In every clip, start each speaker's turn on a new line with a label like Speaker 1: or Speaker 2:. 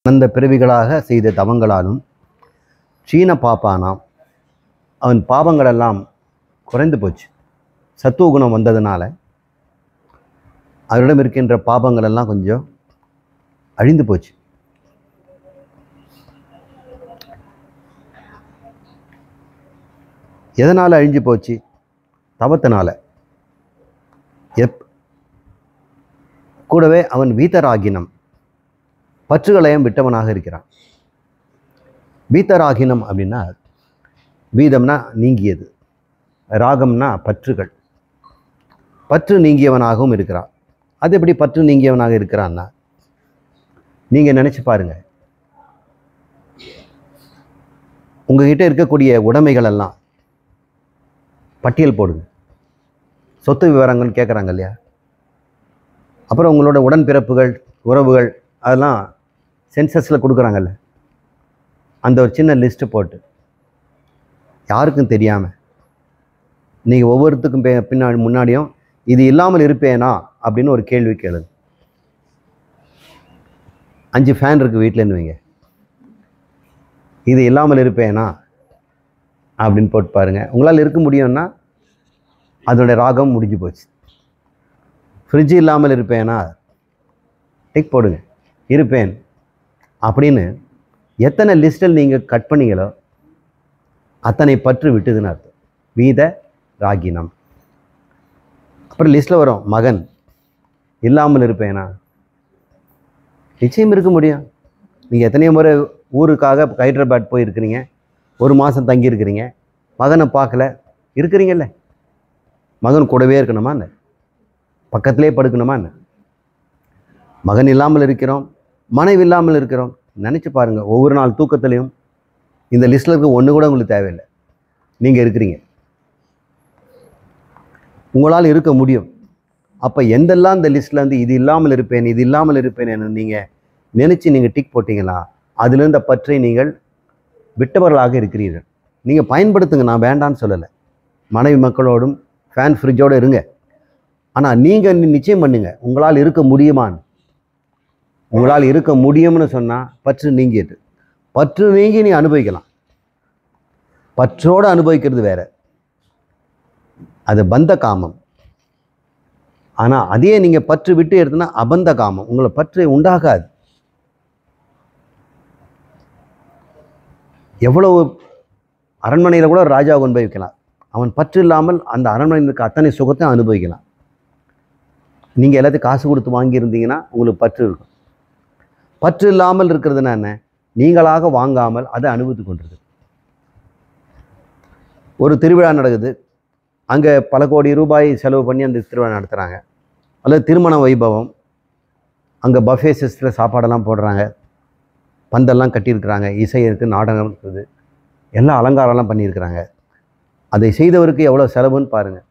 Speaker 1: அந்த பிறவிகளாக செய்த தவங்களாலும் சீன பாப்பானாம் அவன் பாவங்களெல்லாம் குறைந்து போச்சு. சத்துவ குணம் வந்ததுனால அவரிடம் இருக்கின்ற பாபங்கள் எல்லாம் கொஞ்சம் அழிந்து போச்சு. எதனால் அழிஞ்சு போச்சு? தவத்தினால. கூடவே அவன் வீதராகினம் பற்றுகளையும் விட்டவனாக இருக்கிறான். வீதராகினம் அப்படின்னா வீதம்னா நீங்கியது, ராகம்னா பற்றுகள். பற்று நீங்கியவனாகவும் இருக்கிறான். அது எப்படி பற்று நீங்கியவனாக இருக்கிறான்னா, நீங்கள் நினச்சி பாருங்க, உங்ககிட்ட இருக்கக்கூடிய உடைமைகள் எல்லாம் பட்டியல் போடுங்க. சொத்து விவரங்கள் கேட்குறாங்க இல்லையா? அப்புறம் உங்களோட உடன்பிறப்புகள், உறவுகள் அதெல்லாம் சென்சஸில் கொடுக்குறாங்கல்ல, அந்த ஒரு சின்ன லிஸ்ட்டு போட்டு யாருக்கும் தெரியாமல் நீங்கள் ஒவ்வொருத்துக்கும் பின்னாடி முன்னாடியும் இது இல்லாமல் இருப்பேனா அப்படின்னு ஒரு கேள்வி கேளுங்க. 5 ஃபேன் இருக்குது வீட்டிலேருந்து வைங்க, இது இல்லாமல் இருப்பேனா அப்படின்னு போட்டு பாருங்கள். உங்களால் இருக்க முடியும்னா அதோடைய ராகம் முடிஞ்சு போச்சு. ஃப்ரிட்ஜு இல்லாமல் இருப்பேனா டிக் போடுங்க, இருப்பேன் அப்படின்னு. எத்தனை லிஸ்ட்டில் நீங்கள் கட் பண்ணீங்களோ அத்தனை பற்று விட்டுதுன்னு அர்த்தம். வீத ராகினம். அப்புறம் லிஸ்ட்டில் வரும் மகன், இல்லாமல் இருப்பேனா? நிச்சயம் இருக்க முடியும். நீங்கள் எத்தனையோ முறை ஊருக்காக ஹைதராபாத் போயிருக்கிறீங்க, 1 மாதம் தங்கியிருக்கிறீங்க, மகனை பார்க்கல, இருக்கிறீங்கல்ல. மகன் கூடவே இருக்கணுமா என்ன? பக்கத்திலே படுக்கணுமா என்ன? மகன் இல்லாமல் இருக்கிறோம், மனைவி இல்லாமல் இருக்கிறோம். நினச்சி பாருங்கள், ஒவ்வொரு நாள் தூக்கத்துலேயும் இந்த லிஸ்ட்டில் இருக்க ஒன்று கூட உங்களுக்கு தேவையில்லை. நீங்கள் இருக்கிறீங்க, உங்களால் இருக்க முடியும். அப்போ எந்தெல்லாம் இந்த லிஸ்ட்டில் வந்து இது இல்லாமல் இருப்பேன், இது இல்லாமல் இருப்பேன் என்று நீங்கள் நினச்சி நீங்கள் டிக் போட்டிங்களா, அதிலிருந்த பற்றை நீங்கள் விட்டவர்களாக இருக்கிறீர்கள். நீங்கள் பயன்படுத்துங்க, நான் வேண்டான்னு சொல்லலை. மனைவி மக்களோடும் ஃபேன் ஃப்ரிட்ஜோடு இருங்க. ஆனால் நீங்கள் நிச்சயம் பண்ணுங்க, உங்களால் இருக்க முடியுமான்னு. உங்களால் இருக்க முடியும்னு சொன்னால் பற்று நீங்கிட்டு, பற்று நீங்கி நீ அனுபவிக்கலாம். பற்றோடு அனுபவிக்கிறது வேற, அது பந்த காமம். ஆனால் அதையே நீங்கள் பற்று விட்டு எடுத்துனா அபந்த காமம், உங்களை பற்று உண்டாகாது. எவ்வளவு அரண்மனையில் கூட ராஜாவை அனுபவிக்கலாம், அவன் பற்று இல்லாமல் அந்த அரண்மனையில் இருக்க அத்தனை சுகத்தையும் அனுபவிக்கலாம். நீங்கள் எல்லாத்தையும் காசு கொடுத்து வாங்கியிருந்தீங்கன்னா உங்களுக்கு பற்று இருக்கும். பற்று இல்லாமல் இருக்கிறதுனா என்ன? நீங்களாக வாங்காமல் அதை அனுபவித்து கொண்டிருக்கு. ஒரு திருவிழா நடக்குது, அங்கே பல கோடி ரூபாய் செலவு பண்ணி அந்த திருவிழா நடத்துகிறாங்க. அல்லது திருமண வைபவம், அங்கே பஃபே சிஸ்டத்தில் சாப்பாடெல்லாம் போடுறாங்க, பந்தெல்லாம் கட்டியிருக்கிறாங்க, இசை இருக்குது, நாடகம் இருக்குது, எல்லாம் அலங்காரம்லாம் பண்ணியிருக்கிறாங்க. அதை செய்தவருக்கு எவ்வளோ செலவுன்னு பாருங்கள்.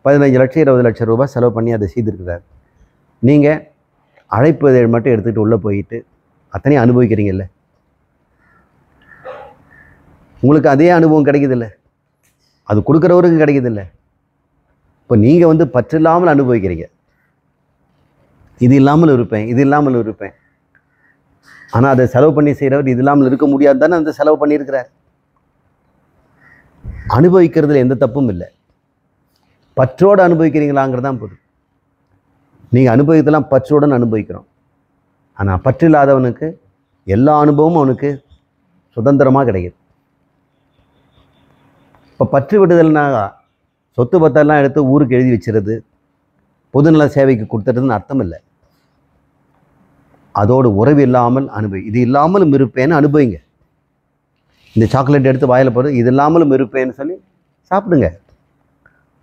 Speaker 1: 15 லட்சம் 20 லட்சம் ரூபாய் செலவு பண்ணி அதை செய்திருக்கிறார். நீங்கள் அழைப்பதை மட்டும் எடுத்துகிட்டு உள்ளே போயிட்டு அத்தனையும் அனுபவிக்கிறீங்கல்ல, உங்களுக்கு அதே அனுபவம் கிடைக்குதில்ல, அது கொடுக்குறவருக்கும் கிடைக்குதில்ல. இப்போ நீங்கள் வந்து பற்று இல்லாமல் அனுபவிக்கிறீங்க. இது இல்லாமல் இருப்பேன், இது இல்லாமல் இருப்பேன். ஆனால் அதை செலவு பண்ணி செய்கிறவர் இது இல்லாமல் இருக்க முடியாது தானே அந்த செலவு பண்ணியிருக்கிறார். அனுபவிக்கிறதுல எந்த தப்பும் இல்லை, பற்றோடு அனுபவிக்கிறீங்களாங்கிறது தான் பொருள். நீங்கள் அனுபவித்தெல்லாம் பற்றுடன் அனுபவிக்கிறோம். ஆனால் பற்று இல்லாதவனுக்கு எல்லா அனுபவமும் அவனுக்கு சுதந்திரமாக கிடைக்குது. இப்போ பற்று விடுதல்னா சொத்து பத்தெல்லாம் எடுத்து ஊருக்கு எழுதி வச்சுருது, பொதுநல சேவைக்கு கொடுத்துறதுன்னு அர்த்தம் இல்லை. அதோடு உறவு இல்லாமல் இது இல்லாமலும் இருப்பேன்னு அனுபவிங்க. இந்த சாக்லேட் எடுத்து வாயில் போகிறது, இது இல்லாமலும் இருப்பேன்னு சொல்லி சாப்பிடுங்க.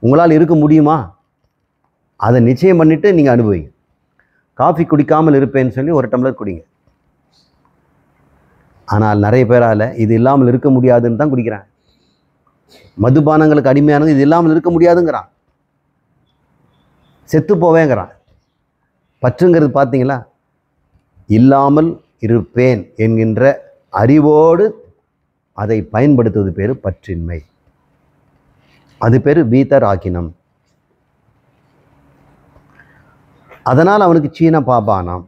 Speaker 1: உங்களால் இருக்க முடியுமா? அதை நிச்சயம் பண்ணிவிட்டு நீங்கள் அனுபவிங்க. காஃபி குடிக்காமல் இருப்பேன்னு சொல்லி 1 டம்ளர் குடிங்க. ஆனால் நிறைய பேரால் இது இல்லாமல் இருக்க முடியாதுன்னு தான் குடிக்கிறாங்க. மதுபானங்களுக்கு அடிமையானது இது இல்லாமல் இருக்க முடியாதுங்கிறான், செத்து போவேங்கிறான். பற்றுங்கிறது பார்த்தீங்களா, இல்லாமல் இருப்பேன் என்கின்ற அறிவோடு அதை பயன்படுத்துவது பேர் பற்றின்மை. அது பேர் வீதராகினம். அதனால் அவனுக்கு சீன பாபானாம்.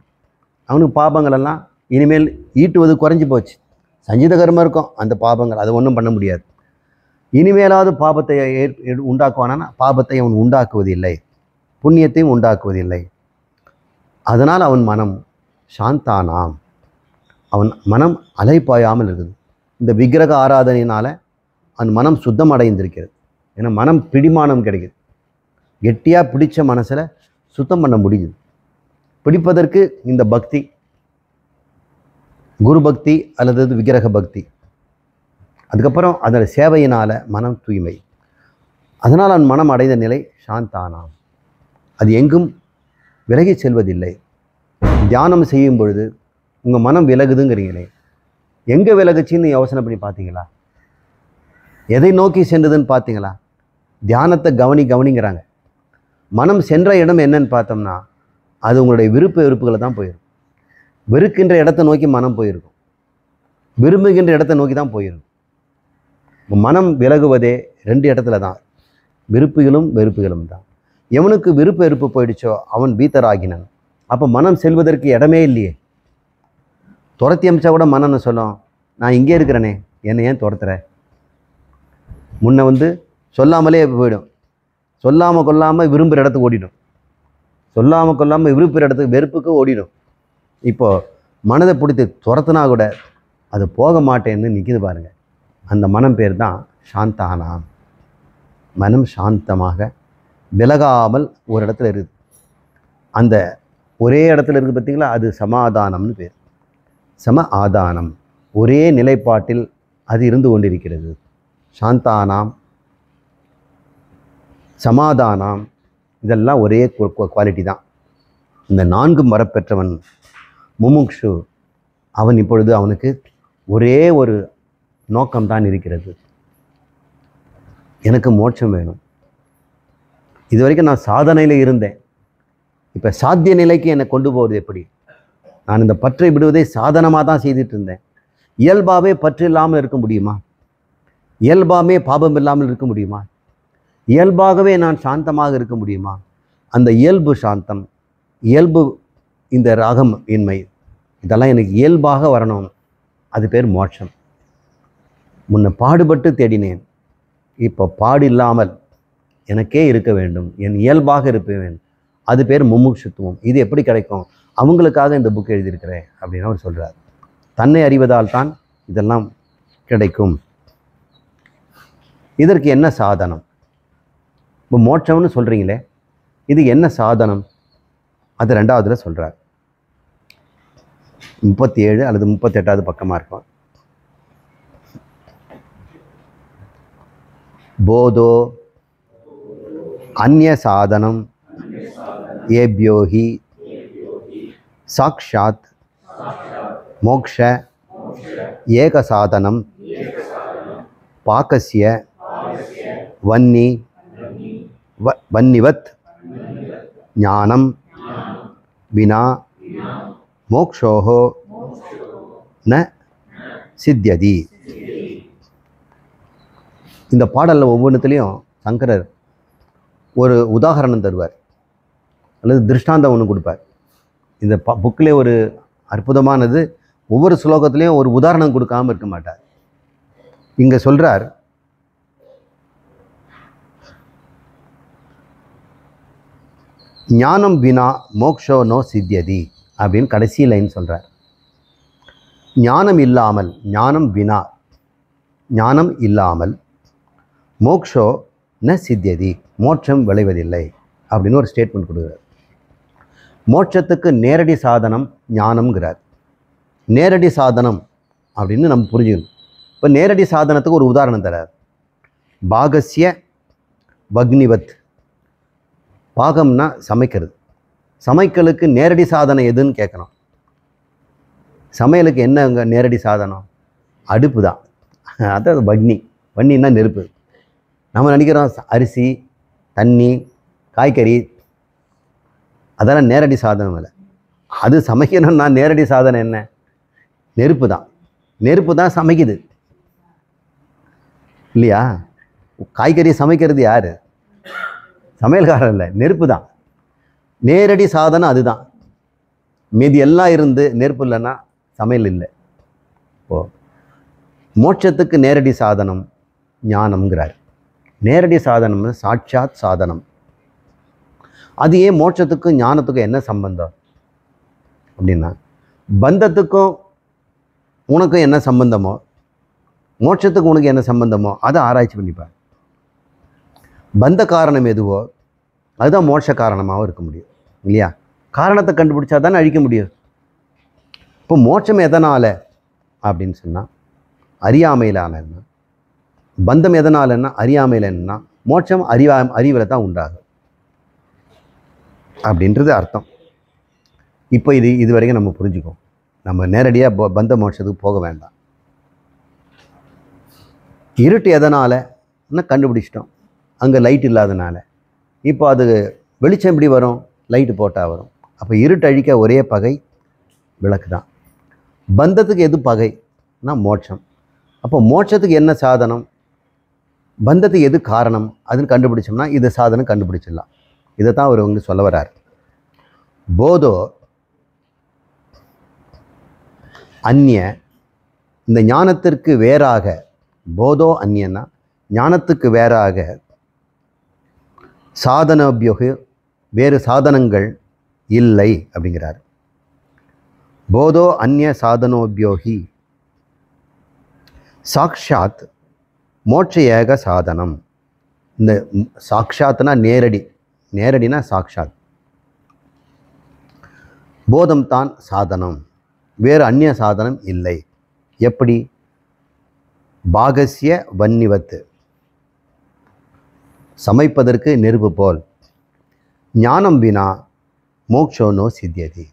Speaker 1: அவனுக்கு பாபங்களெல்லாம் இனிமேல் ஈட்டுவது குறைஞ்சி போச்சு. சஞ்சித கர்மம் இருக்கும், அந்த பாபங்கள் அதை ஒன்றும் பண்ண முடியாது. இனிமேலாவது பாபத்தை உண்டாக்குவானா? பாபத்தை அவன் உண்டாக்குவதில்லை, புண்ணியத்தையும் உண்டாக்குவதில்லை. அதனால் அவன் மனம் சாந்தானாம், அவன் மனம் அலைப்பாயாமல் இருக்குது. இந்த விக்கிரக ஆராதனையினால் அவன் மனம் சுத்தம் அடைந்திருக்கிறது. ஏன்னா மனம் பிடிமானம் கிடைக்குது. கெட்டியாக பிடிச்ச மனசில் சுத்தம் பண்ண முடியுது. பிடிப்பதற்கு இந்த பக்தி, குரு பக்தி அல்லது விக்கிரக பக்தி, அதுக்கப்புறம் அதோட சேவையினால் மனம் தூய்மை. அதனால் அவன் மனம் அடைந்த நிலை சாந்தானாம். அது எங்கும் விலகி செல்வதில்லை. தியானம் செய்யும் பொழுது உங்கள் மனம் விலகுதுங்கிறீங்களே, எங்கே விலகுச்சின்னு யோசனை பண்ணி பார்த்தீங்களா? எதை நோக்கி சென்றதுன்னு பார்த்தீங்களா? தியானத்தை கவனிங்கிறாங்க. மனம் சென்ற இடம் என்னன்னு பார்த்தோம்னா, அது உங்களுடைய விருப்ப வெறுப்புகளை தான் போயிருக்கும். வெறுக்கின்ற இடத்தை நோக்கி மனம் போயிருக்கும், விரும்புகின்ற இடத்தை நோக்கி தான் போயிருக்கும். மனம் விலகுவதே 2 இடத்துல தான், விருப்புகளும் வெறுப்புகளும் தான். எவனுக்கு விருப்ப வெறுப்பு போயிடுச்சோ அவன் பீத்தராகினன். அப்போ மனம் செல்வதற்கு இடமே இல்லையே. துரத்தி அமிச்சா கூட மனம்னு சொல்லும், நான் இங்கே இருக்கிறேனே, என்னை ஏன் துரத்துற? முன்ன சொல்லாமலே போயிடும். சொல்லாமல் கொல்லாமல் விரும்புகிற இடத்துக்கு ஓடிடும், சொல்லாமல் கொல்லாமல் விரும்புகிற இடத்துக்கு வெறுப்புக்கு ஓடிடும். இப்போது மனதை பிடித்து துரத்துனா கூட அது போக மாட்டேன்னு நிற்கிது பாருங்கள். அந்த மனம் பேர் தான் சாந்தானாம். மனம் சாந்தமாக விலகாமல் ஒரு இடத்துல இருக்குது. அந்த ஒரே இடத்துல இருக்குது பார்த்தீங்களா, அது சமாதானம்னு பேர். சம ஆதானம், ஒரே நிலைப்பாட்டில் அது இருந்து கொண்டிருக்கிறது. சாந்தானாம், சமாதானம், இதெல்லாம் ஒரே குவாலிட்டி தான். இந்த 4 வரப்பெற்றவன் முமுக்ஷு, அவன் இப்பொழுது அவனுக்கு ஒரே ஒரு நோக்கம்தான் இருக்கிறது, எனக்கு மோட்சம் வேணும். இது வரைக்கும் நான் சாதனையில் இருந்தேன், இப்போ சாத்திய நிலைக்கு என்னை கொண்டு போவது எப்படி? நான் இந்த பற்றை விடுவதை சாதனமாக தான் செய்துட்டு இருந்தேன். இயல்பாகவே பற்று இல்லாமல் இருக்க முடியுமா? இயல்பாகவே பாபம் இல்லாமல் இருக்க முடியுமா? இயல்பாகவே நான் சாந்தமாக இருக்க முடியுமா? அந்த இயல்பு சாந்தம், இயல்பு இந்த ராகம் இன்மை, இதெல்லாம் எனக்கு இயல்பாக வரணும். அது பேர் மோட்சம். முன்ன பாடுபட்டு தேடினேன், இப்போ பாடு இல்லாமல் எனக்கே இருக்க வேண்டும், என் இயல்பாக இருப்பேன். அது பேர் முமுட்சுத்துவம். இது எப்படி கிடைக்கும்? அவங்களுக்காக இந்த புக் எழுதியிருக்கிறேன் அப்படின்னு அவர் சொல்கிறார். தன்னை அறிவதால் தான் இதெல்லாம் கிடைக்கும். இதற்கு என்ன சாதனம்? இப்போ மோட்சம்னு சொல்கிறீங்களே, இது என்ன சாதனம்? அது 2வதுல சொல்கிறார். 37 அல்லது 38வது பக்கமாக இருக்கும். போதோ அந்நிய சாதனம் ஏப்யோஹி சாக்ஷாத் மோக்ஷ ஏக சாதனம் பாகஸ்ய வன்னிவத் ஞானம் வினா மோக்ஷோஹோ ந சித்தியதி. இந்த பாடலில் ஒவ்வொன்றுத்துலேயும் சங்கரர் ஒரு உதாகரணம் தருவார் அல்லது திருஷ்டாந்தம் ஒன்று கொடுப்பார். இந்த புக்கிலே ஒரு அற்புதமானது, ஒவ்வொரு ஸ்லோகத்துலேயும் ஒரு உதாரணம் கொடுக்காமல் இருக்க மாட்டார். இங்கே சொல்கிறார், ஞானம் வினா மோக்ஷோ நோ சித்தியதி அப்படின்னு கடைசி லைன் சொல்கிறார். ஞானம் இல்லாமல், ஞானம் வினா, ஞானம் இல்லாமல் மோக்ஷோ ந சித்தியதி, மோட்சம் விளைவதில்லை அப்படின்னு ஒரு ஸ்டேட்மெண்ட் கொடுக்குறார். மோட்சத்துக்கு நேரடி சாதனம் ஞானம்ங்கிறார். நேரடி சாதனம் அப்படின்னு நம்ம புரிஞ்சுக்கணும். இப்போ நேரடி சாதனத்துக்கு ஒரு உதாரணம் தரார். பாகஸ்ய வக்னிவத். பாகம்னா சமைக்கிறது. சமைக்கலுக்கு நேரடி சாதனம் எதுன்னு கேட்கணும். சமையலுக்கு என்ன நேரடி சாதனம்? அடுப்பு தான். அதாவது வக்னி, வன்னின்னா நெருப்பு. நம்ம நினைக்கிறோம் அரிசி, தண்ணி, காய்கறி அதெல்லாம் நேரடி சாதனம் இல்லை. அது சமைக்கணும்னா நேரடி சாதனம் என்ன? நெருப்பு தான். நெருப்பு தான் சமைக்குது இல்லையா? காய்கறி சமைக்கிறது யார்? சமையல்காரன் இல்லை, நெருப்பு தான். நேரடி சாதனம் அதுதான். மீதி எல்லாம் இருந்து நெருப்பு இல்லைன்னா சமையல் இல்லை. ஓ, மோட்சத்துக்கு நேரடி சாதனம் ஞானம்ங்கிறார். நேரடி சாதனம் சாட்சாத் சாதனம். அது ஏன் மோட்சத்துக்கும் ஞானத்துக்கும் என்ன சம்பந்தம் அப்படின்னா, பந்தத்துக்கும் உனக்கும் என்ன சம்பந்தமோ, மோட்சத்துக்கு உனக்கு என்ன சம்பந்தமோ அதை ஆராய்ச்சி பண்ணிப்பார். பந்த காரணம் எதுவோ அதுதான் மோட்ச காரணமாகவும் இருக்க முடியும் இல்லையா? காரணத்தை கண்டுபிடிச்சா தானே அழிக்க முடியும். இப்போ மோட்சம் எதனால் அப்படின்னு சொன்னால் அறியாமையிலானன்னா, பந்தம் எதனாலன்னா அறியாமையில் என்னன்னா, மோட்சம் அறிவில் தான் உண்டாகும் அப்படின்றது அர்த்தம். இப்போ இது வரைக்கும் நம்ம புரிஞ்சுக்கோம். நம்ம நேரடியாக பந்த மோட்சத்துக்கு போக வேண்டாம். இருட்டு எதனால் கண்டுபிடிச்சிட்டோம், அங்கே லைட் இல்லாதனால. இப்போ அது வெளிச்சம் எப்படி வரும்? லைட்டு போட்டால் வரும். அப்போ இருட்டு அழிக்க ஒரே பகை விளக்கு தான். பந்தத்துக்கு எது பகைனா மோட்சம். அப்போ மோட்சத்துக்கு என்ன சாதனம், பந்தத்துக்கு எது காரணம் அதுன்னு கண்டுபிடிச்சோம்னா இது சாதனம் கண்டுபிடிச்சிடலாம். இதை தான் அவர் வந்து சொல்ல வர்றார். போதோ அந்நிய, இந்த ஞானத்திற்கு வேறாக, போதோ அந்நியன்னா ஞானத்துக்கு வேறாக, சாதனோபியோகி வேறு சாதனங்கள் இல்லை அப்படிங்கிறார். போதோ அந்நிய சாதனோபியோகி சாக்ஷாத் மோட்ச ஏக சாதனம். இந்த சாக்ஷாத்னா நேரடி, நேரடினா சாக்ஷாத். போதம் தான் சாதனம், வேறு அந்நிய சாதனம் இல்லை. எப்படி? பாகசிய வன்னிவத்து, சமைப்பதற்கு நெருப்பு போல். ஞானம் வினா மோக்ஷோனோ சித்தியதி.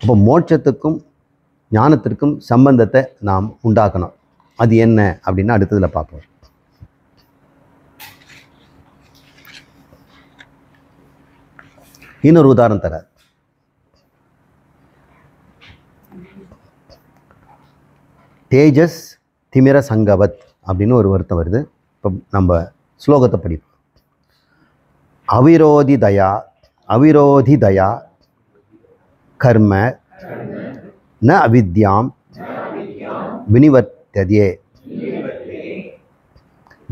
Speaker 1: அப்போ மோட்சத்துக்கும் ஞானத்திற்கும் சம்பந்தத்தை நாம் உண்டாக்கணும். அது என்ன அப்படின்னா அடுத்ததில் பார்ப்போம். இன்னொரு உதாரணம் தரார். தேஜஸ் திமிர சங்கவத் அப்படின்னு ஒரு வருத்தம் வருது. இப்போ நம்ம ஸ்லோகத்தை படிப்போம். அவிரோதி தயா கர்ம ந அவித்யாம் வினிவர்த்ததே.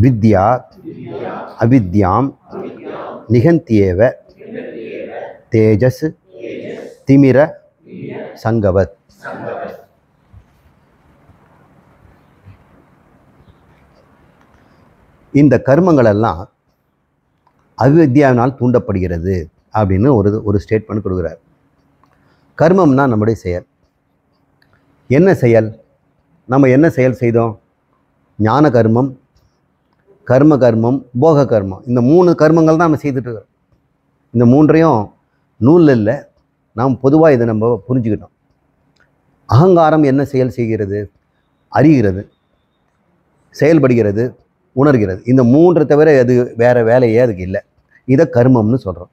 Speaker 1: வித்யா அவித்யாம் நிகந்தியேவ தேஜஸ் திமிர சங்கவத். இந்த கர்மங்களெல்லாம் அவித்யாவினால் தூண்டப்படுகிறது அப்படின்னு ஒரு ஸ்டேட்மெண்ட் கொடுக்குறார். கர்மம்னா நம்முடைய செயல். என்ன செயல்? நம்ம என்ன செயல் செய்தோம்? ஞான கர்மம், கர்ம கர்மம், போக கர்மம். இந்த 3 கர்மங்கள் தான் நம்ம செய்துட்ருக்கோம். இந்த 3ஐயும் நூலில் இல்லை, நாம் பொதுவாக இதை நம்ம புரிஞ்சுக்கிட்டோம். அகங்காரம் என்ன செயல் செய்கிறது? அறிகிறது, செயல்படுகிறது, உணர்கிறது. இந்த 3 தவிர அது வேறு வேலையே அதுக்கு இல்லை. இதை கர்மம்னு சொல்கிறோம்.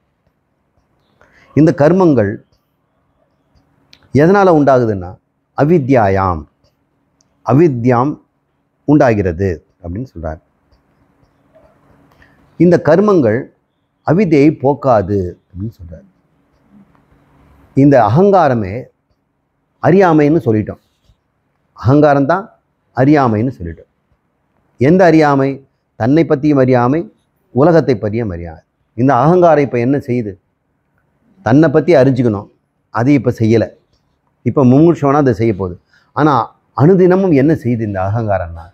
Speaker 1: இந்த கர்மங்கள் எதனால் உண்டாகுதுன்னா அவித்யாம் உண்டாகிறது அப்படின்னு சொல்கிறார். இந்த கர்மங்கள் அவித்யை போக்காது அப்படின்னு சொல்கிறார். இந்த அகங்காரமே அறியாமைன்னு சொல்லிட்டோம். அகங்காரம்தான் அறியாமைன்னு சொல்லிட்டோம். எந்த அறியாமை? தன்னை பற்றியும் அறியாமை, உலகத்தை பற்றியும் அறியாமை. இந்த அகங்காரம் இப்போ என்ன செய்யுது? தன்னை பற்றி அறிஞ்சுக்கணும், அது இப்போ செய்யலை. இப்போ மும்முட்சோனா அதை செய்ய போகுது. ஆனால் அனுதினமும் என்ன செய்யுது இந்த அகங்காரம்னா?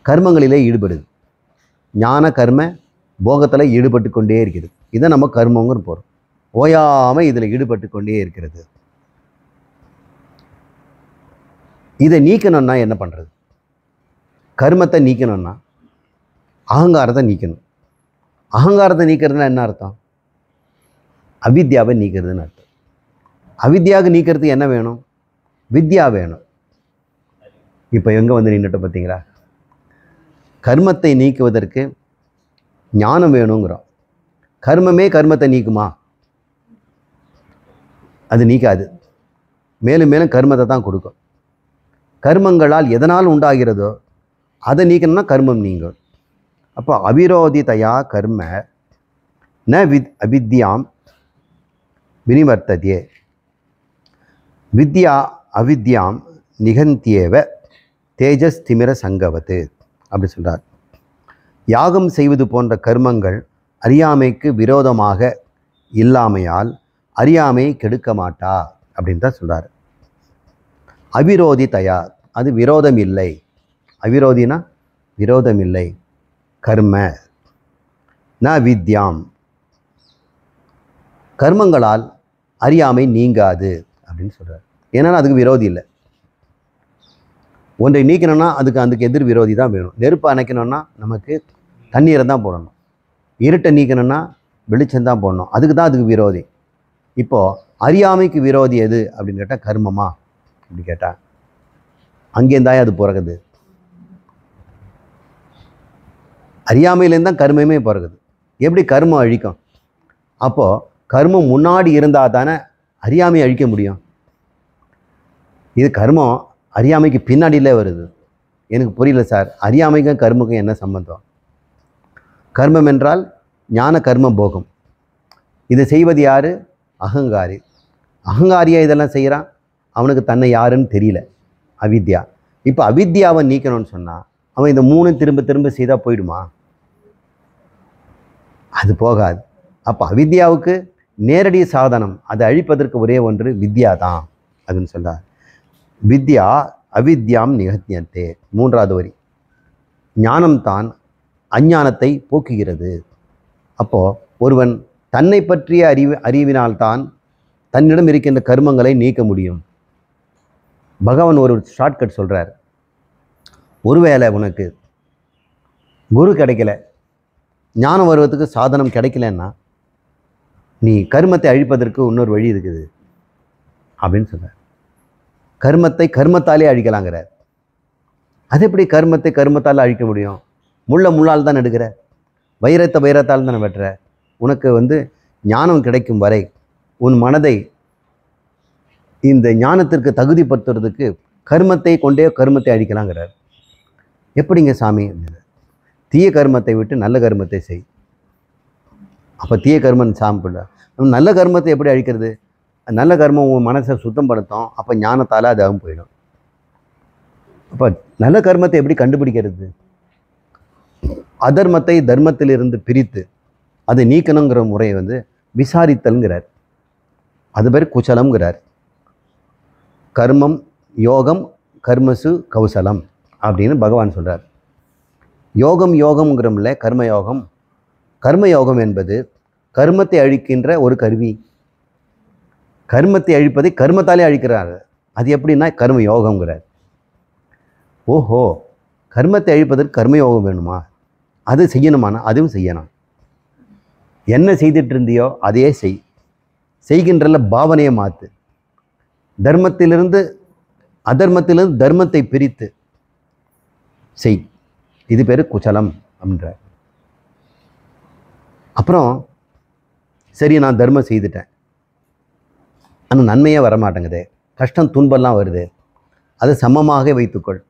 Speaker 1: கர்மங்களிலே ஈடுபடுது. ஞான கர்ம போகத்தில் ஈடுபட்டு கொண்டே இருக்கிறது. இதை நம்ம கர்மங்கிற போகிறோம். ஓயாமல் இதில் ஈடுபட்டு கொண்டே இருக்கிறது. இதை நீக்கணும்னா என்ன பண்ணுறது? கர்மத்தை நீக்கணும்னா அகங்காரத்தை நீக்கணும். அகங்காரத்தை நீக்கிறதுனா என்ன அர்த்தம்? அவித்யாவை நீக்கிறதுன்னு அர்த்தம். அவித்யாவுக்கு நீக்கிறதுக்கு என்ன வேணும்? வித்யா வேணும். இப்போ எங்கே வந்து நின்றுட்டு பார்த்தீங்களா? கர்மத்தை நீக்குவதற்கு ஞானம் வேணுங்கிறோம். கர்மமே கர்மத்தை நீக்குமா? அது நீக்காது. மேலும் மேலும் கர்மத்தை தான் கொடுக்கும். கர்மங்களால் எதனால் உண்டாகிறதோ அதை நீக்கணும்னா கர்மம் நீங்கும். அப்போ அவிரோதிதயா கர்ம ந அவித்யாம் வினிவர்த்ததே. வித்யா அவித்யாம் நிகந்தியேவ தேஜஸ் திமிர சங்கவத்து அப்படி சொல்கிறார். யாகம் செய்வது போன்ற கர்மங்கள் அறியாமைக்கு விரோதமாக இல்லாமையால் அறியாமை கெடுக்க மாட்டா அப்படின்னு தான் சொல்கிறார். அவிரோதி தயா, அது விரோதம் இல்லை. அவிரோதினா விரோதம் இல்லை. கர்ம ந வித்யாம், கர்மங்களால் அறியாமை நீங்காது அப்படின்னு சொல்கிறார். ஏன்னா அதுக்கு விரோதி இல்லை. ஒன்றை நீக்கணும்னா அதுக்கு எதிர் விரோதி தான் வேணும். நெருப்பை அணைக்கணும்னா நமக்கு தண்ணீரை தான் போடணும். இருட்டை நீக்கணும்னா வெளிச்சம்தான் போடணும். அதுக்கு விரோதி. இப்போது அறியாமைக்கு விரோதி எது அப்படின்னு கேட்டால் கர்மமா அப்படி கேட்டால் அங்கேருந்தாயே அது பிறகுது. அறியாமையிலேருந்து தான் கர்மமே பிறகுது. எப்படி கர்மம் அழிக்கும்? அப்போது கர்மம் முன்னாடி இருந்தால் தானே அறியாமையை அழிக்க முடியும். இது கர்மம் அறியாமைக்கு பின்னாடியிலே வருது. எனக்கு புரியல சார், அறியாமைக்கும் கர்மக்கும் என்ன சம்பந்தம்? கர்மம் என்றால் ஞான கர்ம போகம். இதை செய்வது யார்? அகங்காரி. அகங்காரியாக இதெல்லாம் செய்கிறான். அவனுக்கு தன்னை யாருன்னு தெரியல, அவித்யா. இப்போ அவித்யாவை நீக்கணும்னு சொன்னால் அவன் இந்த 3 திரும்ப திரும்ப செய்தால் போயிடுமா? அது போகாது. அப்போ அவித்யாவுக்கு நேரடி சாதனம், அதை அழிப்பதற்கு ஒரே ஒன்று வித்யா தான் அப்படின்னு சொல்கிறார். வித்யா அவித்யாம் நிகத்தியந்தே, 3வது வரி. ஞானம்தான் அஞ்ஞானத்தை போக்குகிறது. அப்போது ஒருவன் தன்னை பற்றிய அறிவினால்தான் தன்னிடம் இருக்கின்ற கர்மங்களை நீக்க முடியும். பகவான் ஒரு ஷார்ட்கட் சொல்கிறார். ஒருவேளை உனக்கு குரு கிடைக்கல, ஞானம் வருவதற்கு சாதனம் கிடைக்கலன்னா நீ கர்மத்தை அழிப்பதற்கு இன்னொரு வழி இருக்குது அப்படின்னு சொல்கிறார். கர்மத்தை கர்மத்தாலே அழிக்கலாங்கிறார். அது எப்படி கர்மத்தை கர்மத்தால் அழிக்க முடியும்? முள்ளால் தான் எடுக்கிற, வைரத்தை வைரத்தால் தானே வெட்டுற. உனக்கு ஞானம் கிடைக்கும் வரை உன் மனதை இந்த ஞானத்திற்கு தகுதிப்படுத்துறதுக்கு கர்மத்தை கொண்டே கர்மத்தை அழிக்கலாங்கிறார். எப்படிங்க சாமி? தீய கர்மத்தை விட்டு நல்ல கர்மத்தை செய். அப்போ தீய கர்மம் சாம்பிட, நல்ல கர்மத்தை எப்படி அழிக்கிறது? நல்ல கர்மம் உன் மனசை சுத்தம் படுத்தும். அப்போ ஞானத்தால் அது அவும் போயிடும். அப்போ நல்ல கர்மத்தை எப்படி கண்டுபிடிக்கிறது? அதர்மத்தை தர்மத்திலிருந்து பிரித்து அதை நீக்கணுங்கிற முறை விசாரித்தல்ங்கிறார். அது பேர் குசலம்ங்கிறார். கர்மம் யோகம் கர்மசு கௌசலம் அப்படின்னு பகவான் சொல்கிறார். யோகம்ங்கிறோம்ல, கர்மயோகம். கர்மயோகம் என்பது கர்மத்தை அழிக்கின்ற ஒரு கருவி. கர்மத்தை அழிப்பதை கர்மத்தாலே அழிக்கிறார். அது எப்படின்னா கர்மயோகம்ங்கிறார். ஓஹோ, கர்மத்தை அழிப்பதற்கு கர்மயோகம் வேணுமா? அது செய்யணுமானா அதுவும் செய்யணும். என்ன செய்துட்டு இருந்தியோ அதையே செய். செய்கின்றல பாவனையை மாற்று. தர்மத்திலிருந்து அதர்மத்திலிருந்து தர்மத்தை பிரித்து செய். இது பேர் குசலம் அப்படின்ற. அப்புறம் சரி, நான் தர்மம் செய்துட்டேன், ஆனால் நன்மையே வரமாட்டேங்குது, கஷ்டம் துன்பெல்லாம் வருது. அதை சமமாக வைத்துக்கொள்.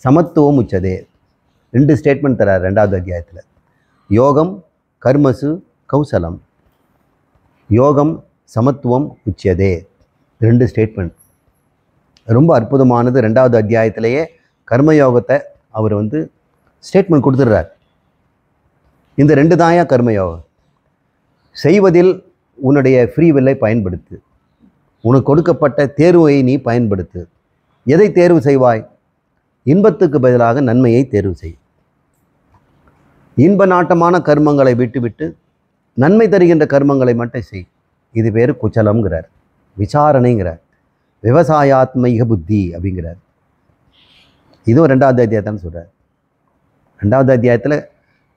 Speaker 1: சமத்துவம் உச்சதே. 2 ஸ்டேட்மெண்ட் தரார் 2வது அத்தியாயத்தில். யோகம் கர்மசு கௌசலம், யோகம் சமத்துவம் உச்சதே. 2 ஸ்டேட்மெண்ட் ரொம்ப அற்புதமானது. 2வது அத்தியாயத்திலேயே கர்மயோகத்தை அவர் ஸ்டேட்மெண்ட் கொடுத்துடுறார். இந்த 2 தாயா கர்மயோகம். செய்வதில் உன்னுடைய ஃப்ரீவில்லை பயன்படுத்து. உனக்கு கொடுக்கப்பட்ட தேர்வை நீ பயன்படுத்து. எதை தேர்வு செய்வாய்? இன்பத்துக்கு பதிலாக நன்மையை தேர்வு செய். இன்ப நாட்டமான கர்மங்களை விட்டுவிட்டு நன்மை தருகின்ற கர்மங்களை மட்டும் செய். இது பேர் குச்சலம்ங்கிறார், விசாரணைங்கிறார், விவசாயாத்மீக புத்தி அப்படிங்கிறார். இதுவும் 2வது அத்தியாயத்தான் சொல்கிறார். 2வது அத்தியாயத்தில்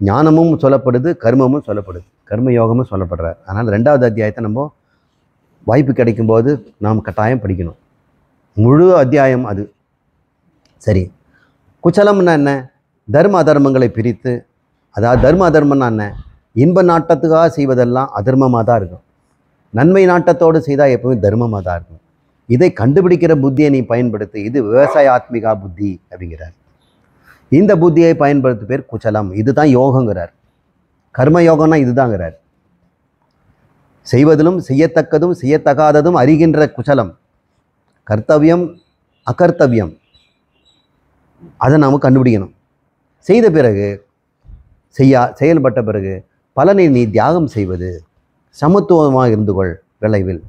Speaker 1: ஞானமும் சொல்லப்படுது, கர்மமும் சொல்லப்படுது, கர்மயோகமும் சொல்லப்படுறார். அதனால் 2வது அத்தியாயத்தை நம்ம வாய்ப்பு கிடைக்கும்போது நாம் கட்டாயம் படிக்கணும். முழு அத்தியாயம் அது. சரி, குச்சலம்னா என்ன? தர்ம அதர்மங்களை பிரித்து, அதாவது தர்ம அதர்மம்னா என்ன? இன்ப நாட்டத்துக்காக செய்வதெல்லாம் அதர்மமாக தான் இருக்கும். நன்மை நாட்டத்தோடு செய்தால் எப்பவுமே தர்மமாக தான் இருக்கும். இதை கண்டுபிடிக்கிற புத்தியை நீ பயன்படுத்து. இது விவசாய ஆத்மிகா புத்தி அப்படிங்கிறார். இந்த புத்தியை பயன்படுத்த பேர் குச்சலம். இதுதான் யோகங்கிறார். கர்மயோகம்னா இதுதாங்கிறார். செய்வதிலும் செய்யத்தக்கதும் செய்யத்தகாததும் அறிகின்ற குச்சலம். கர்த்தவியம் அகர்த்தவியம் அதை நாம் கண்டுபிடிக்கணும். செய்த பிறகு செயல்பட்ட பிறகு பலனை நீ தியாகம் செய்வது. சமத்துவமாக இருந்து கொள். விளைவில்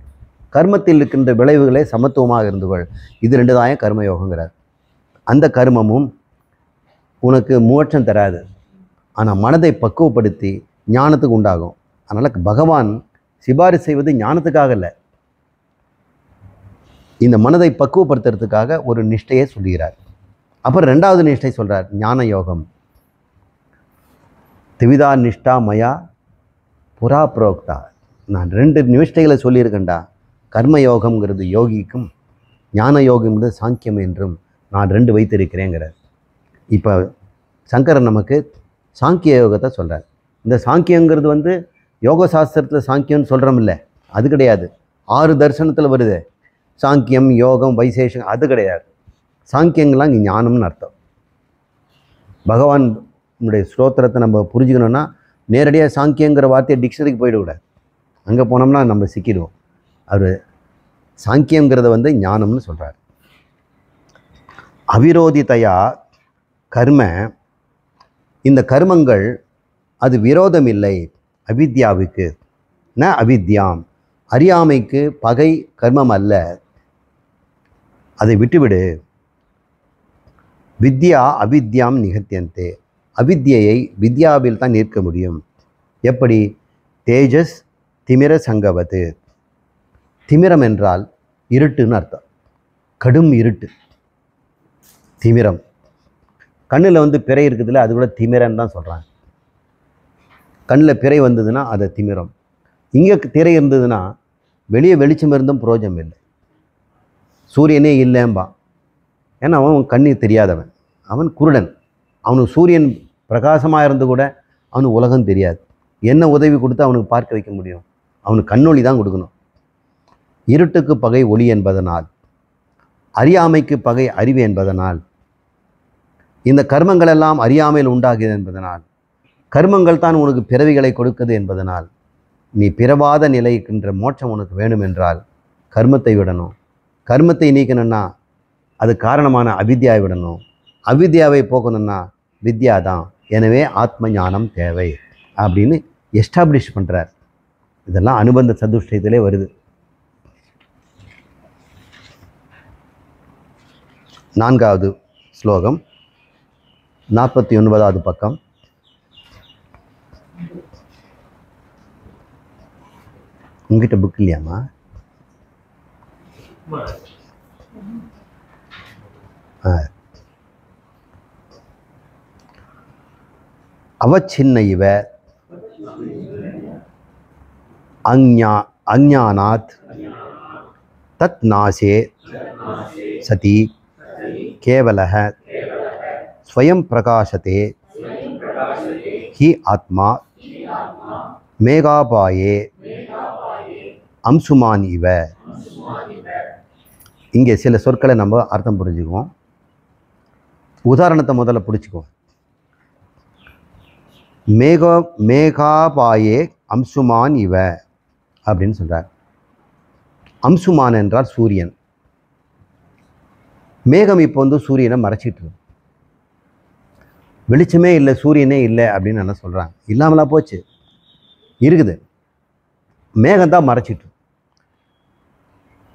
Speaker 1: கர்மத்தில் இருக்கின்ற விளைவுகளே சமத்துவமாக இருந்து கொள். இது 2 தான் கர்மயோகங்கிறார். அந்த கர்மமும் உனக்கு மோட்சம் தராது, ஆனால் மனதை பக்குவப்படுத்தி ஞானத்துக்கு உண்டாகும். அதனால் பகவான் சிபாரிசு செய்வது ஞானத்துக்காக இல்லை, இந்த மனதை பக்குவப்படுத்துறதுக்காக ஒரு நிஷ்டையை சொல்கிறார். அப்புறம் 2வது நிஷ்டை சொல்கிறார், ஞான யோகம். திவிதா நிஷ்டா மயா புரா புரோக்தா. நான் 2 நிஷ்டைகளை சொல்லியிருக்கேன்டா. கர்மயோகம்ங்கிறது யோகிக்கும், ஞான யோகம்ங்கிறது சாங்கியம் என்றும் நான் 2 வைத்திருக்கிறேங்கிறார். இப்போ சங்கரன் நமக்கு சாங்கிய யோகத்தை சொல்கிறார். இந்த சாங்கியங்கிறது யோக சாஸ்திரத்தில் சாங்கியம்னு சொல்கிறோமில்ல, அது கிடையாது. 6 தரிசனத்தில் வருது சாங்கியம், யோகம், வைசேஷம், அது கிடையாது. சாங்கியங்கள்லாம் இங்கே ஞானம்னு அர்த்தம். பகவானுடைய ஸ்லோத்திரத்தை நம்ம புரிஞ்சுக்கணுன்னா நேரடியாக சாங்கியங்கிற வார்த்தையை டிக்ஷனரிக்கு போயிடக்கூடாது. அங்கே போனோம்னா நம்ம சிக்கிடுவோம். அவர் சாங்கியங்கிறத ஞானம்னு சொல்கிறார். அவிரோதிதையா கர்ம, இந்த கர்மங்கள் அது விரோதம் இல்லை அவித்யாவுக்கு. ந அவித்யாம், அறியாமைக்கு பகை கர்மம் அல்ல, அதை விட்டுவிடு. வித்யா அவித்யாம் நிகத்தியந்தே, அவித்யை வித்யாவில் தான் நிற்க முடியும். எப்படி? தேஜஸ் திமிர சங்கவது. திமிரம் என்றால் இருட்டுன்னு அர்த்தம், கடும் இருட்டு. திமிரம், கண்ணில் பிறை இருக்குதுல்ல, அது கூட திமிரன்னு தான் சொல்கிறாங்க. கண்ணில் பிறை வந்ததுன்னா அது திமிரம். இங்கே திரை இருந்ததுன்னா வெளியே வெளிச்சம் இருந்தும் பிரயோஜனம் இல்லை, சூரியனே இல்லைம்பா. ஏன்னா அவன் கண்ணீர் தெரியாதவன், அவன் குருடன். அவனுக்கு சூரியன் பிரகாசமாக இருந்து கூட அவனுக்கு உலகம் தெரியாது. என்ன உதவி கொடுத்து அவனுக்கு பார்க்க வைக்க முடியும்? அவனுக்கு கண்ணொளி தான் கொடுக்கணும். இருட்டுக்கு பகை ஒளி என்பதனால், அறியாமைக்கு பகை அறிவு என்பதனால், இந்த கர்மங்கள் எல்லாம் அறியாமையில் உண்டாகியது என்பதனால், கர்மங்கள் தான் உனக்கு பிறவிகளை கொடுக்குது என்பதனால், நீ பிறவாத நிலைக்கின்ற மோட்சம் உனக்கு வேணும் என்றால் கர்மத்தை விடணும். கர்மத்தை நீக்கணும்னா அது காரணமான அவித்யாவை விடணும். அவித்யாவை போக்கணும்னா வித்யா தான். எனவே ஆத்ம ஞானம் தேவை அப்படின்னு எஸ்டாப்ளிஷ் பண்ணுறார். இதெல்லாம் அனுபந்த சதுஷ்டயத்திலே வருது. 4வது ஸ்லோகம், 49வது பக்கம். உங்ககிட்ட புக் இல்லையாம்மா? அவச்சின்ன இவ அஞ்ஞானாத் தத் நாசே சதி கேவலஹ ஸ்வயம் பிரகாசதே ஹி ஆத்மா மேகாபாயே அம்சுமான் இவ. இங்கே சில சொற்களை நம்ம அர்த்தம் புரிஞ்சுக்குவோம். உதாரணத்தை முதல்ல பிடிச்சிக்குவோம். மேகாபாயே அம்சுமான் இவ அப்படின்னு சொல்கிறார். அம்சுமான் என்றால் சூரியன். மேகம் இப்போ சூரியனை மறைச்சிட்டு இருக்கு. வெளிச்சமே இல்லை, சூரியனே இல்லை அப்படின்னு என்ன சொல்கிறாங்க? இல்லாமலா போச்சு, இருக்குது. மேகம்தான் மறைச்சிட்டு.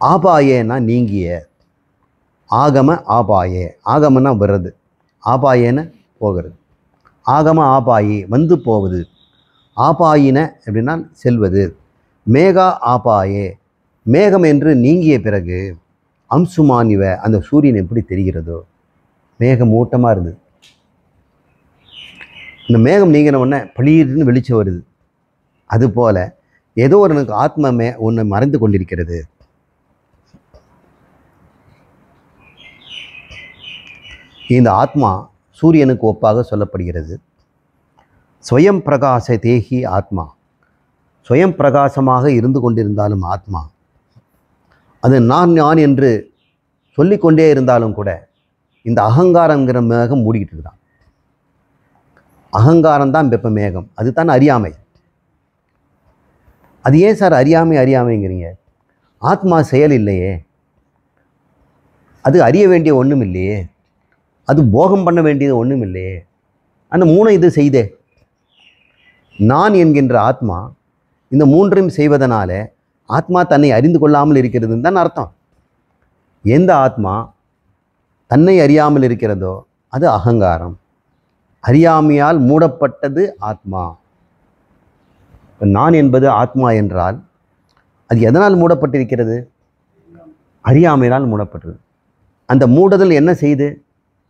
Speaker 1: ஆபாயேன்னா நீங்கிய, ஆகம ஆபாயே, ஆகமன்னா வர்றது, ஆபாயேன்னு போகிறது. ஆகம ஆபாயி வந்து போவது, ஆபாயின அப்படின்னா செல்வது. மேகா ஆபாயே, மேகம் என்று நீங்கிய பிறகு அம்சுமான் இவ, அந்த சூரியன் எப்படி தெரிகிறதோ, மேகம் மூட்டமாக இருந்தது, இந்த மேகம் நீங்கின உடனே பளீர்னு வெளிச்சம் வருது. அதுபோல் ஏதோ ஒரு எனக்கு ஆத்மமே ஒன்று மறைந்து கொண்டிருக்கிறது. இந்த ஆத்மா சூரியனுக்கு ஒப்பாக சொல்லப்படுகிறது. ஸ்வயம் பிரகாச தேகி ஆத்மா, ஸ்வயம் பிரகாசமாக இருந்து கொண்டிருந்தாலும் ஆத்மா, அது நான் என்று சொல்லிக்கொண்டே இருந்தாலும் கூட இந்த அகங்காரங்கிற மேகம் மூடிக்கிட்டு இருக்குதான். அகங்காரம்தான் வெப்ப மேகம், அதுதான் அறியாமை. அது ஏன் சார் அறியாமைங்கிறீங்க? ஆத்மா செயல் இல்லையே. அது அறிய வேண்டிய ஒன்றும் இல்லையே, அது போகம் பண்ண வேண்டியது ஒன்றும் இல்லையே. அந்த மூணு இது செய்தே. நான் என்கின்ற ஆத்மா இந்த மூன்றையும் செய்வதனால ஆத்மா தன்னை அறிந்து கொள்ளாமல் இருக்கிறதுன்னு தான் அர்த்தம். எந்த ஆத்மா தன்னை அறியாமல் இருக்கிறதோ அது அகங்காரம். அறியாமையால் மூடப்பட்டது ஆத்மா. நான் என்பது ஆத்மா என்றால் அது எதனால் மூடப்பட்டிருக்கிறது? அறியாமையினால் மூடப்பட்டது. அந்த மூடுதல் என்ன செய்து?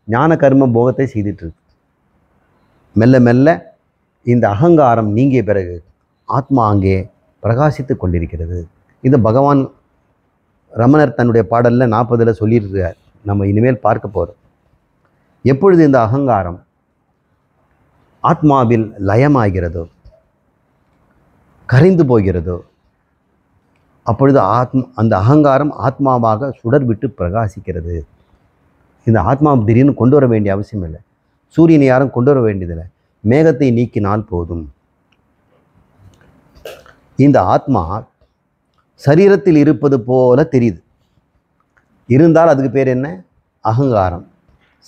Speaker 1: ஞான கர்ம போகத்தை செய்துட்டு இருக்கு. மெல்ல மெல்ல இந்த அகங்காரம் நீங்கிய பிறகு ஆத்மா அங்கே பிரகாசித்து கொண்டிருக்கிறது. இந்த பகவான் ரமணர் தன்னுடைய பாடலில் 40 சொல்லியிருக்கிறார். நம்ம இனிமேல் பார்க்க போகிறோம். எப்பொழுது இந்த அகங்காரம் ஆத்மாவில் லயமாகிறதோ, கரைந்து போகிறதோ, அப்பொழுது அந்த அகங்காரம் ஆத்மாவாக சுடர் விட்டு பிரகாசிக்கிறது. இந்த ஆத்மா திடீர்னு கொண்டு வர வேண்டிய அவசியம் இல்லை. சூரியனை யாரும் கொண்டு வர வேண்டியதில்லை. மேகத்தை நீக்கினால் போதும். இந்த ஆத்மா சரீரத்தில் இருப்பது போல தெரியுது. இருந்தால் அதுக்கு பேர் என்ன? அகங்காரம்.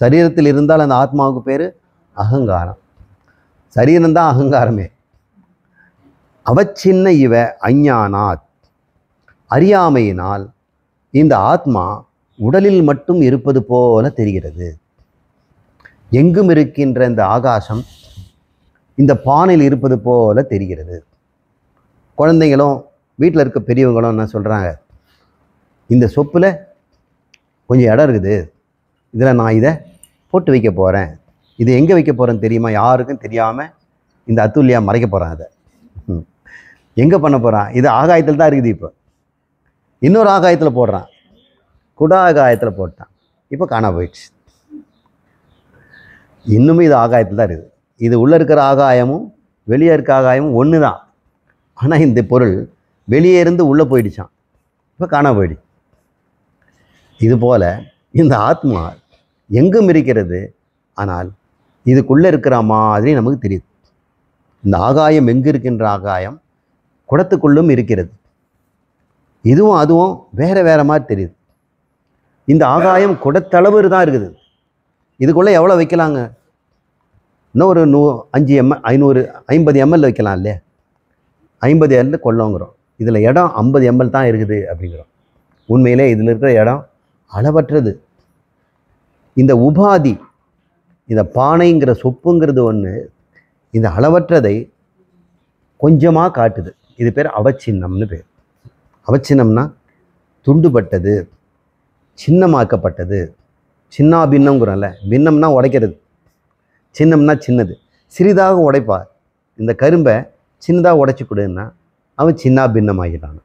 Speaker 1: சரீரத்தில் இருந்தால் அந்த ஆத்மாவுக்கு பேர் அகங்காரம். சரீரம்தான் அகங்காரமே. அவச்சின்ன இவ அஞ்ஞானாத், அறியாமையினால் இந்த ஆத்மா உடலில் மட்டும் இருப்பது போல தெரிகிறது. எங்கும் இருக்கின்ற இந்த ஆகாசம் இந்த பானையில் இருப்பது போல தெரிகிறது. குழந்தைங்களும் வீட்டில் இருக்க பெரியவங்களும் என்ன சொல்கிறாங்க? இந்த சொப்பில் கொஞ்சம் இடம் இருக்குது, இதில் நான் இதை போட்டு வைக்க போகிறேன். இது எங்கே வைக்க போகிறேன்னு தெரியுமா? யாருக்கும் தெரியாமல் இந்த அத்துல்லியாக மறைக்க போகிறான். அதை எங்கே பண்ண போகிறான்? இது ஆகாயத்தில் தான் இருக்குது. இப்போ இன்னொரு ஆகாயத்தில் போடுறான். குடா ஆகாயத்தில் போட்டான். இப்போ காணா போயிடுச்சு. இன்னுமே இது ஆகாயத்தில் தான் இருக்குது. இது உள்ளே இருக்கிற ஆகாயமும் வெளியே இருக்க ஆகாயமும் ஒன்று தான். ஆனால் இந்த பொருள் வெளியே இருந்து உள்ளே போயிடுச்சான். இப்போ காணா போயிடுச்சு. இதுபோல் இந்த ஆத்மா எங்கும் இருக்கிறது. ஆனால் இதுக்குள்ளே இருக்கிற மாதிரி நமக்கு தெரியுது. இந்த ஆகாயம் எங்கு இருக்கின்ற ஆகாயம் குடத்துக்குள்ளும் இருக்கிறது. இதுவும் அதுவும் வேறு வேறு மாதிரி தெரியுது. இந்த ஆகாயம் குடத்தளவு தான் இருக்குது. இதுக்குள்ளே எவ்வளோ வைக்கலாங்க? இன்னும் ஒரு 5 ml 50 ml வைக்கலாம் இல்லையா? 50 ml கொள்ளோங்கிறோம். இதில் இடம் 50 ml தான் இருக்குது அப்படிங்கிறோம். உண்மையிலே இதில் இருக்கிற இடம் அளவற்றது. இந்த உபாதி, இந்த பானைங்கிற சொப்புங்கிறது ஒன்று இந்த அளவற்றதை கொஞ்சமாக காட்டுது. இது பேர் அவச்சின்னம்னு பேர். அவச்சின்னம்னா துண்டுபட்டது, சின்னமாக்கப்பட்டது. சின்னா பின்னம்ங்கிறோம்ல, பின்னம்னா உடைக்கிறது, சின்னம்னா சின்னது. சிறிதாக உடைப்பார். இந்த கரும்பை சின்னதாக உடைச்சி கொடுன்னா அவன் சின்னா பின்னம் ஆகிட்டான்.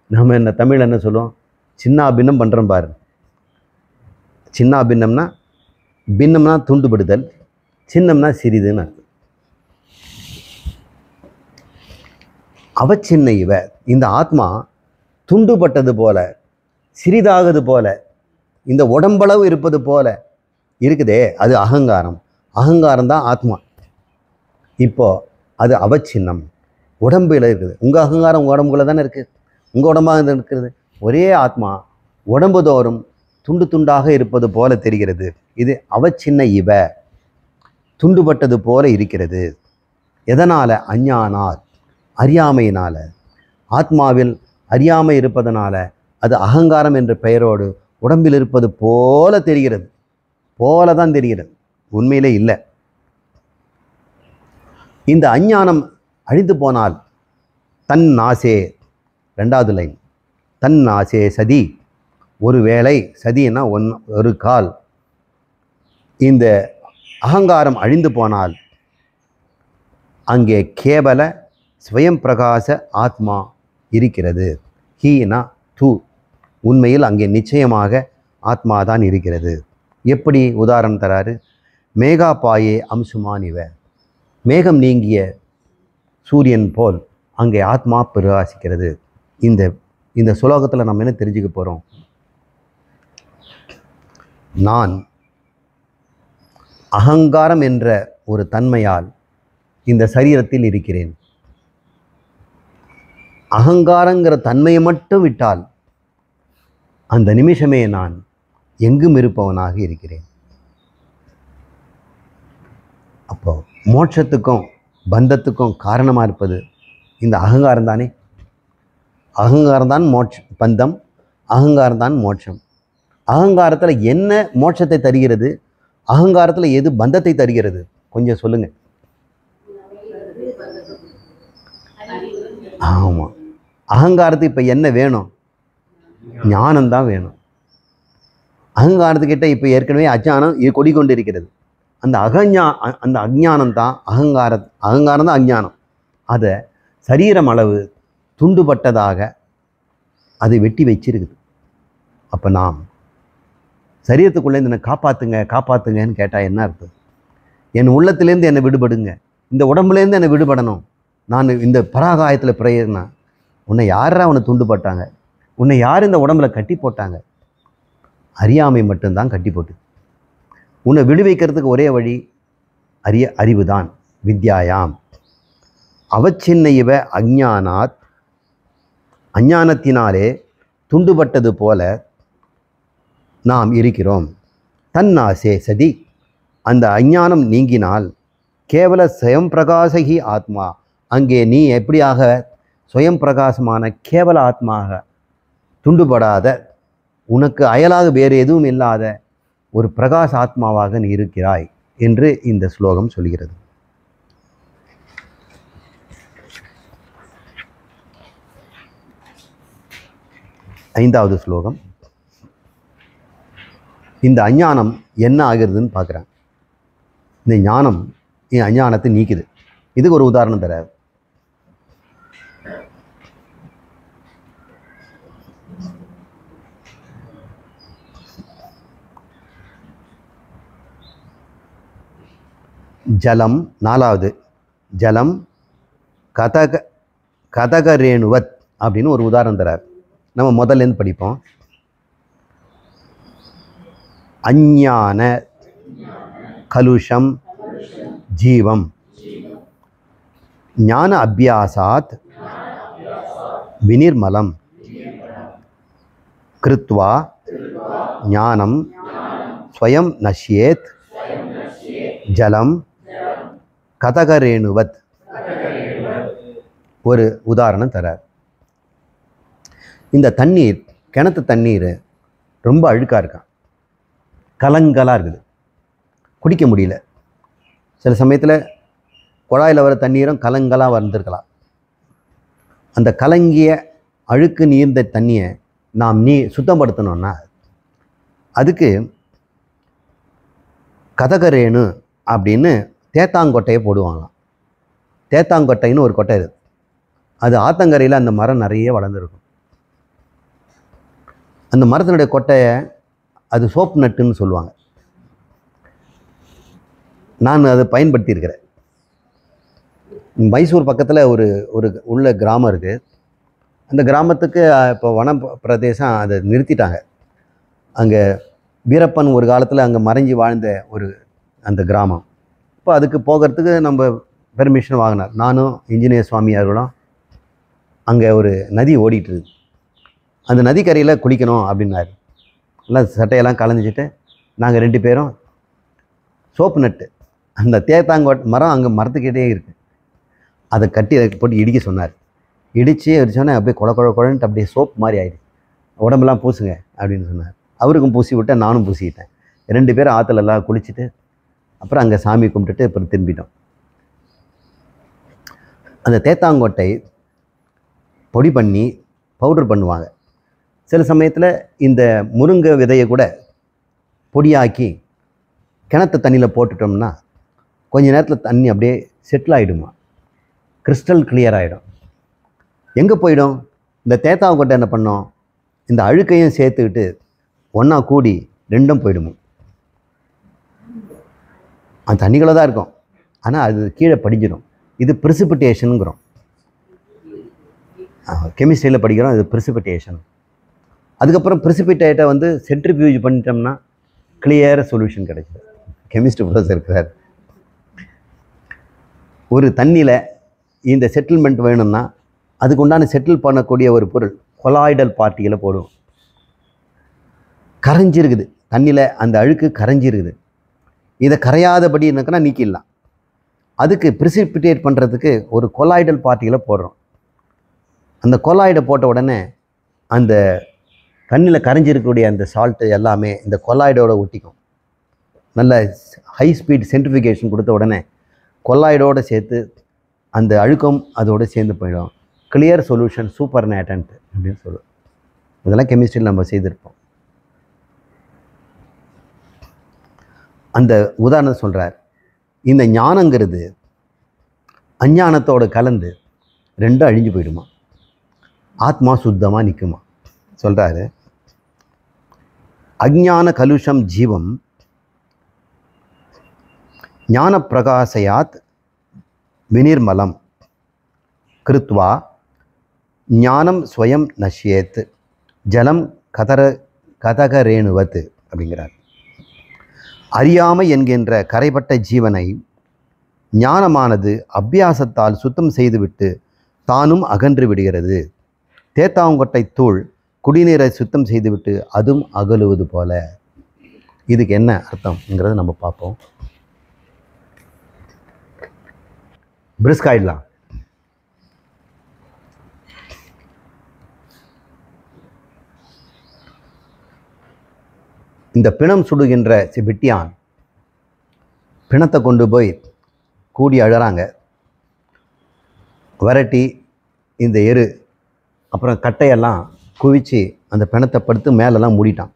Speaker 1: நம்ம என்ன தமிழ் என்ன சொல்லுவோம்? சின்னா பின்னம் பண்ணுறோம் பாரு. சின்னா பின்னம்னா, பின்னம்னா துண்டுபடுதல், சின்னம்னா சிறிதுன்னு அர்த்தம். அவச்சின்ன இவ, இந்த ஆத்மா துண்டுபட்டது போல, சிறிதாகது போல, இந்த உடம்பளவு இருப்பது போல இருக்குதே, அது அகங்காரம். அகங்காரம் தான் ஆத்மா. இப்போ அது அவச்சின்னம், உடம்பில் இருக்குது. உங்கள் அகங்காரம் உங்கள் உடம்புக்குள்ளே தானே இருக்குது. உங்கள் உடம்பாக இருக்கிறது. ஒரே ஆத்மா உடம்பு தோறும் துண்டு துண்டாக இருப்பது போல தெரிகிறது. இது அவச்சின்ன இவ, துண்டுபட்டது போல இருக்கிறது. எதனால்? அஞ்ஞானாத், அறியாமையினால். ஆத்மாவில் அறியாமை இருப்பதனால அது அகங்காரம் என்ற பெயரோடு உடம்பில் இருப்பது போல தெரிகிறது. போல தான் தெரிகிறது, உண்மையிலே இல்லை. இந்த அஞ்ஞானம் அழிந்து போனால் தன் நாசே, 2வது லைன், தன் நாசே சதி, ஒரு வேளை, சதினா ஒரு கால், இந்த அகங்காரம் அழிந்து போனால் அங்கே கேவல ஸ்வயம் பிரகாச ஆத்மா இருக்கிறது. ஹீனா தூ, உண்மையில் அங்கே நிச்சயமாக ஆத்மாதான் இருக்கிறது. எப்படி? உதாரணம் தராரு. மேகாபாயே அம்சுமான் இவ, மேகம் நீங்கிய சூரியன் போல் அங்கே ஆத்மா பிரகாசிக்கிறது. இந்த சுலோகத்தில் நம்ம என்ன தெரிஞ்சுக்க போகிறோம்? நான் அகங்காரம் என்ற ஒரு தன்மையால் இந்த சரீரத்தில் இருக்கிறேன். அகங்காரங்கிற தன்மையை மட்டும் விட்டால் அந்த நிமிஷமே நான் எங்கும் இருப்பவனாக இருக்கிறேன். அப்போ மோட்சத்துக்கும் பந்தத்துக்கும் காரணமாக இருப்பது இந்த அகங்காரம் தானே. அகங்காரம்தான் பந்தம், அகங்காரம்தான் மோட்சம். அகங்காரத்தில் என்ன மோட்சத்தை தருகிறது, அகங்காரத்தில் எது பந்தத்தை தருகிறது? கொஞ்சம் சொல்லுங்க. ஆமாம், அகங்காரத்துக்கு இப்போ என்ன வேணும்? ஞானம்தான் வேணும். அகங்காரத்துக்கிட்ட இப்போ ஏற்கனவே அஞ்ஞானம் கொடி கொண்டு இருக்கிறது. அந்த அஞ்ஞானம் தான் அகங்காரம் தான் அஞ்ஞானம். அதை சரீரம் அளவு துண்டுபட்டதாக அதை வெட்டி வச்சிருக்குது. அப்போ நாம் சரீரத்துக்குள்ளேருந்து என்னை காப்பாற்றுங்கன்னு கேட்டால் என்ன அர்த்தம்? என் உள்ளத்துலேருந்து என்னை விடுபடுங்க, இந்த உடம்புலேருந்து என்னை விடுபடணும். நான் இந்த பராகாயத்தில் பிரேயர்னா, உன்னை யாரா உன்னை துண்டுபட்டாங்க? உன்னை யார் இந்த உடம்புல கட்டி போட்டாங்க? அறியாமை மட்டும்தான் கட்டி போட்டு. உன்னை விடுவிக்கிறதுக்கு ஒரே வழி அறிவு தான். வித்யாயாம் அவச்சின்ன இவ அஞ்ஞானாத், அஞ்ஞானத்தினாலே துண்டுபட்டது போல நாம் இருக்கிறோம். தன்னாசே சதி, அந்த அஞ்ஞானம் நீங்கினால் கேவல ஸ்வயம் பிரகாசகி ஆத்மா, அங்கே நீ எப்படியாக ஸ்வயம் பிரகாசமான கேவல ஆத்மாக துண்டுபடாத, உனக்கு அயலாக வேறு எதுவும் இல்லாத ஒரு பிரகாச ஆத்மாவாக நீ இருக்கிறாய் என்று இந்த ஸ்லோகம் சொல்கிறது. ஐந்தாவது ஸ்லோகம். இந்த அஞ்ஞானம் என்ன ஆகிறதுன்னு பார்க்குறேன். இந்த ஞானம் என் அஞ்ஞானத்தை நீக்குது. இதுக்கு ஒரு உதாரணம் தரார். ஜலம், நாலாவது ஜலம் கதகரேணுவத் அப்படின்னு ஒரு உதாரணம் தரார். நம்ம முதல்லேருந்து படிப்போம். அஞ்ஞான கலுஷம் ஜீவம் ஞான அபியாசாத் வினிர்மலம் கிருத்வா ஞானம் ஸ்வயம் நஷ்யேத் ஜலம் கதகரேணுவத். ஒரு உதாரணம் தரார். இந்த தண்ணீர், கிணத்து தண்ணீர் ரொம்ப அழுக்காக இருக்கான், கலங்கலாக இருக்குது, குடிக்க முடியல. சில சமயத்தில் குழாயில் வர தண்ணீரும் கலங்கலாக வந்திருக்கலாம். அந்த கலங்கிய அழுக்கு நீர்ந்த தண்ணியை நாம் சுத்தப்படுத்தணும்னா அதுக்கு கதகரேணு அப்படின்னு தேத்தாங்கொட்டையை போடுவாங்களாம். தேத்தாங்கொட்டைன்னு ஒரு கொட்டை இருக்குது. அது ஆத்தங்கரையில் அந்த மரம் நிறைய வளர்ந்துருக்கும். அந்த மரத்தினுடைய கொட்டையை அது சோப்பு நட்டுன்னு சொல்லுவாங்க. நான் அதை பயன்படுத்தியிருக்கிறேன். மைசூர் பக்கத்தில் ஒரு உள்ள கிராமம் இருக்குது. அந்த கிராமத்துக்கு இப்போ வன பிரதேசம் அதை நிறுத்திட்டாங்க. அங்கே வீரப்பன் ஒரு காலத்தில் அங்கே மறைஞ்சி வாழ்ந்த அந்த கிராமம். இப்போ அதுக்கு போகிறதுக்கு நம்ம பெர்மிஷன் வாங்கினார். நானும் இன்ஜினியர் சுவாமியார்களும் அங்கே ஒரு நதி ஓடிட்டுருக்கு. அந்த நதிக்கரையில் குளிக்கணும் அப்படின்னாரு. எல்லாம் சட்டையெல்லாம் கலந்துச்சிட்டு நாங்கள் 2 பேரும் சோப்பு நட்டு, அந்த மரம் அங்கே மரத்துக்கிட்டே இருக்குது, அதை கட்டி போட்டு இடிக்க சொன்னார். இடித்து சொன்னேன். அப்படியே குழன்ட்டு அப்படியே சோப்பு மாதிரி ஆயிடுச்சு. உடம்பெல்லாம் பூசுங்க அப்படின்னு சொன்னார். அவருக்கும் பூசி விட்டேன், நானும் பூசிக்கிட்டேன். 2 பேரும் ஆற்றுல எல்லாம் குளிச்சுட்டு அப்புறம் அங்கே சாமி கும்பிட்டுட்டு அப்புறம் திரும்பிட்டோம். அந்த தேத்தாங்கொட்டை பொடி பண்ணி பவுடர் பண்ணுவாங்க. சில சமயத்தில் இந்த முருங்கை விதையை கூட பொடியாக்கி கிணத்து தண்ணியில் போட்டுட்டோம்னா கொஞ்ச நேரத்தில் தண்ணி அப்படியே செட்டில் ஆகிடுமா, கிறிஸ்டல் கிளியர் ஆகிடும். எங்கே போயிடும்? இந்த தேத்தாங்கொட்டை என்ன பண்ணோம், இந்த அழுக்கையும் சேர்த்துக்கிட்டு ஒன்றா கூடி 2ம் போயிடுமோ. அந்த தண்ணிகளை தான் இருக்கும், ஆனால் அது கீழே படிஞ்சிடும். இது ப்ரிசிபிட்டேஷனுங்கிறோம். கெமிஸ்ட்ரியில் படிக்கிறோம், இது ப்ரிசிபிட்டேஷன். அதுக்கப்புறம் ப்ரிசிபிட்டேட்டை சென்ட்ரிஃபியூஜ் பண்ணிட்டோம்னா கிளியர் சொல்யூஷன் கிடைக்குது. கெமிஸ்ட்ரி ப்ரொஃபஸர் இருக்கிறார். ஒரு தண்ணியில் இந்த செட்டில்மெண்ட் வேணும்னா அதுக்கு உண்டான செட்டில் பண்ணக்கூடிய ஒரு பொருள் கொலாய்டல் பார்ட்டிகளை போடுவோம். கரைஞ்சிருக்குது, தண்ணியில் அந்த அழுக்கு கரைஞ்சிருக்குது. இதை கரையாதபடி என்னக்குன்னா நீக்கிடலாம். அதுக்கு ப்ரிசிபிட்டேட் பண்ணுறதுக்கு ஒரு கொலாய்டல் பார்ட்டிகளை போடுறோம். அந்த கொலாய்டை போட்ட உடனே அந்த தண்ணியில் கரைஞ்சிருக்கக்கூடிய அந்த சால்ட்டு எல்லாமே இந்த கொலாய்டோட ஒட்டிக்கும். நல்ல ஹை ஸ்பீட் சென்ட்ரிஃபிகேஷன் கொடுத்த உடனே கொலாய்டோடு சேர்த்து அந்த அழுக்கம் அதோடு சேர்ந்து போயிடும். கிளியர் சொல்யூஷன் சூப்பர் நேட்டன்ட் அப்படின்னு சொல்லுவோம். இதெல்லாம் கெமிஸ்ட்ரியில் நம்ம செய்திருப்போம். அந்த உதாரணத்தை சொல்கிறார். இந்த ஞானங்கிறது அஞ்ஞானத்தோடு கலந்து ரெண்டும் அழிஞ்சு போயிடுமா, ஆத்மா சுத்தமாக நிற்குமா சொல்கிறாரு. அஜ்ஞான கலுஷம் ஜீவம் ஞான பிரகாசயாத் வினிர்மலம் கிருத்வா ஞானம் ஸ்வயம் நஷ்யேத் ஜலம் கதகரேணுவத் அப்படிங்கிறார். அறியாமை என்கின்ற கரைப்பட்ட ஜீவனை ஞானமானது அபியாசத்தால் சுத்தம் செய்துவிட்டு தானும் அகன்று விடுகிறது. தேத்தாங்கொட்டை தூள் குடிநீரை சுத்தம் செய்துவிட்டு அதுவும் அகலுவது போல. இதுக்கு என்ன அர்த்தம்ங்கிறத நம்ம பார்ப்போம். பிரிஸ்க் ஆயிடலாம். இந்த பிணம் சுடுகின்ற விட்டியான் பிணத்தை கொண்டு போய் கூடி அழறாங்க. வரட்டி இந்த எரு அப்புறம் கட்டையெல்லாம் குவிச்சு அந்த பிணத்தை படுத்து மேலெல்லாம் மூடிட்டான்.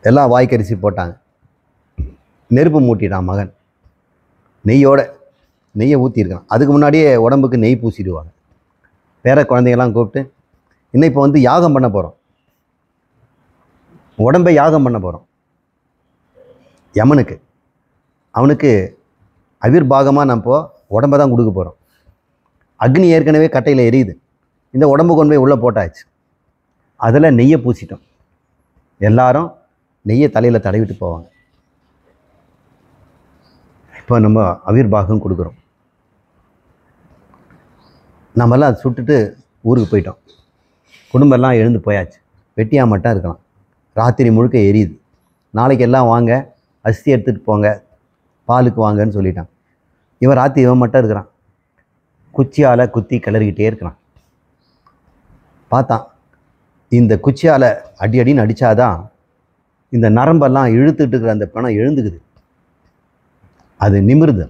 Speaker 1: எல்லாம் வாய்க்கரிசி போட்டாங்க. நெருப்பு மூட்டிட்டான் மகன். நெய்யை ஊற்றிருக்கான். அதுக்கு முன்னாடியே உடம்புக்கு நெய் பூசிடுவாங்க. பேர குழந்தைங்கள்லாம் கூப்பிட்டு இன்னும் இப்போ வந்து யாகம் பண்ண போகிறோம், உடம்பை யாகம் பண்ண போகிறோம் யமனுக்கு. அவனுக்கு அவிர்பாகமாக நம்ம உடம்பை தான் கொடுக்க போகிறோம். அக்னி ஏற்கனவே கட்டையில் எரியுது. இந்த உடம்பு கொண்டு போய் உள்ளே போட்டாச்சு. அதில் நெய்யை பூசிட்டோம். எல்லாரும் நெய்யை தலையில் தடவிட்டு போவாங்க. இப்போ நம்ம அவிர்பாகம் கொடுக்குறோம். நம்மெல்லாம் அதை சுட்டுட்டு ஊருக்கு போயிட்டோம். குடும்பம்லாம் எழுந்து போயாச்சு. வெட்டியாக மட்டும் இருக்கலாம். ராத்திரி முழுக்க எரியுது. நாளைக்கு எல்லாம் வாங்க, அரிசி எடுத்துகிட்டு போங்க, பாலுக்கு வாங்கன்னு சொல்லிட்டான். இவன் ராத்திரி இவன் மட்டும் இருக்கிறான். குச்சியால் குத்தி கிளறிக்கிட்டே இருக்கிறான். பார்த்தான், இந்த குச்சியால் அடி அடின்னு அடித்தாதான் இந்த நரம்பெல்லாம் இழுத்துட்டு இருக்கிற அந்த பிணம் எழுந்துக்குது. அது நிமிருது.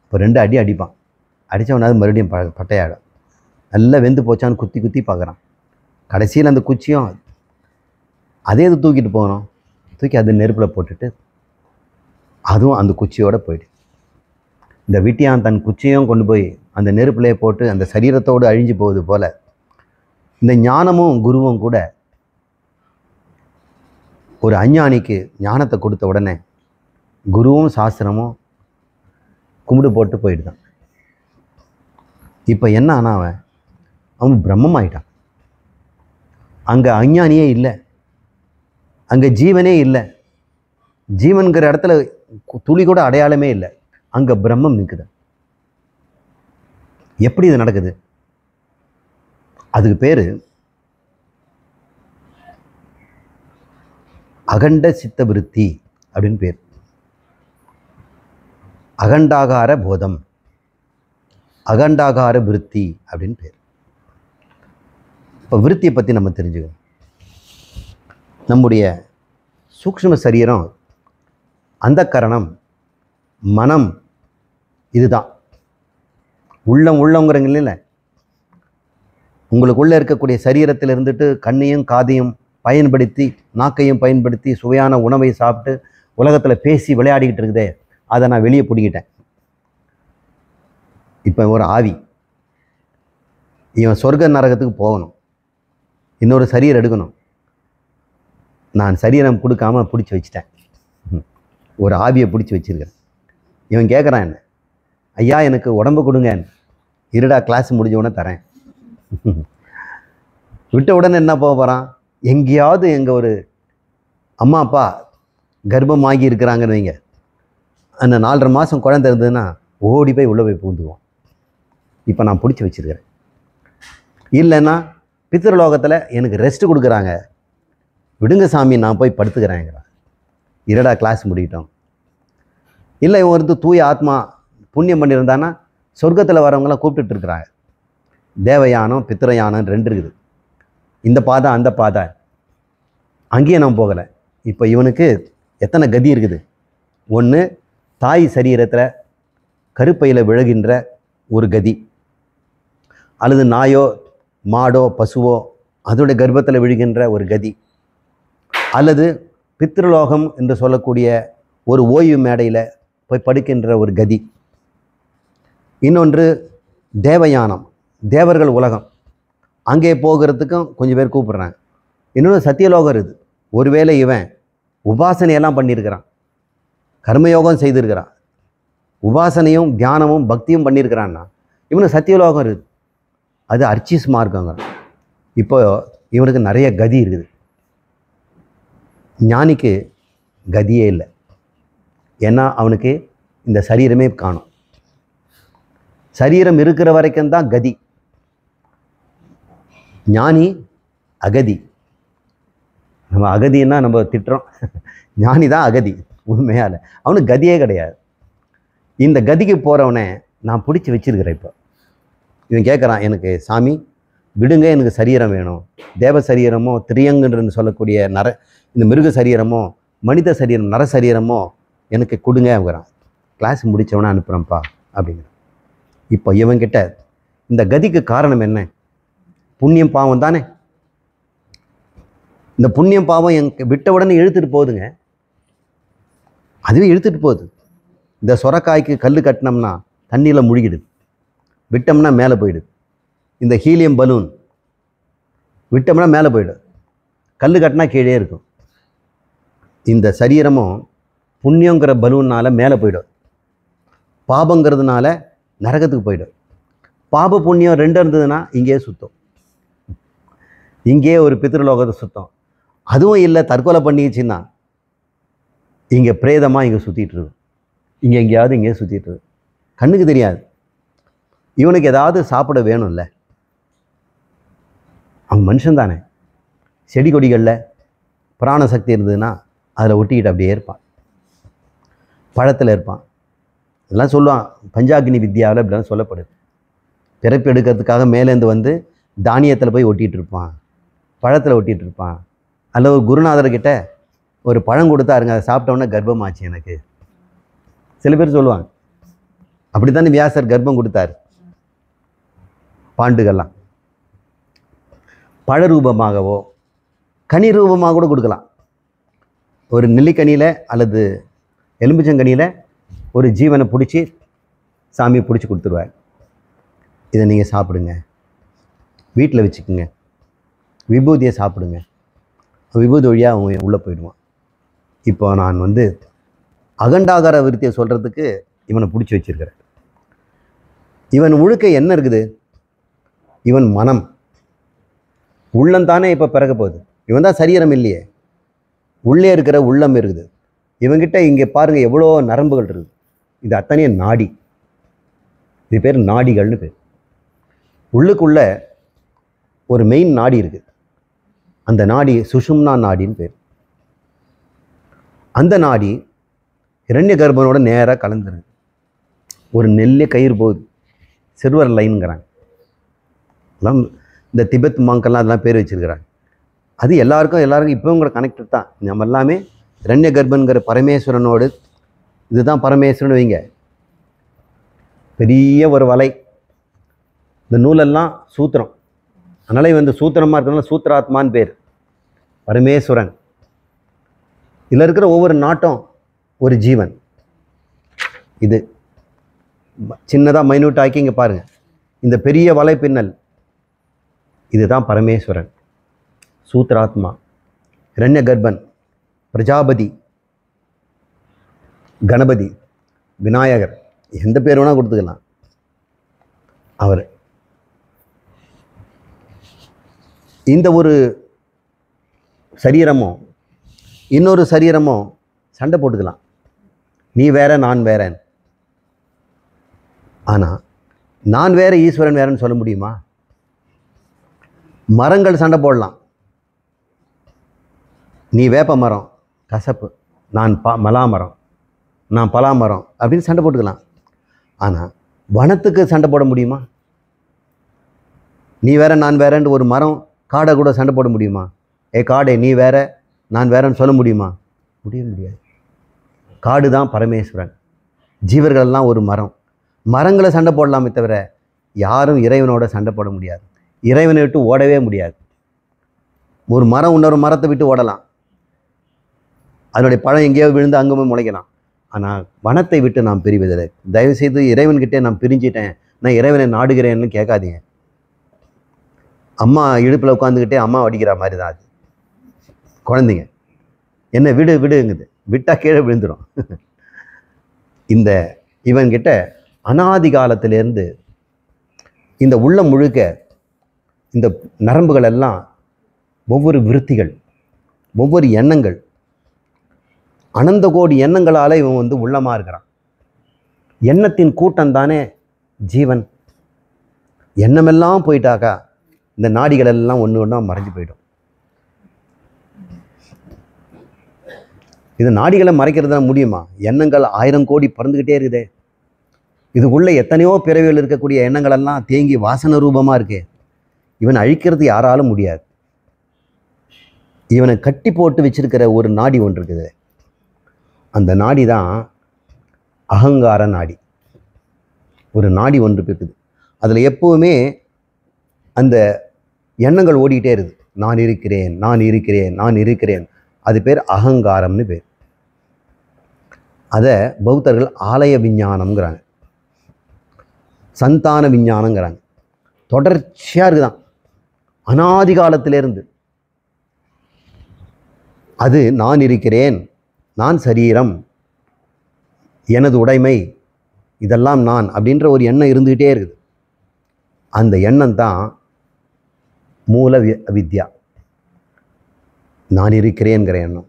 Speaker 1: இப்போ 2 அடி அடிப்பான். அடித்தவனாவது மறுபடியும் பட்டையாடும். நல்லா வெந்து போச்சான்னு குத்தி குத்தி பார்க்குறான். கடைசியில் அந்த குச்சியும் அதே இது தூக்கிட்டு போகணும். தூக்கி அது நெருப்பில் போட்டுட்டு அதுவும் அந்த குச்சியோடு போயிடு. இந்த விட்டியான் தன் குச்சியும் கொண்டு போய் அந்த நெருப்பிலே போட்டு அந்த சரீரத்தோடு அழிஞ்சு போவது போல் இந்த ஞானமும் குருவும் கூட ஒரு அஞ்ஞானிக்கு ஞானத்தை கொடுத்த உடனே குருவும் சாஸ்திரமும் கும்பிடு போட்டு போயிடுதான். இப்போ என்ன ஆனா அவன் பிரம்மம் ஆயிட்டான். அங்கே அஞ்ஞானியே இல்லை, அங்கே ஜீவனே இல்லை. ஜீவன்கிற இடத்துல துளி கூட அடையாளமே இல்லை. அங்கே பிரம்மம் நிற்குது. எப்படி இது நடக்குது? அதுக்கு பேர் அகண்ட சித்த விருத்தி அப்படின்னு பேர். அகண்டாகார போதம், அகண்டாகார விருத்தி அப்படின்னு பேர். இப்போ விருத்தியை பற்றி நம்ம தெரிஞ்சுக்கணும். நம்முடைய சூக்ஷ்ம சரீரம், அந்த கரணம், மனம், இதுதான் உள்ளங்கிறங்க இல்லை. உங்களுக்குள்ளே இருக்கக்கூடிய சரீரத்தில் இருந்துட்டு கண்ணையும் காதையும் பயன்படுத்தி நாக்கையும் பயன்படுத்தி சுவையான உணவை சாப்பிட்டு உலகத்தில் பேசி விளையாடிக்கிட்டு இருக்குதே, அதை நான் வெளியே பிடிக்கிட்டேன். இப்போ ஒரு ஆவி, இவன் சொர்க்க நரகத்துக்கு போகணும், இன்னொரு சரீரம் எடுக்கணும். நான் சரீரம் கொடுக்காம பிடிச்சி வச்சுட்டேன். ஒரு ஆவியை பிடிச்சி வச்சுருக்கேன். இவன் கேட்குறான் என்ன, ஐயா எனக்கு உடம்பு கொடுங்க, இருடா கிளாஸ் முடிஞ்ச உடனே தரேன். விட்ட உடனே என்ன போக போகிறான்? எங்கேயாவது எங்கள் ஒரு அம்மா அப்பா கர்ப்பமாகி இருக்கிறாங்கன்னு வைங்க, அந்த 4.5 மாதம் குழந்தை இருந்ததுன்னா ஓடி போய் உள்ளே போய் பூந்துக்குவோம். இப்போ நான் பிடிச்சி வச்சுருக்கிறேன். இல்லைன்னா பித்திருலோகத்தில் எனக்கு ரெஸ்ட்டு கொடுக்குறாங்க, விடுங்க சாமி, நான் போய் படுத்துக்கிறேங்கிறான். இருடா கிளாஸ் முடிக்கிட்டோம். இல்லை, இவன் வந்து தூய ஆத்மா புண்ணியம் பண்ணியிருந்தானா சொர்க்கத்தில் வரவங்களாம் கூப்பிட்டுட்டு இருக்கிறாங்க. தேவயானம் பித்திரயானம் 2 இருக்குது. இந்த பாதை அந்த பாதை. அங்கேயே நான் போகலை. இப்போ இவனுக்கு எத்தனை கதி இருக்குது? ஒன்று, தாய் சரீரத்தில் கருப்பையில் விழுகின்ற ஒரு கதி, அல்லது நாயோ மாடோ பசுவோ அதோடைய கர்ப்பத்தில் விழுகின்ற ஒரு கதி, அல்லது பித்ருலோகம் என்று சொல்லக்கூடிய ஒரு ஓய்வு மேடையில் போய் படுக்கின்ற ஒரு கதி. இன்னொன்று தேவயானம், தேவர்கள் உலகம், அங்கே போகிறதுக்கும் கொஞ்சம் பேர் கூப்பிட்றாங்க. இன்னொன்று சத்தியலோகம் இருக்குது. ஒருவேளை இவன் உபாசனையெல்லாம் பண்ணியிருக்கிறான், கர்மயோகம் செய்திருக்கிறான், உபாசனையும் தியானமும் பக்தியும் பண்ணியிருக்கிறான்னா இவனுக்கு சத்தியலோகம் இருக்குது. அது அர்ச்சிஸ் மார்க்கங்கிறான். இப்போ இவனுக்கு நிறைய கதி இருக்குது. ஞானிக்கு கதியே இல்லை. ஏன்னா அவனுக்கு இந்த சரீரமே காணும். சரீரம் இருக்கிற வரைக்கும் தான் கதி. ஞானி அகதி. நம்ம அகதின்னா நம்ம திட்டுறோம், ஞானி தான் அகதி. உண்மையால் அவனுக்கு கதியே கிடையாது. இந்த கதிக்கு போகிறவனே நான் பிடிச்சி வச்சிருக்கிறேன். இப்போ இவன் கேட்குறான், எனக்கு சாமி விடுங்க, எனக்கு சரீரம் வேணும். தேவ சரீரமோ திரியங்குன்னு சொல்லக்கூடிய இந்த மிருக சரீரமோ மனித சரீரம் நர சரீரமோ எனக்கு கொடுங்க அப்படிங்கிறான். கிளாஸ் முடித்தவனே அனுப்புகிறேன்ப்பா அப்படிங்கிறான். இப்போ இவன்கிட்ட இந்த கதிக்கு காரணம் என்ன? புண்ணியம் பாவம் தானே. இந்த புண்ணியம் பாவம் விட்ட உடனே இழுத்துட்டு போகுதுங்க. அதுவே இழுத்துட்டு போகுது. இந்த சொரக்காய்க்கு கல் கட்டினோம்னா தண்ணியில் முழுகிடுது, விட்டோம்னா மேலே போயிடுது. இந்த ஹீலியம் பலூன் விட்டோம்னா மேலே போயிடும், கல் கட்டினா கீழே இருக்கும். இந்த சரீரமும் புண்ணியங்கிற பலூன்னால் மேலே போயிடும், பாபங்கிறதுனால நரகத்துக்கு போயிடும். பாப புண்ணியம் 2 இருந்ததுன்னா இங்கேயே சுத்தம், இங்கேயே ஒரு பித்ருலோகத்தை சுத்தம். அதுவும் இல்லை, தற்கொலை பண்ணிக்கிச்சின்னா இங்கே பிரேதமாக இங்கே சுற்றிட்டு இருக்கும், இங்கே எங்கேயாவது இங்கே சுற்றிட்டு இருக்கு, கண்ணுக்கு தெரியாது. இவனுக்கு ஏதாவது சாப்பிட வேணும்ல, அவன் மனுஷன் தானே. செடி கொடிகளில் பிராணசக்தி இருந்ததுன்னா அதில் ஒட்டிக்கிட்டு அப்படியே இருப்பான், பழத்தில் இருப்பான். இதெல்லாம் சொல்லுவான், பஞ்சாக்னி வித்யாவில் இப்படிலாம் சொல்லப்படுது. பிறப்பு எடுக்கிறதுக்காக மேலேருந்து வந்து தானியத்தில் போய் ஒட்டிகிட்டு இருப்பான், பழத்தில் ஒட்டிகிட்டு இருப்பான். அல்ல ஒரு குருநாதர்கிட்ட ஒரு பழம் கொடுத்தாருங்க, அதை சாப்பிட்டோன்னே கர்ப்பமாச்சு எனக்கு. சில பேர் சொல்லுவாங்க, அப்படி தானே வியாசர் கர்ப்பம் கொடுத்தாரு பாண்டுகள்லாம். பழ ரூபமாகவோ கனி ரூபமாக கூட கொடுக்கலாம். ஒரு நெல்லிக்கனியில் அல்லது எலும்பிச்சங்கனியில் ஒரு ஜீவனை பிடிச்சி சாமியை பிடிச்சி கொடுத்துருவார். இதை நீங்கள் சாப்பிடுங்க, வீட்டில் வச்சுக்கோங்க, விபூதியை சாப்பிடுங்க. விபூதி வழியாக அவன் உள்ளே போயிடுவான். இப்போ நான் வந்து அகண்டாகார விருத்தியை சொல்கிறதுக்கு இவனை பிடிச்சி வச்சிருக்கிறேன். இவன் முழுக்க என்ன இருக்குது? இவன் மனம், உள்ளந்தானே இப்போ பிறக்க போகுது. இவன் தான் சரீரம் இல்லையே, உள்ளே இருக்கிற உள்ளம் இருக்குது. இவங்கிட்ட இங்கே பாருங்கள் எவ்வளோ நரம்புகள் இருக்குது. இது அத்தனையே நாடி. இது பேர் நாடிகள்னு பேர். உள்ளுக்குள்ள ஒரு மெயின் நாடி இருக்குது. அந்த நாடி சுஷும்னா நாடின்னு பேர். அந்த நாடி இரண்ய கர்ப்பனோட நேராக கலந்துருக்கு. ஒரு நெல்லிய கயிறு போகுது, சில்வர் லைனுங்கிறாங்க. எல்லாம் இந்த திபெத் மாங்கெல்லாம் அதெல்லாம் பேர் வச்சுருக்கிறாங்க. அது எல்லாருக்கும் இப்போவும் கூட கனெக்டட் தான். நம்ம எல்லாமே இரண்ய கர்ப்பன்கிற பரமேஸ்வரனோடு, இதுதான் பரமேஸ்வரன் வைங்க, பெரிய ஒரு வலை. இந்த நூலெல்லாம் சூத்திரம், அதனால் இவன் இந்த சூத்திரமாக இருக்கிறதுனால சூத்திராத்மான்னு பேர். பரமேஸ்வரன். இதில் இருக்கிற ஒவ்வொரு நாட்டம் ஒரு ஜீவன். இது சின்னதாக மைன்யூட் ஆக்கி இங்கே பாருங்கள், இந்த பெரிய வலை பின்னல் இதுதான் பரமேஸ்வரன், சூத்திராத்மா, இரண்ய கர்ப்பன், பிரஜாபதி, கணபதி, விநாயகர், எந்த பேர் வேணால் கொடுத்துக்கலாம். அவர் இந்த ஒரு சரீரமோ இன்னொரு சரீரமோ சண்டை போட்டுக்கலாம், நீ வேற நான் வேறன். ஆனால் நான் வேற ஈஸ்வரன் வேறன்னு சொல்ல முடியுமா? மரங்கள் சண்டை போடலாம், நீ வேப்ப மரம் கசப்பு, நான் மலாமரம், நான் பலாமரம் அப்படின்னு சண்டை போட்டுக்கலாம். ஆனால் வனத்துக்கு சண்டை போட முடியுமா? நீ வேற நான் வேறன்னு ஒரு மரம் காடை கூட சண்டை போட முடியுமா? காடே நீ வேற நான் வேறன்னு சொல்ல முடியுமா? முடியாது. காடு தான் பரமேஸ்வரன், ஜீவர்கள்லாம் ஒரு மரம். மரங்களை சண்டை போடலாமே தவிர யாரும் இறைவனோட சண்டை போட முடியாது. இறைவனை விட்டு ஓடவே முடியாது. ஒரு மரம் இன்னொரு மரத்தை விட்டு ஓடலாம், அதனுடைய பழம் எங்கேயோ விழுந்து அங்கே போய் முளைக்கலாம். ஆனால் வனத்தை விட்டு நான் பிரிவதில்லை. தயவுசெய்து இறைவன்கிட்டே நான் பிரிஞ்சிட்டேன், நான் இறைவனை நாடுகிறேன்னு கேட்காதீங்க. அம்மா இடுப்பில் உட்காந்துக்கிட்டே அம்மா அடிக்கிற மாதிரி தான் அது. குழந்தைங்க என்ன விடுங்குது, விட்டால் கீழே விழுந்துடும். இந்த இவன்கிட்ட அனாதி காலத்திலேருந்து இந்த உள்ளம் முழுக்க இந்த நரம்புகள் எல்லாம் ஒவ்வொரு விருத்திகள், ஒவ்வொரு எண்ணங்கள், அனந்த கோடி எண்ணங்களால் இவன் உள்ளமாக இருக்கிறான். எண்ணத்தின் கூட்டம் தானே ஜீவன். எண்ணமெல்லாம் போயிட்டாக்கா இந்த நாடிகள் எல்லாம் ஒன்று ஒன்றா மறைஞ்சு போயிடும். இது நாடிகளை மறைக்கிறது தான் முடியுமா? எண்ணங்கள் 1000 கோடி பறந்துக்கிட்டே இருக்குதே. இதுக்குள்ளே எத்தனையோ பிறவிகள் இருக்கக்கூடிய எண்ணங்கள் எல்லாம் தேங்கி வாசன ரூபமாக இருக்கே. இவன் அழிக்கிறது யாராலும் முடியாது. இவனை கட்டி போட்டு வச்சிருக்கிற ஒரு நாடி ஒன்று இருக்குது. அந்த நாடி தான் அகங்கார நாடி. ஒரு நாடி ஒன்று இருக்குது. அதில் எப்போவுமே அந்த எண்ணங்கள் ஓடிக்கிட்டே இருக்குது. நான் இருக்கிறேன், நான் இருக்கிறேன், நான் இருக்கிறேன். அது பேர் அகங்காரம்னு பேர். அதை பௌத்தர்கள் ஆலய விஞ்ஞானம்ங்கிறாங்க, சந்தான விஞ்ஞானங்கிறாங்க. தொடர்ச்சியாக இருக்குதான் அனாதி காலத்திலேருந்து. அது நான் இருக்கிறேன், நான் சரீரம், எனது உடைமை, இதெல்லாம் நான் அப்படின்ற ஒரு எண்ணம் இருந்துக்கிட்டே இருக்குது. அந்த எண்ணம் தான் மூல வித்யா, நான் இருக்கிறேங்கிற எண்ணம்.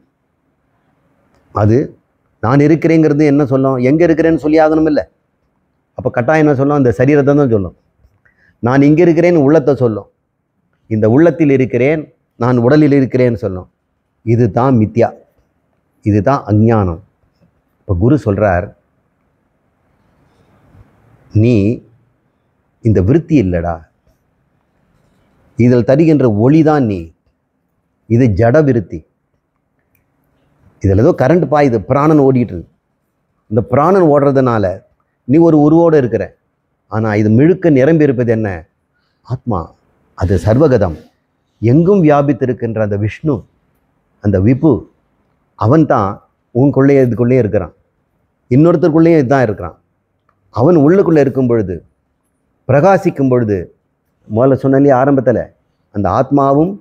Speaker 1: அது நான் இருக்கிறேங்கிறது என்ன சொல்லும்? எங்கே இருக்கிறேன்னு சொல்லி ஆகணும் இல்லை. அப்போ கட்டாயம் என்ன சொல்லும்? அந்த சரீரத்தை தான் சொல்லும். நான் இங்கே இருக்கிறேன்னு உள்ளத்தை சொல்லும். இந்த உள்ளத்தில் இருக்கிறேன், நான் உடலில் இருக்கிறேன்னு சொல்லும். இது தான் மித்யா, இது தான் அஞ்ஞானம். இப்போ குரு சொல்கிறார், நீ இந்த விருத்தி இல்லைடா, இதில் தருகின்ற ஒளி தான் நீ. இது ஜட விருத்தி. இதில் ஏதோ கரண்ட் பாயுது, பிராணன் ஓடிட்டு இருக்கு. இந்த பிராணன் ஓடுறதுனால நீ ஒரு உருவோடு இருக்கிற. ஆனால் இது முழுக்க நிரம்பி இருப்பது என்ன? ஆத்மா. அது சர்வகதம், எங்கும் வியாபித்திருக்கின்ற அந்த விஷ்ணு, அந்த விபு, அவன் தான் உங்களுக்குள்ளேயே இதுக்குள்ளேயே இருக்கிறான். இன்னொருத்தருக்குள்ளேயும் இதுதான் இருக்கிறான். அவன் உள்ளுக்குள்ளே இருக்கும் பொழுது, பிரகாசிக்கும் பொழுது, முதல்ல சொன்னாலே ஆரம்பத்தில் அந்த ஆத்மாவும்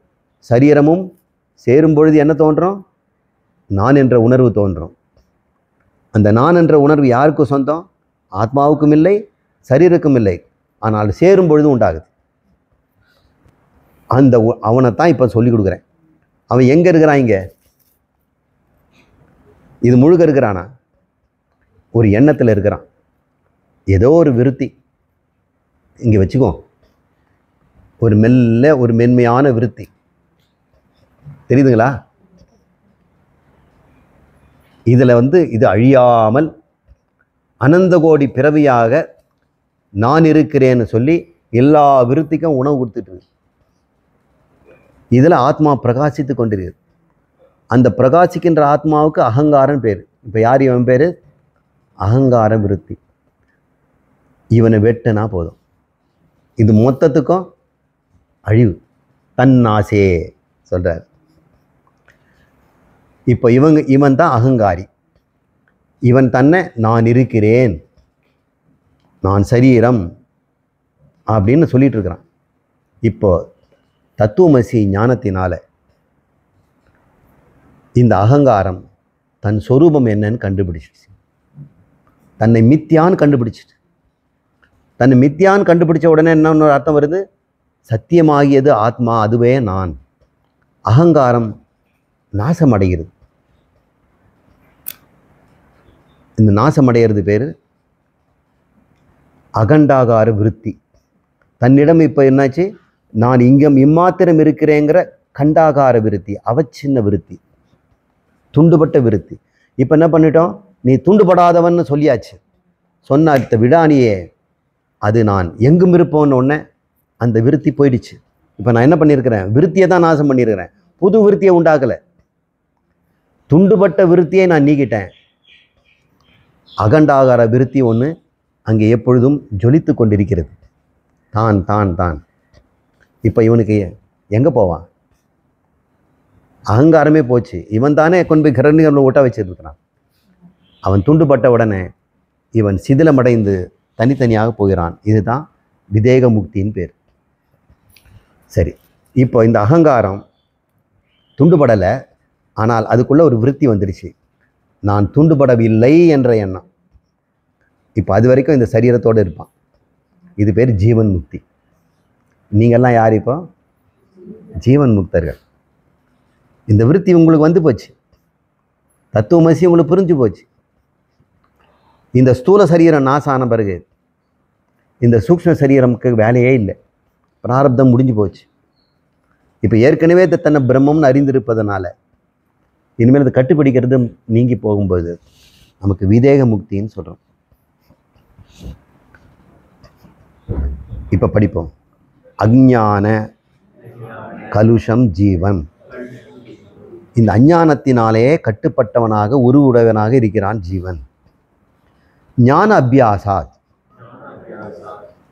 Speaker 1: சரீரமும் சேரும் பொழுது என்ன தோன்றும்? நான் என்ற உணர்வு தோன்றும். அந்த நான் என்ற உணர்வு யாருக்கும் சொந்தம்? ஆத்மாவுக்கும் இல்லை, சரீரக்கும் இல்லை. ஆனால் சேரும் பொழுது உண்டாகுது. அந்த அவனைத்தான் இப்போ சொல்லிக் கொடுக்குறேன். அவன் எங்கே இருக்கிறான்? இங்கே இது முழுக்க இருக்கிறானா? ஒரு எண்ணத்தில் இருக்கிறான். ஏதோ ஒரு விருத்தி இங்கே வச்சுக்கோ, ஒரு ஒரு மென்மையான விருத்தி தெரியுதுங்களா? இதில் இது அழியாமல் அனந்த கோடி பிறவியாக நான் இருக்கிறேன்னு சொல்லி எல்லா விருத்திக்கும் உணவு கொடுத்துட்டு இதில் ஆத்மா பிரகாசித்து கொண்டிருக்கு. அந்த பிரகாசிக்கின்ற ஆத்மாவுக்கு அகங்காரம் பேர். இப்போ யார் இவன் பேர்? அகங்கார விருத்தி. இவனை வெட்டுனா போதும், இது மொத்தத்துக்கும் அழிவு. தன்னாசே சொல்கிறார். இப்போ இவன் தான் அகங்காரி. இவன் தன்னை நான் இருக்கிறேன், நான் சரீரம் அப்படின்னு சொல்லிட்டு இருக்கிறான். இப்போ தத்துவமசி ஞானத்தினால இந்த அகங்காரம் தன் சொரூபம் என்னன்னு கண்டுபிடிச்சிச்சு. தன்னை மித்தியான்னு கண்டுபிடிச்சிட்டு, தன்னை மித்தியான்னு கண்டுபிடிச்ச உடனே என்ன அர்த்தம் வருது? சத்தியமாகியது ஆத்மா, அதுவே நான். அகங்காரம் நாசமடைகிறது. இந்த நாசமடைகிறது பேர் அகண்டாகார விருத்தி. தன்னிடம் இப்போ என்னாச்சு? நான் இங்கும் இம்மாத்திரம் இருக்கிறேங்கிற கண்டாகார விருத்தி, அவச்சின்ன விருத்தி. துண்டுபட்ட விருத்தி. இப்போ என்ன பண்ணிட்டோம், நீ துண்டுபடாதவன்னு சொல்லியாச்சு. சொன்ன அடுத்த விடானியே அது நான் எங்கும் இருப்போன்னு ஒன்று அந்த விருத்தி போயிடுச்சு. இப்போ நான் என்ன பண்ணியிருக்கிறேன், விருத்தியை தான் நாசம் பண்ணியிருக்கிறேன், புது விருத்தியை உண்டாக்கலை. துண்டுபட்ட விருத்தியை நான் நீக்கிட்டேன். அகண்டாகார விருத்தி ஒன்று அங்கே எப்பொழுதும் ஜொலித்து கொண்டிருக்கிறது. தான் தான் தான். இப்போ இவனுக்கு எங்கே போவான், அகங்காரமே போச்சு. இவன் தானே கொண்டு போய் கிரகணிகளை ஒட்ட வச்சிருக்கிறான். அவன் துண்டுபட்ட உடனே இவன் சிதிலமடைந்து தனித்தனியாக போகிறான். இதுதான் விதேக முக்தியின் பேர். சரி, இப்போ இந்த அகங்காரம் துண்டுபடலை, ஆனால் அதுக்குள்ளே ஒரு விருத்தி வந்துடுச்சு, நான் துண்டுபடவில்லை என்ற எண்ணம். இப்போ அது வரைக்கும் இந்த சரீரத்தோடு இருப்பான். இது பேர் ஜீவன் முக்தி. நீங்கள்லாம் யார் இப்போ? ஜீவன் முக்தர்கள். இந்த விருத்தி உங்களுக்கு வந்து போச்சு, தத்துவமசி உங்களுக்கு புரிஞ்சு போச்சு. இந்த ஸ்தூல சரீரம் நாசான பிறகு இந்த சூக்ஷ்ம சரீரமுக்கு வேலையே இல்லை, பிராரப்தம் முடிஞ்சு போச்சு. இப்போ ஏற்கனவே தன்னை பிரம்மம்னு அறிந்திருப்பதனால இனிமேல் அது கட்டுப்பிடிக்கிறது நீங்கி போகும்போது நமக்கு விதேக முக்தின்னு சொல்கிறோம். இப்போ படிப்போம். அஞ்ஞான கலுஷம் ஜீவன். இந்த அஞ்ஞானத்தினாலே கட்டுப்பட்டவனாக உருவுடையவனாக இருக்கிறான் ஜீவன். ஞான அபியாசாத்,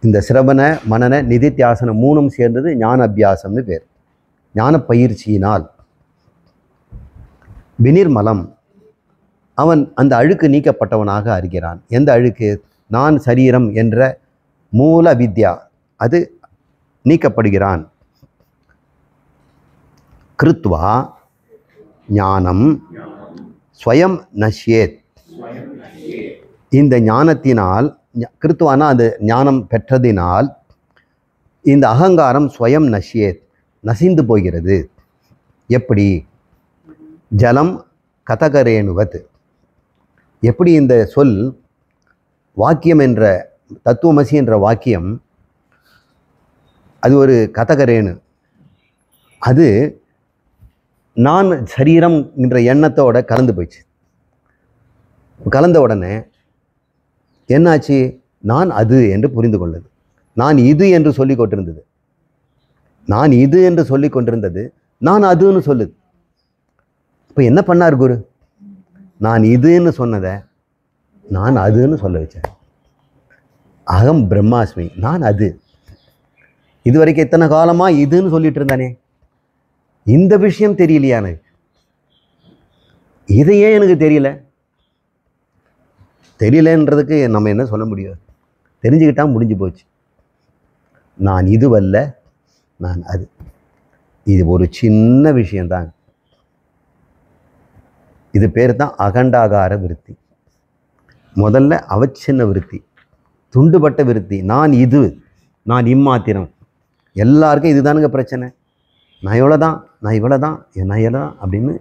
Speaker 1: இந்த சிரவண மனன நிதித்தியாசனம் மூணும் சேர்ந்தது ஞான அபியாசம்னு பேர். ஞான பயிற்சியினால் வினிர்மலம், அவன் அந்த அழுக்கு நீக்கப்பட்டவனாக அறிகிறான். எந்த அழுக்கு? நான் சரீரம் என்ற மூல வித்யா, அது நீக்கப்படுகிறான். கிருத்வா ஞானம் ஸ்வயம் நஷ்யேத். இந்த ஞானத்தினால், கிருத்துவானா அது ஞானம் பெற்றதினால் இந்த அகங்காரம் ஸ்வயம் நஷ்யேத், நசிந்து போகிறது. எப்படி? ஜலம் கதகரேணுவத். எப்படி இந்த சொல் வாக்கியம் என்ற தத்துவமசி என்ற வாக்கியம் அது ஒரு கதகரேணு, அது நான் சரீரம் என்ற எண்ணத்தோட கலந்து போயிடுச்சு. கலந்த உடனே என்னாச்சு? நான் அது என்று புரிந்து கொண்டது. நான் இது என்று சொல்லி கொண்டிருந்தது, நான் இது என்று சொல்லி கொண்டிருந்தது நான் அதுன்னு சொல்லுது. இப்போ என்ன பண்ணார் குரு? நான் இதுன்னு சொன்னதை நான் அதுன்னு சொல்ல வச்சேன். அகம் பிரம்மாஸ்மி, நான் அது. இது வரைக்கும் எத்தனை காலமாக இதுன்னு சொல்லிட்டு இருந்தானே, இந்த விஷயம் தெரியலையா எனக்கு? இதையே எனக்கு தெரியலன்றதுக்கு நம்ம என்ன சொல்ல முடியும்? தெரிஞ்சுக்கிட்டா முடிஞ்சு போச்சு. நான் இதுவல்ல, நான் அது. இது ஒரு சின்ன விஷயம்தாங்க. இது பேர் தான் அகண்டாகார விருத்தி. முதல்ல அவச்சின்ன விருத்தி, துண்டுபட்ட விருத்தி. நான் இது, நான் இம்மாத்திரம். எல்லாருக்கும் இதுதானுங்க பிரச்சனை. நான் இவ்வளோதான், நான் இவ்வளோதான், நான் இவ்வளோதான் அப்படின்னு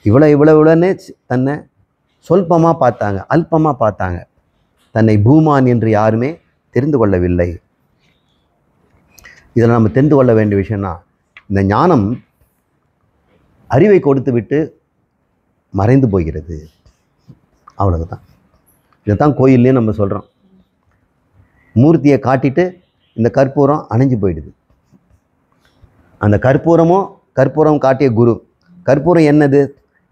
Speaker 1: இவ்வளோன்னே தன்னை சொல்பமாக பார்த்தாங்க, அல்பமாக பார்த்தாங்க. தன்னை பூமான் என்று யாருமே தெரிந்து கொள்ளவில்லை. இதில் நம்ம தெரிந்து கொள்ள வேண்டிய விஷயம்னா, இந்த ஞானம் அறிவை கொடுத்து விட்டு மறைந்து போகிறது, அவ்வளவுதான். இதைத்தான் கோயில்லையும் நம்ம சொல்கிறோம். மூர்த்தியை காட்டிட்டு இந்த கற்பூரம் அணைஞ்சு போயிடுது. அந்த கற்பூரம் காட்டிய குரு. கற்பூரம் என்னது?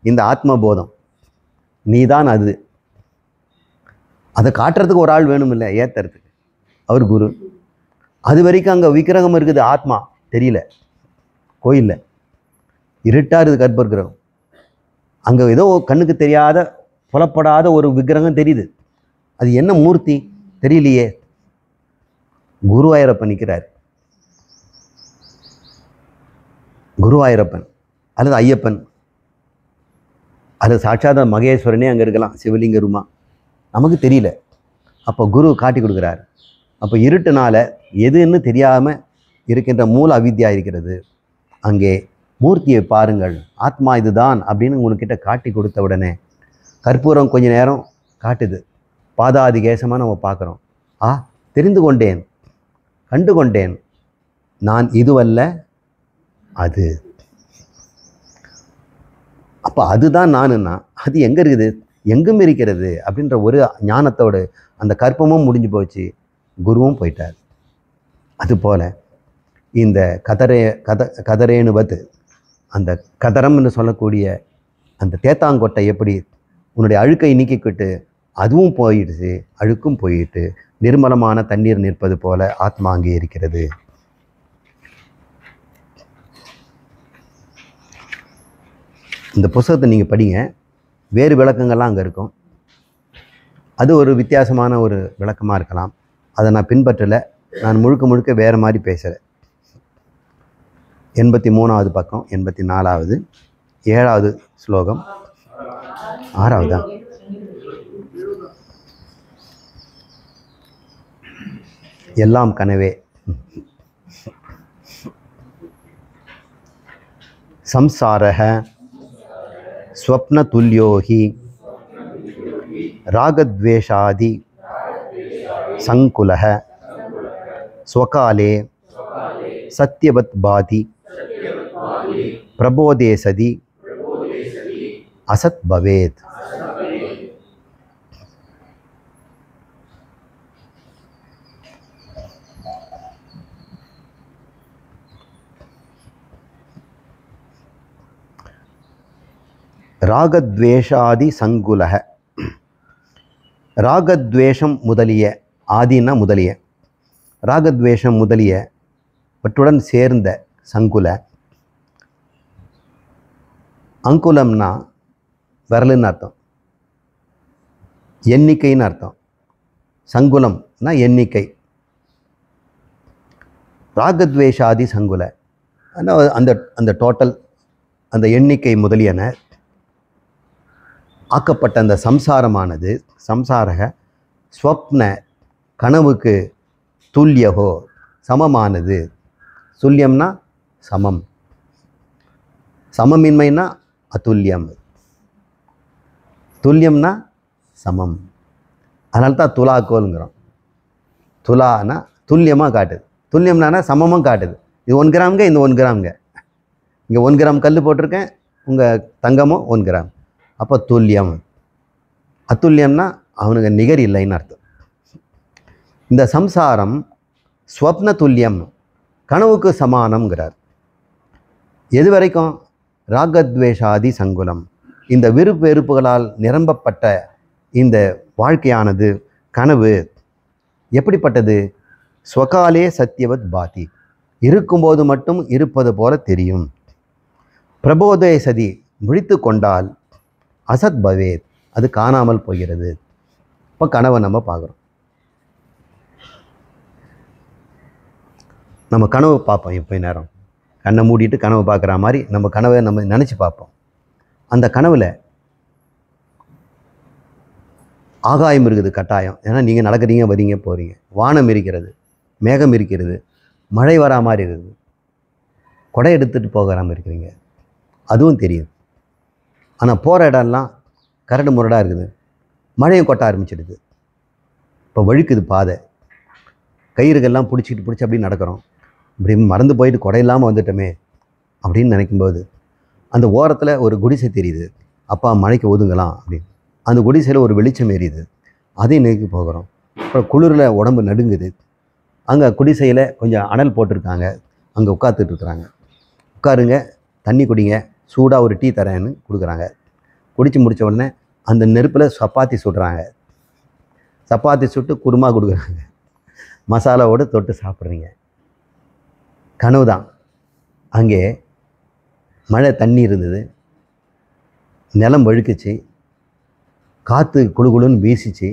Speaker 1: இந்த ஆத்மபோதம், நீதான் அது. அதை காட்டுறதுக்கு ஒரு ஆள் வேணும் இல்லை, ஏற்றுறதுக்கு, அவர் குரு. அது வரைக்கும் அங்கே விக்கிரகம் இருக்குது, ஆத்மா தெரியல. கோயிலில் இருட்டாக இருக்குது கற்பகிரகம். அங்கே ஏதோ கண்ணுக்கு தெரியாத புலப்படாத ஒரு விக்கிரகம் தெரியுது. அது என்ன மூர்த்தி தெரியலையே. குருவாயூரப்பன் நிற்கிறார். குருவாயூரப்பன் அல்லது ஐயப்பன் அல்லது சாட்சாத மகேஸ்வரனே அங்கே இருக்கலாம், சிவலிங்க ரூமா, நமக்கு தெரியல. அப்போ குரு காட்டி கொடுக்குறார். அப்போ இருட்டுனால எதுன்னு தெரியாமல் இருக்கின்ற மூல அவித்யா இருக்கிறது. அங்கே மூர்த்தியை பாருங்கள், ஆத்மா இதுதான் அப்படின்னு உனக்கிட்ட காட்டி கொடுத்த உடனே கற்பூரம் கொஞ்ச நேரம் காட்டுது, பாதாதி கேசமாக நம்ம பார்க்குறோம். தெரிந்து கொண்டேன், கண்டு கொண்டேன், நான் இதுவல்ல அது. அப்போ அப்போ அதுதான் நானுன்னா அது எங்கே இருக்குது, எங்கும் இருக்கிறது அப்படின்ற ஒரு ஞானத்தோடு அந்த கற்பமும் முடிஞ்சு போச்சு, குருவும் போயிட்டார். அதுபோல் இந்த கதரேணுவது அந்த கதரம்னு சொல்லக்கூடிய அந்த தேத்தாங்கொட்டை எப்படி உன்னுடைய அழுக்கை நீக்கிக்கிட்டு அதுவும் போயிடுச்சு, அழுக்கும் போயிட்டு நிர்மலமான தண்ணீர் நிற்பது போல ஆத்மா அங்கே இருக்கிறது. இந்த புத்தகத்தை நீங்கள் படிங்க, வேறு விளக்கங்கள்லாம் அங்கே இருக்கும். அது ஒரு வித்தியாசமான ஒரு விளக்கமாக இருக்கலாம், அதை நான் பின்பற்றலை. நான் முழுக்க முழுக்க வேறு மாதிரி பேசுகிறேன். 83வது பக்கம், 84வது, 7வது ஸ்லோகம், 6வதா? எல்லாம் கனவே. சம்சாரஹ ஸ்வப்னதுல்யோஹி ராகத்வேஷாதி சங்குலஹ ஸ்வகாலே சத்யவத் பாதி பிரபோதே சதி அசத் பவேத். ராகத்வேஷாதி சங்குலக. ராகத்வேஷம் முதலிய, ஆதினா முதலிய, ராகத்வேஷம் முதலிய பற்றுடன் சேர்ந்த சங்குல. அங்குலம்னா விரலுன்னு அர்த்தம், எண்ணிக்கைன்னு அர்த்தம். சங்குலம்னா எண்ணிக்கை. ராகத்வேஷாதி சங்குல அந்த அந்த டோட்டல், அந்த எண்ணிக்கை முதலியன ஆக்கப்பட்ட அந்த சம்சாரமானது, சம்சாரக ஸ்வப்ன கனவுக்கு துல்யகோ சமமானது. துல்லியம்னா சமம், சமமின்மைனா அதுல்யம், துல்லியம்னா சமம். அதனால தான் துலாக்கோலுங்கிறோம். துலானா துல்லியமாக காட்டுது, துல்லியம்னா சமமும் காட்டுது. இது 1 கிராமுங்க, இந்த 1 கிராமுங்க. இங்கே 1 கிராம் கல் போட்டிருக்கேன், உங்கள் தங்கமும் 1 கிராம். அப்போ துல்லியம். அதுல்யம்னா அவனுக்கு நிகர் இல்லைன்னு அர்த்தம். இந்த சம்சாரம் ஸ்வப்ன துல்லியம், கனவுக்கு சமானம்ங்கிறார். எது வரைக்கும்? ராகத்வேஷாதி சங்குலம். இந்த விருப்பு வெறுப்புகளால் நிரம்பப்பட்ட இந்த வாழ்க்கையானது, கனவு எப்படிப்பட்டது? ஸ்வகாலே சத்யவத் பாதி, இருக்கும்போது மட்டும் இருப்பது போல தெரியும். பிரபோதே சதி, விழித்து கொண்டால் அசத் பவேத், அது காணாமல் போகிறது. இப்போ கனவை நம்ம பார்க்குறோம், நம்ம கனவு பார்ப்போம். இப்போ நேரம் கண்ணை மூடிட்டு கனவு பார்க்குற மாதிரி நம்ம கனவை நம்ம நினச்சி பார்ப்போம். அந்த கனவில் ஆகாயம் இருக்குது கட்டாயம், ஏன்னா நீங்கள் நடக்கிறீங்க, வரீங்க, போகிறீங்க. வானம் இருக்கிறது, மேகம் இருக்கிறது, மழை வரா மாதிரி இருக்குது, கொடை எடுத்துகிட்டு போகாமல் இருக்கிறீங்க, அதுவும் தெரியுது. ஆனால் போகிற இடம்லாம் கரடு முரடாக இருக்குது, மழையும் கொட்ட ஆரம்பிச்சிடுது. இப்போ வழுக்குது பாதை, கயிறுகள்லாம் பிடிச்சி அப்படி நடக்கிறோம். இப்படி மறந்து போயிட்டு கொடை இல்லாமல் வந்துட்டோமே அப்படின்னு நினைக்கும்போது அந்த ஓரத்தில் ஒரு குடிசை தெரியுது. அப்பா மழைக்கு ஒதுங்கலாம் அப்படின்னு. அந்த குடிசையில் ஒரு வெளிச்சம் எரியுது, அதையும் நோக்கி போகிறோம். அப்புறம் குளிரில் உடம்பு நடுங்குது. அங்கே குடிசையில் கொஞ்சம் அனல் போட்டிருக்காங்க, அங்கே உட்காந்துட்ருக்குறாங்க. உட்காருங்க, தண்ணி குடிங்க, சூடாக ஒரு டீ தரேன்னு கொடுக்குறாங்க. குடித்து முடித்த உடனே அந்த நெருப்பில் சப்பாத்தி சுடுறாங்க. சப்பாத்தி சுட்டு குருமா கொடுக்குறாங்க, மசாலாவோடு தொட்டு சாப்பிட்றீங்க. கனவு தான். அங்கே மழை தண்ணி இருந்தது, நிலம் வழுக்குச்சு, காற்று குழுகுழுன்னு வீசிச்சு,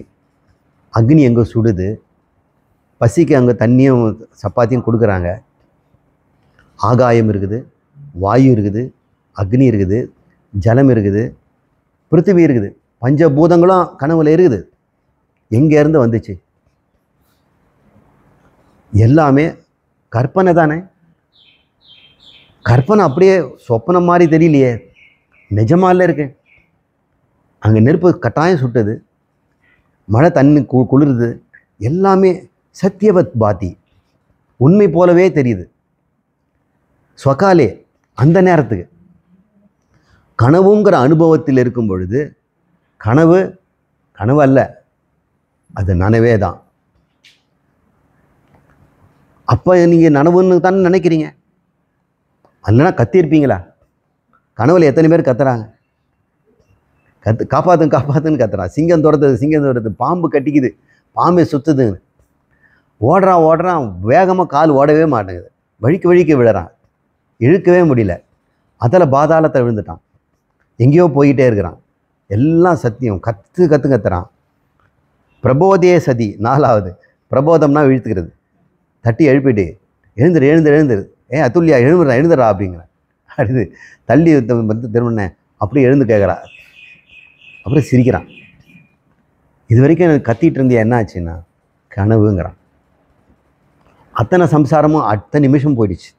Speaker 1: அக்னி எங்கே சுடுது, பசிக்கு அங்கே தண்ணியும் சப்பாத்தியும் கொடுக்குறாங்க. ஆகாயம் இருக்குது, வாயு இருக்குது, அக்னி இருக்குது, ஜலம் இருக்குது, பிருத்திவி இருக்குது. பஞ்சபூதங்களும் கனவுல இருக்குது. எங்கேருந்து வந்துச்சு? எல்லாமே கற்பனை தானே. கற்பனை அப்படியே சொப்பனம் மாதிரி தெரியலையே, நிஜமால இருக்கு. அங்கே நெருப்பு கட்டாயம் சுட்டுது, மழை தண்ணி குளிருது, எல்லாமே சத்யவத் பாதி, உண்மை போலவே தெரியுது. ஸ்வகாலே, அந்த நேரத்துக்கு. கனவுங்கிற அனுபவத்தில் இருக்கும் பொழுது கனவு கனவு அல்ல, அது நனவே தான். அப்போ நீங்கள் நனவுன்னு தானே நினைக்கிறீங்க, இல்லைன்னா கத்தியிருப்பீங்களா? கனவுல எத்தனை பேர் கத்துறாங்க, காப்பாற்றுன்னு காப்பாற்றுன்னு கத்துறான். சிங்கம் துரத்துது, பாம்பு கட்டிக்குது, பாம்பே சுற்றுதுங்க. ஓடுறான் வேகமாக, கால் ஓடவே மாட்டேங்குது, வழிக்க விழுறான், இழுக்கவே முடியல. அதில் பாதாளத்தை விழுந்துட்டான், எங்கேயோ போயிட்டே இருக்கிறான். எல்லாம் சத்தியம், கத்துறான். பிரபோதே சதி, 4வது பிரபோதம்னா இழுத்துக்கிறது. தட்டி எழுப்பிட்டு எழுந்துரு அத்துல்யா எழுந்துடா அப்படிங்கிற. அடுத்து தள்ளி வந்து திரும்பினேன், அப்படியே எழுந்து கேட்குறா. அப்புறம் சிரிக்கிறான். இது வரைக்கும் எனக்கு கத்திட்டு இருந்தியா, என்ன ஆச்சுன்னா கனவுங்கிறான். அத்தனை சம்சாரமும் அடுத்த நிமிஷம் போயிடுச்சு.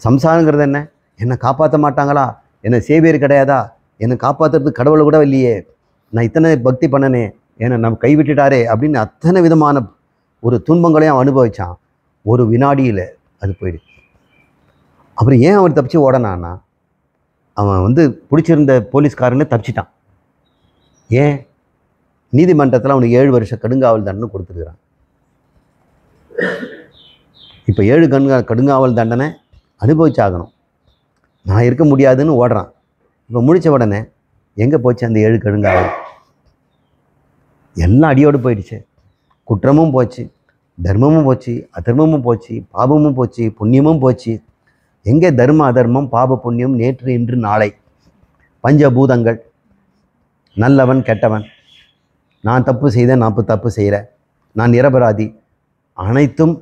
Speaker 1: சம்சாரங்கிறது என்ன? என்னை காப்பாற்ற மாட்டாங்களா, என்னை சேவியர் கிடையாதா, என்னை காப்பாற்றுறதுக்கு கடவுளை கூட இல்லையே, நான் இத்தனை பக்தி பண்ணனே, என்னை நம்ம கைவிட்டுட்டாரே அப்படின்னு அத்தனை விதமான ஒரு துன்பங்களையும் அவன் அனுபவித்தான். ஒரு வினாடியில் அது போயிடுச்சு. அப்புறம் ஏன் அவன் தப்பிச்சு ஓடனான்னா, அவன் வந்து பிடிச்சிருந்த போலீஸ்காரனே தப்பிச்சிட்டான். ஏன்? நீதிமன்றத்தில் அவனுக்கு 7 வருஷம் கடுங்காவல் தண்டனை கொடுத்துருக்குறான். இப்போ 7 கடுங்காவல் தண்டனை அனுபவிச்சாகணும். நான் இருக்க முடியாதுன்னு ஓடுறான். இப்போ முடித்த உடனே எங்கே போச்சு அந்த 7 கடுங்காவல்? எல்லாம் அடியோடு போயிடுச்சு. குற்றமும் போச்சு, தர்மமும் போச்சு, அதர்மமும் போச்சு, பாபமும் போச்சு, புண்ணியமும் போச்சு. எங்கே தர்ம அதர்மம் பாப புண்ணியம், நேற்று இன்று நாளை, பஞ்சபூதங்கள், நல்லவன் கெட்டவன், நான் தப்பு செய்தேன், நான் தப்பு செய்கிறேன், நான் நிரபராதி, அனைத்தும்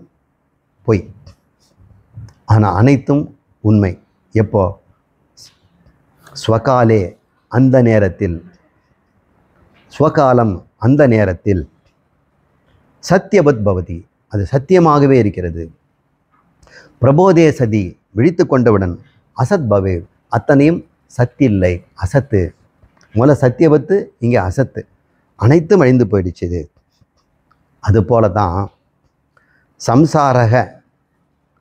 Speaker 1: பொய். ஆனால் அனைத்தும் உண்மை. எப்போ? ஸ்வகாலே, அந்த நேரத்தில், ஸ்வகாலம் அந்த நேரத்தில், சத்தியவத் பவதி, அது சத்தியமாகவே இருக்கிறது. பிரபோதே சதி, விழித்து கொண்டவுடன், அசத் பவே, அத்தனையும் சத்தில்லை, அசத்து. முதல்ல சத்தியவத்து, இங்கே அசத்து, அனைத்தும் அழிந்து போயிடுச்சுது. அதுபோல தான் சம்சாரக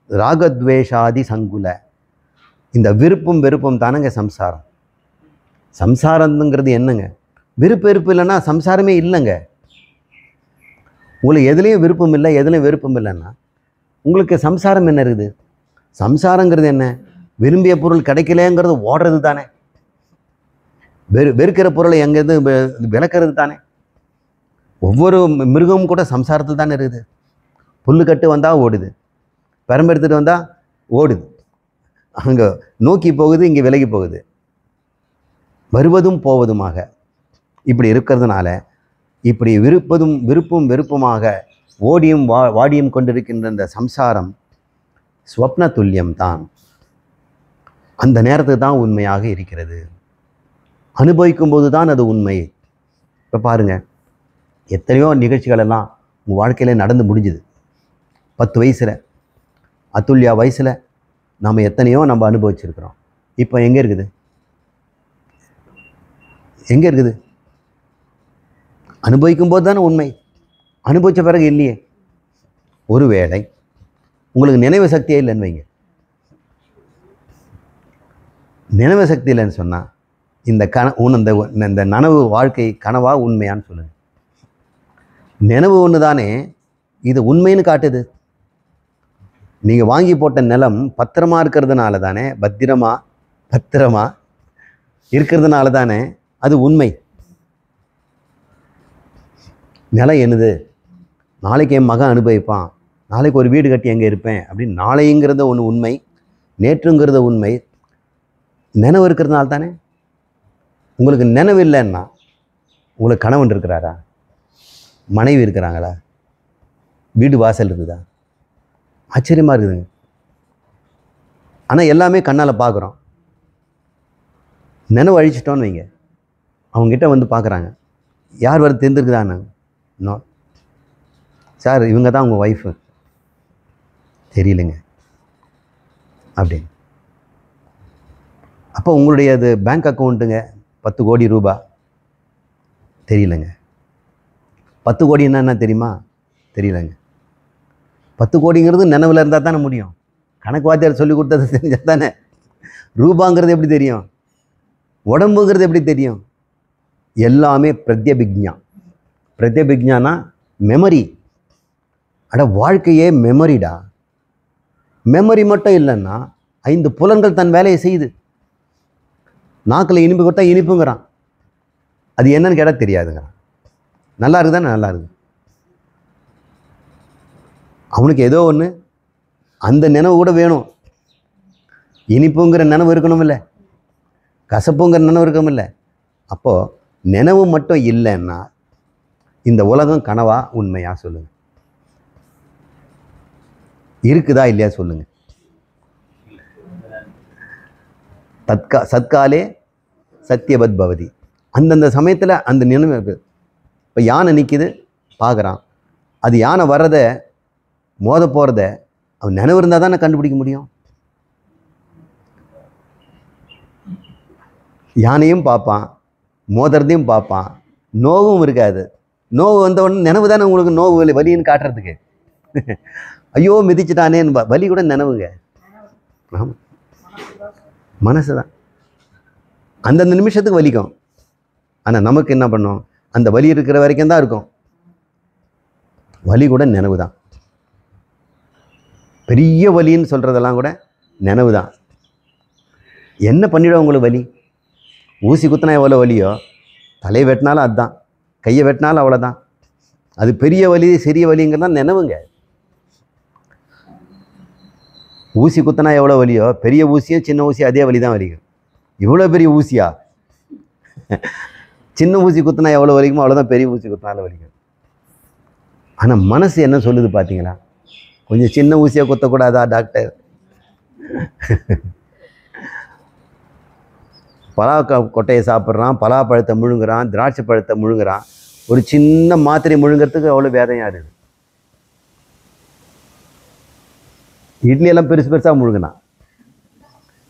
Speaker 1: ராகத்வேஷாதி சங்குல, இந்த விருப்பம் வெறுப்பும் தானங்க சம்சாரம். சம்சாரங்கிறது என்னங்க? விருப்பு இல்லைன்னா சம்சாரமே இல்லைங்க. உங்களுக்கு எதுலேயும் விருப்பம் இல்லை, எதுலேயும் விருப்பம் இல்லைன்னா உங்களுக்கு சம்சாரம் என்ன இருக்குது? சம்சாரங்கிறது என்ன? விரும்பிய பொருள் கிடைக்கலங்கிறது ஓடுறது தானே. வெறுக்கிற பொருளை எங்கேருந்து விளக்கிறது தானே. ஒவ்வொரு மிருகமும் கூட சம்சாரத்தில் தானே இருக்குது. புல் கட்டு வந்தால் ஓடுது, பெரம்பு எடுத்துகிட்டு வந்தால் ஓடுது, அங்கே நோக்கி போகுது, இங்கே விலகி போகுது, வருவதும் போவதுமாக இப்படி இருக்கிறதுனால, இப்படி விருப்பும் வெறுப்புமாக ஓடியும் வாடியும் கொண்டிருக்கின்ற இந்த சம்சாரம் ஸ்வப்ன துல்லியம் தான். அந்த நேரத்துக்கு தான் உண்மையாக இருக்கிறது. அனுபவிக்கும் போது தான் அது உண்மை. இப்போ பாருங்கள், எத்தனையோ நிகழ்ச்சிகள் எல்லாம் உங்கள் வாழ்க்கையில் நடந்து முடிஞ்சுது. 10 வயசில், அத்துல்யா வயசில் நம்ம எத்தனையோ நம்ம அனுபவிச்சிருக்கிறோம். இப்போ எங்கே இருக்குது? எங்கே இருக்குது? அனுபவிக்கும் போது தானே உண்மை. அனுபவித்த பிறகு இல்லையே. ஒருவேளை உங்களுக்கு நினைவு சக்தியே இல்லைன்னு வைங்க. நினைவு சக்தி இல்லைன்னு சொன்னால் இந்த நனவு வாழ்க்கை கனவா உண்மையான்னு சொல்லுங்கள். நினைவு ஒன்று தானே, இது உண்மைன்னு காட்டுது. நீங்கள் வாங்கி போட்ட நிலம் பத்திரமா இருக்கிறதுனால தானே, பத்திரமா இருக்கிறதுனால தானே அது உண்மை. நிலம் என்னது? நாளைக்கு என் மகன் அனுபவிப்பான், நாளைக்கு ஒரு வீடு கட்டி எங்கே இருப்பேன் அப்படின்னு. நாளைங்கிறத ஒன்று உண்மை, நேற்றுங்கிறத உண்மை. நினைவு இருக்கிறதுனால தானே. உங்களுக்கு நினைவு இல்லைன்னா உங்களுக்கு கணவன் இருக்கிறாரா? மனைவி இருக்கிறாங்களா? வீடு வாசல் இருக்குதா? ஆச்சரியமாக இருக்குதுங்க. ஆனால் எல்லாமே கண்ணால் பார்க்குறோம். நினைவு அழிச்சிட்டோன்னு வைங்க, அவங்ககிட்ட வந்து பார்க்குறாங்க, யார் வர தெரிஞ்சிருக்குதான்னு. நோ சார், இவங்க தான் உங்கள் ஒய்ஃபு. தெரியலைங்க அப்படின்னு. அப்போ உங்களுடைய அது பேங்க் அக்கௌண்ட்டுங்க 10 கோடி ரூபாய். தெரியலைங்க. 10 கோடின்னா என்ன தெரியுமா? தெரியலைங்க. 10 கோடிங்கிறது நினைவில் இருந்தால் தானே முடியும். கணக்கு வாத்தியார் சொல்லி கொடுத்தது தெரிஞ்சால் தானே. ரூபாங்கிறது எப்படி தெரியும்? உடம்புங்கிறது எப்படி தெரியும்? எல்லாமே பிரத்யபிக்ஞா. பிரத்யபிக்ஞானா மெமரி. அட வாழ்க்கையே மெமரிடா. மெமரி மட்டும் இல்லைன்னா 5 புலன்கள் தன் வேலையை செய்யுது. நாக்கில் இனிப்பு கொடுத்தா இனிப்புங்கிறான், அது என்னன்னு கேட்டால் தெரியாதுங்கிறான். நல்லா இருக்குதானே? நல்லா இருக்குது. அவனுக்கு ஏதோ ஒன்று அந்த நினைவு கூட வேணும். இனிப்புங்கிற நினைவு இருக்கணும் இல்லை, கசப்புங்கிற நினைவு இருக்கணும் இல்லை. அப்போது நினைவு மட்டும் இல்லைன்னா இந்த உலகம் கனவா உண்மையா சொல்லுங்க? இருக்குதா இல்லையா சொல்லுங்க? சத்காலே சத்தியவத் பவதி. அந்தந்த சமயத்தில் அந்த நினைவு இருக்குது. இப்போ யானை நிற்கிது பார்க்குறான், அது யானை வர்றதை மோத போகிறத அவன் நினைவு இருந்தால் தானே கண்டுபிடிக்க முடியும். யானையும் பார்ப்பான், மோதுறதையும் பார்ப்பான், நோவும் இருக்காது. நோவு வந்த உடனே நினைவு தானே உங்களுக்கு நோவு வலின்னு காட்டுறதுக்கு. ஐயோ மிதிச்சிட்டானேன்னு வலி கூட நினைவுங்க. ஆமாம், மனசு தான் அந்தந்த நிமிஷத்துக்கு வலிக்கும். ஆனால் நமக்கு என்ன பண்ணோம்? அந்த வலி இருக்கிற வரைக்கும் தான் இருக்கும். வலி கூட நினைவு தான். பெரிய வலின்னு சொல்கிறதெல்லாம் கூட நினைவு தான். என்ன பண்ணிவிடும் உங்களுக்கு வலி? ஊசி குத்தினா எவ்வளோ வலியோ, தலையை வெட்டினாலும் அதுதான், கையை வெட்டினாலும் அவ்வளோதான். அது பெரிய வலி சிறிய வலிங்கிறதான் நினைவுங்க. ஊசி குத்தினா எவ்வளோ வலியோ, பெரிய ஊசியும் சின்ன ஊசியும் அதே வலி தான் வலிக்கும். இவ்வளோ பெரிய ஊசியா? சின்ன ஊசி குத்தினா எவ்வளோ வலிக்குமோ அவ்வளோதான் பெரிய ஊசி குத்தினாலும் வலிக்கும். ஆனால் மனசு என்ன சொல்லுது பார்த்தீங்களா? கொஞ்சம் சின்ன ஊசியாக குத்தக்கூடாதா டாக்டர்? பலா கொட்டையை சாப்பிட்றான், பலாப்பழத்தை முழுங்குறான், திராட்சை பழத்தை முழுங்குறான். ஒரு சின்ன மாத்திரை முழுங்கிறதுக்கு அவ்வளோ வேதனையாக இருக்குது. இட்லியெல்லாம் பெருசு பெருசாக முழுங்கினான்,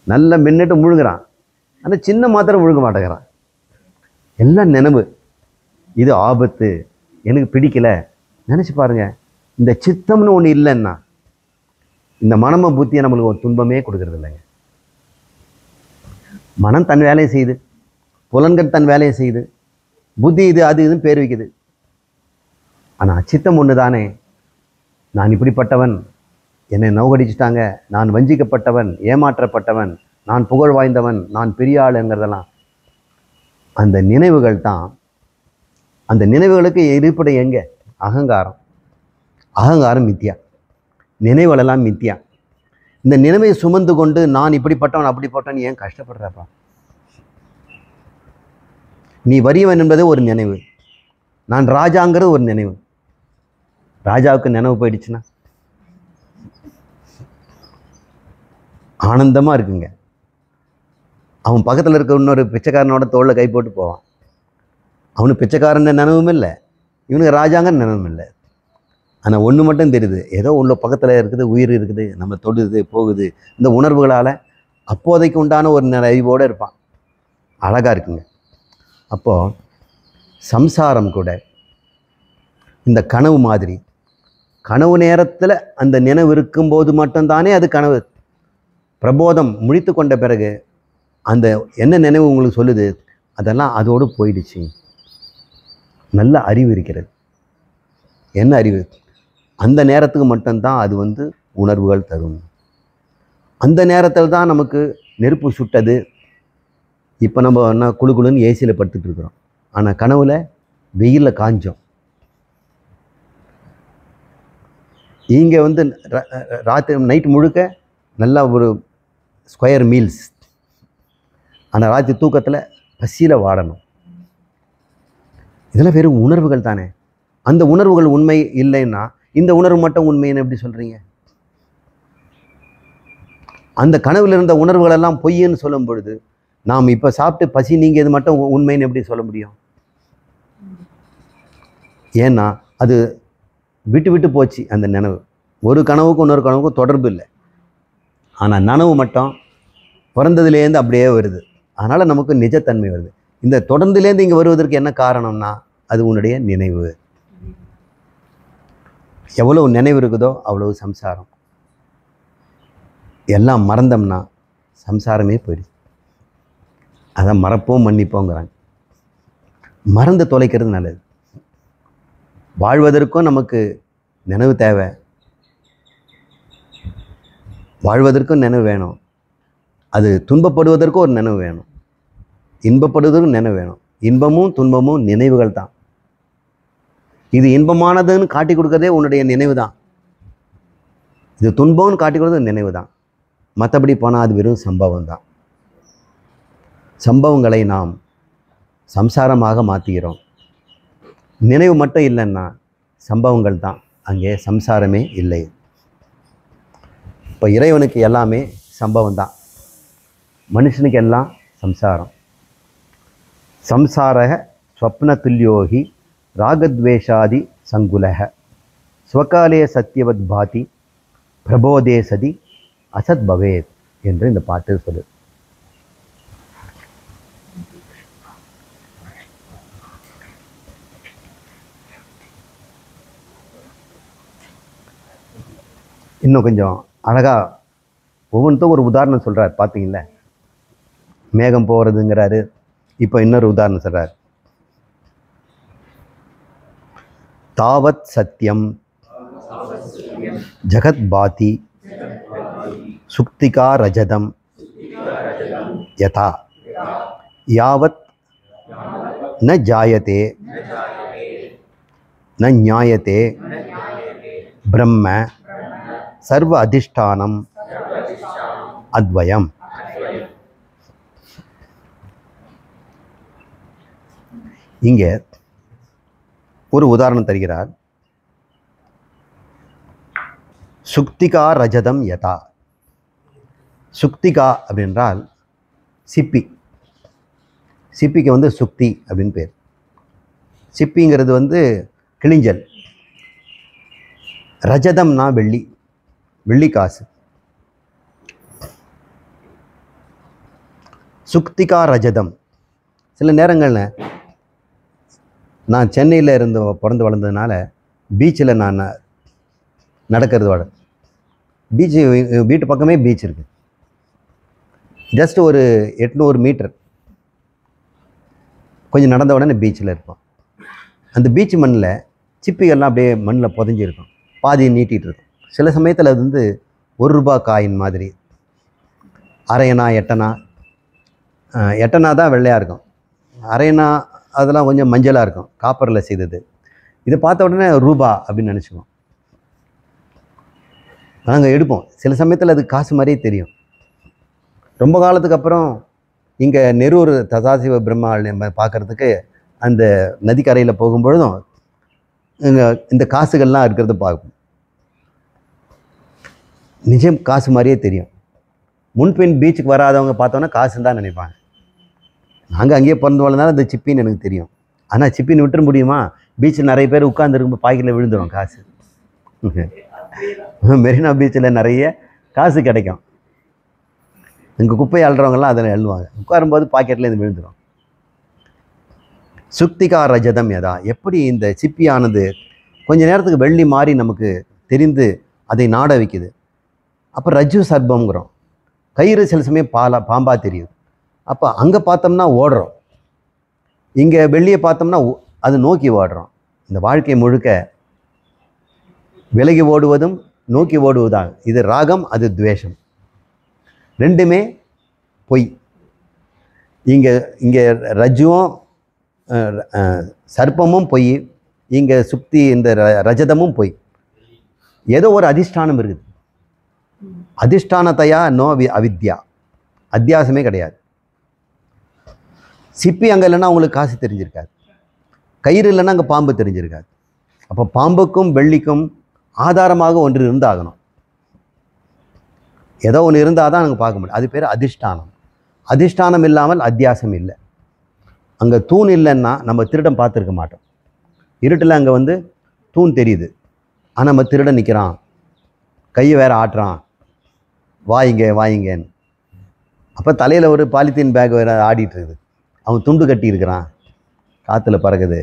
Speaker 1: நல்லா மின்னிட்டு முழுங்குறான். ஆனால் சின்ன மாத்திரை முழுங்க மாட்டேங்கிறான். எல்லாம் நினைவு. இது ஆபத்து, எனக்கு பிடிக்கல. நினச்சி பாருங்கள், இந்த சித்தம்னு ஒன்று இல்லைன்னா இந்த மனம புத்தியை நம்மளுக்கு ஒரு துன்பமே கொடுக்கறது இல்லைங்க. மனம் தன் வேலையை செய்யுது, புலன்கள் தன் வேலையை செய்யுது, புத்தி இது அது இதுன்னு பேர் வைக்குது. ஆனால் சித்தம் ஒன்று தானே. நான் இப்படிப்பட்டவன், என்னை நோகடிச்சிட்டாங்க, நான் வஞ்சிக்கப்பட்டவன், ஏமாற்றப்பட்டவன், நான் புகழ் வாய்ந்தவன், நான் பெரிய ஆளுங்கிறதெல்லாம் அந்த நினைவுகள் தான். அந்த நினைவுகளுக்கு இருப்பிடம் எங்கே? அகங்காரம். அகங்காரம் மித்தியா, நினைவுகளெல்லாம் மித்தியா. இந்த நினைவை சுமந்து கொண்டு நான் இப்படிப்பட்டவன் அப்படிப்பட்டவன் ஏன் கஷ்டப்படுறப்பா? நீ வறியவன் என்பது ஒரு நினைவு, நான் ராஜாங்கிறது ஒரு நினைவு. ராஜாவுக்கு நினைவு போயிடுச்சுன்னா ஆனந்தமாக இருக்குங்க. அவன் பக்கத்தில் இருக்க இன்னொரு பிச்சைக்காரனோட தோளில் கை போட்டு போவான். அவனுக்கு பிச்சைக்காரன் நினைவும் இல்லை, இவனுக்கு ராஜாங்க நினைவும் இல்லை. ஆனால் ஒன்று மட்டும் தெரியுது, ஏதோ உள்ள பக்கத்தில் இருக்குது, உயிர் இருக்குது, நம்ம தொடுது போகுது. இந்த உணர்வுகளால் அப்போதைக்கு உண்டான ஒரு அறிவோடு இருப்பான். அழகாக இருக்குங்க. அப்போது சம்சாரம் கூட இந்த கனவு மாதிரி. கனவு நேரத்தில் அந்த நினைவு இருக்கும்போது மட்டும்தானே அது கனவு. பிரபோதம் முழித்து கொண்ட பிறகு அந்த என்ன நினைவு உங்களுக்கு சொல்லுது, அதெல்லாம் அதோடு போயிடுச்சு. நல்ல அறிவு இருக்கிறது. என்ன அறிவு? அந்த நேரத்துக்கு மட்டும்தான் அது உணர்வுகள் தரும். அந்த நேரத்தில் தான் நமக்கு நெருப்பு சுட்டது. இப்போ நம்ம என்ன குழு குழுன்னு ஏசியில் படுத்துட்டு இருக்கிறோம். ஆனால் கனவுல வெயிலில் காஞ்சோம். இங்கே ராத்திரி நைட்டு முழுக்க நல்லா ஒரு ஸ்கொயர் மீல்ஸ். ஆனால் ராத்திரி தூக்கத்தில் பசியில் வாடணும். இதெல்லாம் வெறும் உணர்வுகள் தானே. அந்த உணர்வுகள் உண்மை இல்லைன்னா இந்த உணர்வு மட்டும் உண்மைன்னு எப்படி சொல்கிறீங்க? அந்த கனவில் இருந்த உணர்வுகளெல்லாம் பொய்ன்னு சொல்லும் பொழுது நாம் இப்போ சாப்பிட்டு பசி நீங்கியது மட்டும் உண்மைன்னு எப்படி சொல்ல முடியும்? ஏன்னா அது விட்டு விட்டு போச்சு. அந்த நினைவு ஒரு கனவுக்கும் இன்னொரு கனவுக்கும் தொடர்பு இல்லை. ஆனால் நனவு மட்டும் பிறந்ததுலேருந்து அப்படியே வருது. அதனால் நமக்கு நிஜத்தன்மை வருது. இந்த தொடர்ந்துலேருந்து இங்கே வருவதற்கு என்ன காரணம்னா அது உன்னுடைய நினைவு. எவ்வளவு நினைவு இருக்குதோ அவ்வளவு சம்சாரம். எல்லாம் மறந்தோம்னா சம்சாரமே போயிடுச்சு. அதை மறப்போம் மன்னிப்போங்கிறாங்க. மறந்து தொலைக்கிறது நல்லது. வாழ்வதற்கும் நமக்கு நினைவு தேவை, வாழ்வதற்கும் நினைவு வேணும். அது துன்பப்படுவதற்கும் ஒரு நினைவு வேணும், இன்பப்படுவதற்கும் நினைவு வேணும். இன்பமும் துன்பமும் நினைவுகள் தான். இது இன்பமானதுன்னு காட்டி கொடுக்கறதே உன்னுடைய நினைவு தான். இது துன்பம்னு காட்டி கொடுக்கறது நினைவு தான். மற்றபடி போனால் அது வெறும் சம்பவம் தான். சம்பவங்களை நாம் சம்சாரமாக மாற்றுகிறோம். நினைவு மட்டும் இல்லைன்னா சம்பவங்கள் தான், அங்கே சம்சாரமே இல்லை. இப்போ இறைவனுக்கு எல்லாமே சம்பவம் தான், மனுஷனுக்கு எல்லாம் சம்சாரம். சம்சாரக ஸ்வப்னதுல்யோகி ராகத்வேஷாதி சங்குலக ஸ்வகாலே சத்தியவத் பாதி பிரபோதே சதி அசத் பவேத் என்று இந்த பாட்டு சொல்லு. இன்னும் கொஞ்சம் அழகாக ஒவ்வொன்றுத்தும் ஒரு உதாரணம் சொல்கிறார். பார்த்தீங்களா, மேகம் போகிறதுங்கிறாரு. இப்போ இன்னொரு உதாரணம் சொல்கிறார். தாவத் சத்யம் ஜகத் பாதி சுக்திகா ரஜதம் யதா யாவத் ந ஜாயதே ந ஞாயதே பிரம்ம சர்வ அதிஷ்டானம் அத்வயம். இங்கே ஒரு உதாரணம் தருகிறார். சுக்திகா ரஜதம் யதா. சுக்திகா அப்படின்றால் சிப்பி. சிப்பிக்கு வந்து சுக்தி அப்படின்னு பேர். சிப்பிங்கிறது வந்து கிளிஞ்சல். ரஜதம்னா வெள்ளி, வெள்ளி காசு. சுக்திகா ரஜதம். சில நேரங்களில் நான் சென்னையில் இருந்து பிறந்து வளர்ந்ததுனால பீச்சில் நான் நடக்கிறது வாட. பீச்சு வீட்டு பக்கமே பீச் இருக்குது. ஜஸ்ட் ஒரு 800 மீட்டர் கொஞ்சம் நடந்த உடனே பீச்சில் இருப்போம். அந்த பீச் மண்ணில் சிப்பிகள்லாம் அப்படியே மண்ணில் புதைஞ்சிருக்கும், பாதியை நீட்டிகிட்டு இருக்கும். சில சமயத்தில் அது வந்து ₹1 காயின் மாதிரி, அரையணா எட்டனா. எட்டனா தான் வெள்ளையாக இருக்கும், அரையணா அதெல்லாம் கொஞ்சம் மஞ்சளாக இருக்கும், காப்பரில் செய்தது. இதை பார்த்த உடனே ரூபா அப்படின்னு நினச்சிக்குவோம். நாங்கள் எடுப்போம். சில சமயத்தில் அது காசு மாதிரியே தெரியும். ரொம்ப காலத்துக்கு அப்புறம் இங்கே நெரூர் ததாசிவ பிரம்மா பார்க்குறதுக்கு அந்த நதிக்கரையில் போகும்பொழுதும் இங்கே இந்த காசுகள்லாம் இருக்கிறது பார்ப்போம். நிஜம் காசு மாதிரியே தெரியும். முன்பின் பீச்சுக்கு வராதவங்க பார்த்தோன்னா காசுன்னு தான் நினைப்பாங்க. நாங்கள் அங்கேயே பிறந்து வளர்ந்தாலும் அந்த சிப்பின்னு எனக்கு தெரியும். ஆனால் சிப்பின்னு விட்டுற முடியுமா? பீச்சில் நிறைய பேர் உட்காந்துருக்கும்போது பாக்கெட்டில் விழுந்துடும் காசு. மெரினா பீச்சில் நிறைய காசு கிடைக்கும். இங்கே குப்பையை அள்ளுறவங்கலாம் அதில் எழுதுவாங்க. உட்காரும்போது பாக்கெட்டில் இது விழுந்துடும். சுக்திகா ரஜதம் யதா. எப்படி இந்த சிப்பியானது கொஞ்ச நேரத்துக்கு வெள்ளி மாதிரி நமக்கு தெரிந்து அதை நாட வைக்குது. அப்போ ரஜ்ஜு சர்ப்பம்ங்கிறோம். கயிறு சில சமயம் பாம்பாக தெரியுது. அப்போ அங்கே பார்த்தோம்னா ஓடுறோம், இங்கே வெள்ளியை பார்த்தோம்னா அது நோக்கி ஓடுறோம். இந்த வாழ்க்கை முழுக்க விலகி ஓடுவதும் நோக்கி ஓடுவதுதான். இது ராகம், அது துவேஷம். ரெண்டுமே பொய். இங்கே இங்கே ரஜ்ஜுவும் சர்ப்பமும் பொய், இங்கே சுக்தி இந்த ரஜதமும் பொய். ஏதோ ஒரு அதிஷ்டானம் இருக்குது. அதிஷ்டானத்தையா நோ அவித்யா, அத்தியாசமே கிடையாது. சிப்பி அங்கே இல்லைன்னா உங்களுக்கு காசு தெரிஞ்சிருக்காது, கயிறு இல்லைன்னா அங்கே பாம்பு தெரிஞ்சிருக்காது. அப்போ பாம்புக்கும் வெள்ளிக்கும் ஆதாரமாக ஒன்று இருந்தாகணும். ஏதோ ஒன்று இருந்தால் தான் நாங்கள் பார்க்க முடியும். அது பேர் அதிஷ்டானம். அதிஷ்டானம் இல்லாமல் அத்தியாசம் இல்லை. அங்கே தூண் இல்லைன்னா நம்ம திருடன் பார்த்துருக்க மாட்டோம். இருட்டில் அங்கே வந்து தூண் தெரியுது, ஆனால் நம்ம திருடன் நிற்கிறான், கையை வேற ஆட்டுறான், வாயிங்க வாயிங்கன்னு. அப்போ தலையில் ஒரு பாலித்தீன் பேக் வேறு ஆடிட்டுருக்குது, அவன் துண்டு கட்டி இருக்கிறான், காற்றுல பறக்குது.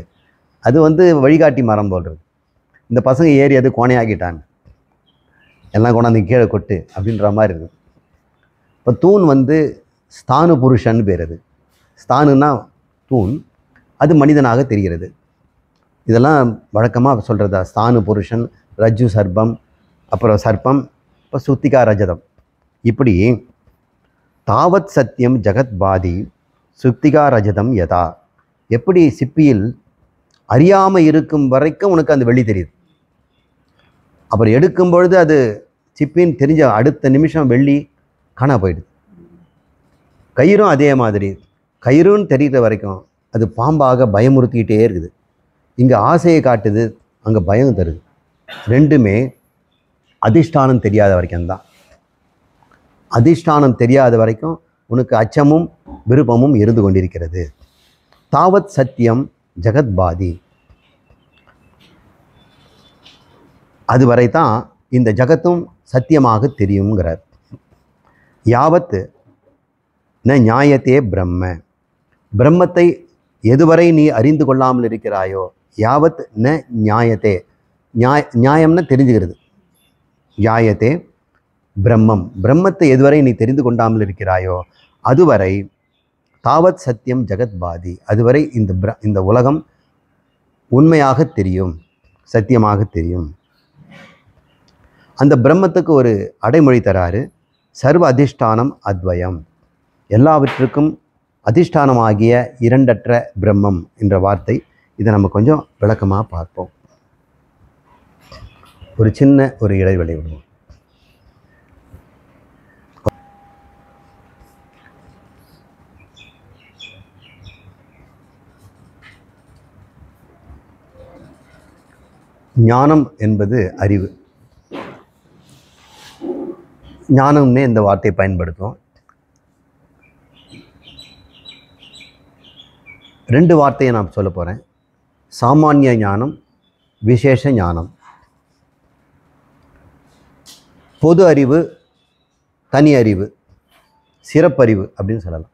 Speaker 1: அது வந்து வழிகாட்டி மரம் போடுறது. இந்த பசங்க ஏறி அது கோணையாக்கிட்டாங்க, எல்லாம் கொண்டாந்து கீழே கொட்டு அப்படின்ற மாதிரி இருக்குது. இப்போ தூண் வந்து ஸ்தானு புருஷன்னு பேர். அது ஸ்தானுன்னா தூண், அது மனிதனாக தெரிகிறது. இதெல்லாம் வழக்கமாக சொல்கிறதா. ஸ்தானு புருஷன், ரஜ்ஜு சர்ப்பம், அப்புறம் சர்ப்பம், இப்போ சுத்திகா ரஜதம். இப்படி தாவத் சத்தியம் ஜெகத் பாதி சுத்திகா ரஜதம் யதா. எப்படி சிப்பியில் அறியாமல் இருக்கும் வரைக்கும் உனக்கு அந்த வெள்ளி தெரியுது, அப்புறம் எடுக்கும் பொழுது அது சிப்பின்னு தெரிஞ்ச அடுத்த நிமிஷம் வெள்ளி காணா போயிடுது. கயிறும் அதே மாதிரி, கயிறுன்னு தெரிகிற வரைக்கும் அது பாம்பாக பயமுறுத்திக்கிட்டே இருக்குது. இங்கே ஆசையை காட்டுது, அங்கே பயம் தருது. ரெண்டுமே அதிஷ்டானம் தெரியாத வரைக்கும் தான். அதிஷ்டானம் தெரியாத வரைக்கும் உனக்கு அச்சமும் விருப்பமும் இருந்து கொண்டிருக்கிறது. தாவத் சத்தியம் ஜெகத்பாதி, அதுவரை தான் இந்த ஜகத்தும் சத்தியமாக தெரியுங்கிறார். யாவத் ந நியாயத்தே பிரம்ம, பிரம்மத்தை எதுவரை நீ அறிந்து கொள்ளாமல் இருக்கிறாயோ, யாவத் ந நியாயத்தே, நியாயம்னா தெரிஞ்சுக்கிறது, நியாயத்தே பிரம்மம், பிரம்மத்தை எதுவரை நீ தெரிந்து கொண்டாமல் இருக்கிறாயோ அதுவரை தாவத் சத்தியம் ஜெகத்பாதி, அதுவரை இந்த உலகம் உண்மையாக தெரியும், சத்தியமாக தெரியும். அந்த பிரம்மத்துக்கு ஒரு அடைமொழி தராரு, சர்வ அதிஷ்டானம் அத்வயம், எல்லாவற்றுக்கும் அதிஷ்டானமாகிய இரண்டற்ற பிரம்மம் என்ற வார்த்தை. இதை நம்ம கொஞ்சம் விளக்கமாக பார்ப்போம். ஒரு சின்ன ஒரு இடைவெளி விடுவோம். ஞானம் என்பது அறிவு. ஞானம்னே இந்த வார்த்தையை பயன்படுத்தும். ரெண்டு வார்த்தையை நான் சொல்ல போகிறேன். சாமானிய ஞானம், விசேஷ ஞானம். பொது அறிவு, தனி அறிவு, சிறப்பறிவு அப்படின்னு சொல்லலாம்.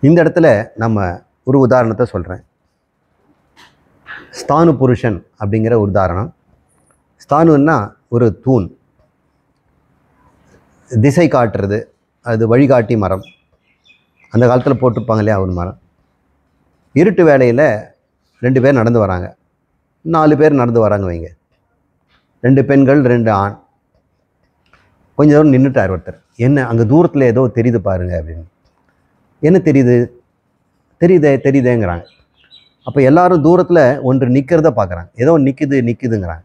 Speaker 1: இந்த இடத்துல நம்ம ஒரு உதாரணத்தை சொல்கிறேன். ஸ்தானு புருஷன் அப்படிங்கிற ஒரு உதாரணம். ஸ்தானுன்னா ஒரு தூண், திசை காட்டுறது, அது வழிகாட்டி மரம். அந்த காலத்தில் போட்டிருப்பாங்க இல்லையா ஒரு மரம். இருட்டு வேளையில் 2 பேர் நடந்து வராங்க, 4 பேர் நடந்து வராங்க வைங்க, 2 பெண்கள் 2 ஆண். கொஞ்ச தூரம் நின்றுட்டார் ஒருத்தர். என்ன அங்கே தூரத்தில் ஏதோ தெரியுது பாருங்க அப்படின்னு. என்ன தெரியுது? தெரியுதேங்கிறாங்க. அப்போ எல்லாரும் தூரத்தில் ஒன்று நிற்கிறத பார்க்குறாங்க, ஏதோ நிற்குதுங்கிறாங்க.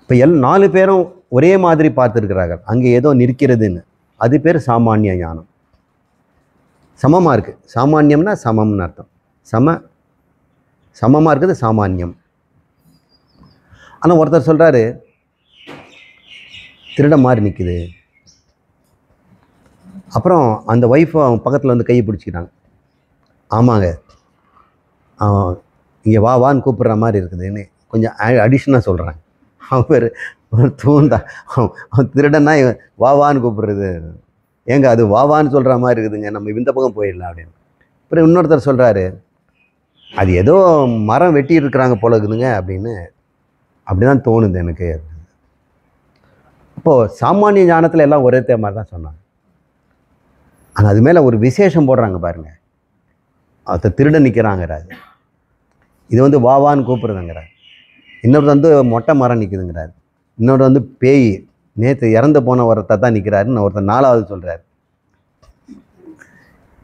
Speaker 1: இப்போ 4 பேரும் ஒரே மாதிரி பார்த்துருக்கிறார்கள், அங்கே ஏதோ நிற்கிறதுன்னு. அது பேர் சாமானிய ஞானம். சமமாக இருக்குது. சாமானியம்னா சமம்னு அர்த்தம். சமமாக இருக்குது சாமானியம். ஆனால் ஒருத்தர் சொல்கிறாரு, திருட மாதிரி நிற்குது. அப்புறம் அந்த ஒய்ஃபு அவன் பக்கத்தில் வந்து கையை பிடிச்சிக்கிறாங்க. ஆமாங்க, இங்கே வான்னு கூப்பிட்ற மாதிரி இருக்குதுன்னு கொஞ்சம் அடிஷனாக சொல்கிறாங்க. அவன் பேர் ஒரு தூண்டா, அவன் திருடன்னா வான்னு கூப்பிட்றது. ஏங்க அது வான்னு சொல்கிற மாதிரி இருக்குதுங்க, நம்ம இந்த பக்கம் போயிடலாம் அப்படின்னு. அப்புறம் இன்னொருத்தர் சொல்கிறாரு, அது ஏதோ மரம் வெட்டி இருக்கிறாங்க போல இருக்குதுங்க அப்படின்னு. அப்படி தான் தோணுது எனக்கு. அப்போது சாமானிய ஞானத்தில் எல்லாம் ஒரே மாதிரி தான் சொன்னாங்க. ஆனால் அது மேலே ஒரு விசேஷம் போடுறாங்க பாருங்கள். அதை திருட நிற்கிறாங்கிறாரு, இது வந்து வான்னு கூப்பிட்றதுங்கிறார். இன்னொரு வந்து மொட்டை மரம் நிற்குதுங்கிறார். இன்னொரு வந்து பேய் நேற்று இறந்து போன ஒருத்தர் தான் நிற்கிறாருன்னு ஒருத்தர் 4வது சொல்கிறார்.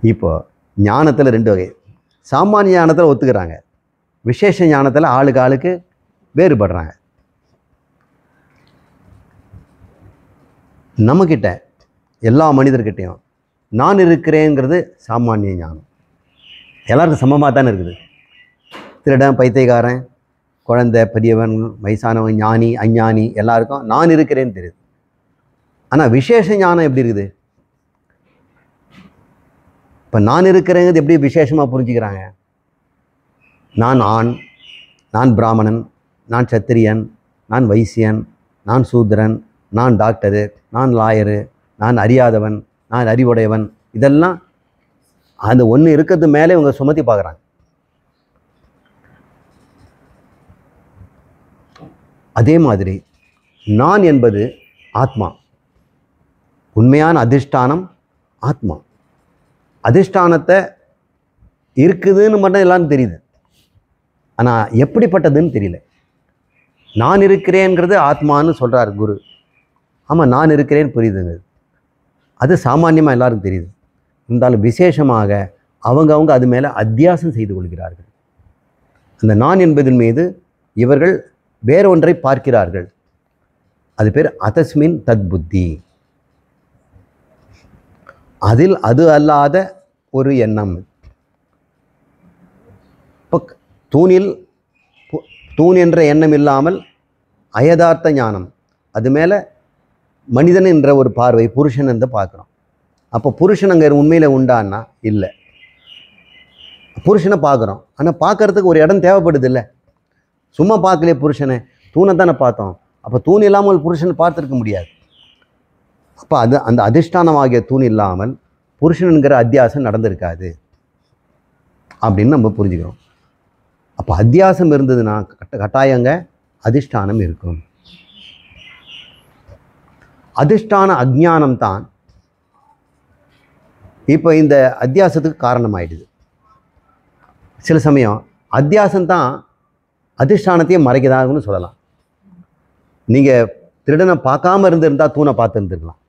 Speaker 1: இப்போது ஞானத்தில் 2 வகை. சாமானிய ஞானத்தில் ஒத்துக்கிறாங்க, விசேஷ ஞானத்தில் ஆளுக்கு வேறுபடுறாங்க. நம்மக்கிட்ட எல்லா மனிதர்கிட்டையும் நான் இருக்கிறேங்கிறது சாமானிய ஞானம். எல்லாருக்கும் சமமாக தானே இருக்குது. திருடன், பைத்தியக்காரன், குழந்தை, பெரியவன், வயசானவன், ஞானி, அஞ்ஞானி, எல்லாருக்கும் நான் இருக்கிறேன்னு தெரியுது. ஆனால் விசேஷ ஞானம் எப்படி இருக்குது? இப்போ நான் இருக்கிறேங்கிறது எப்படி விசேஷமாக புரிஞ்சுக்கிறாங்க? நான் ஆண், நான் பிராமணன், நான் சத்திரியன், நான் வைசியன், நான் சூத்திரன், நான் டாக்டரு, நான் லாயரு, நான் அறியாதவன், நான் அறிவுடையவன், இதெல்லாம் அந்த ஒன்று இருக்கிறது மேலே இவங்க சுமத்தி பார்க்குறாங்க. அதே மாதிரி நான் என்பது ஆத்மா. உண்மையான அதிஷ்டானம் ஆத்மா. அதிஷ்டானத்தை இருக்குதுன்னு மட்டும் எல்லாரும் தெரியுது, ஆனால் எப்படிப்பட்டதுன்னு தெரியல. நான் இருக்கிறேங்கிறது ஆத்மான்னு சொல்கிறார் குரு. ஆமாம், நான் இருக்கிறேன்னு புரியுதுங்க. அது சாமான்யமாக எல்லாருக்கும் தெரியுது. இருந்தாலும் விசேஷமாக அவங்க அது மேலே அத்தியாசம் செய்து கொள்கிறார்கள். அந்த நான் என்பதன் மீது இவர்கள் வேறொன்றை பார்க்கிறார்கள். அது பேர் அதஸ்மின் தத் புத்தி. அதில் அது அல்லாத ஒரு எண்ணம். இப்போ தூண் என்ற எண்ணம் இல்லாமல் அயதார்த்த ஞானம், அது மேலே மனிதன் என்ற ஒரு பார்வை, புருஷன் என்று பார்க்குறோம். அப்போ புருஷன் அங்கே உண்மையில் உண்டான்னா இல்லை. புருஷனை பார்க்குறோம், ஆனால் பார்க்கறதுக்கு ஒரு இடம் தேவைப்படுது இல்லை. சும்மா பார்க்கலையே புருஷனை, தூணை தானே பார்த்தோம். அப்போ தூண் இல்லாமல் ஒரு புருஷனை பார்த்துருக்க முடியாது. அப்போ அந்த அதிஷ்டானமாகிய தூண் இல்லாமல் புருஷனுங்கிற அத்தியாசம் நடந்திருக்காது அப்படின்னு நம்ம புரிஞ்சுக்கிறோம். அப்போ அத்தியாசம் இருந்ததுன்னா கட்டாயங்க அதிஷ்டானம் இருக்கும். அதிஷ்டான அஜ்ஞானம் தான் இப்போ இந்த அத்தியாசத்துக்கு காரணமாயிடுது. சில சமயம் அத்தியாசம்தான் அதிஷ்டானத்தையே மறைக்குதான்னு சொல்லலாம். நீங்கள் திருடனை பார்க்காம இருந்திருந்தால் தூணை பார்த்து இருந்துருக்கலாம்.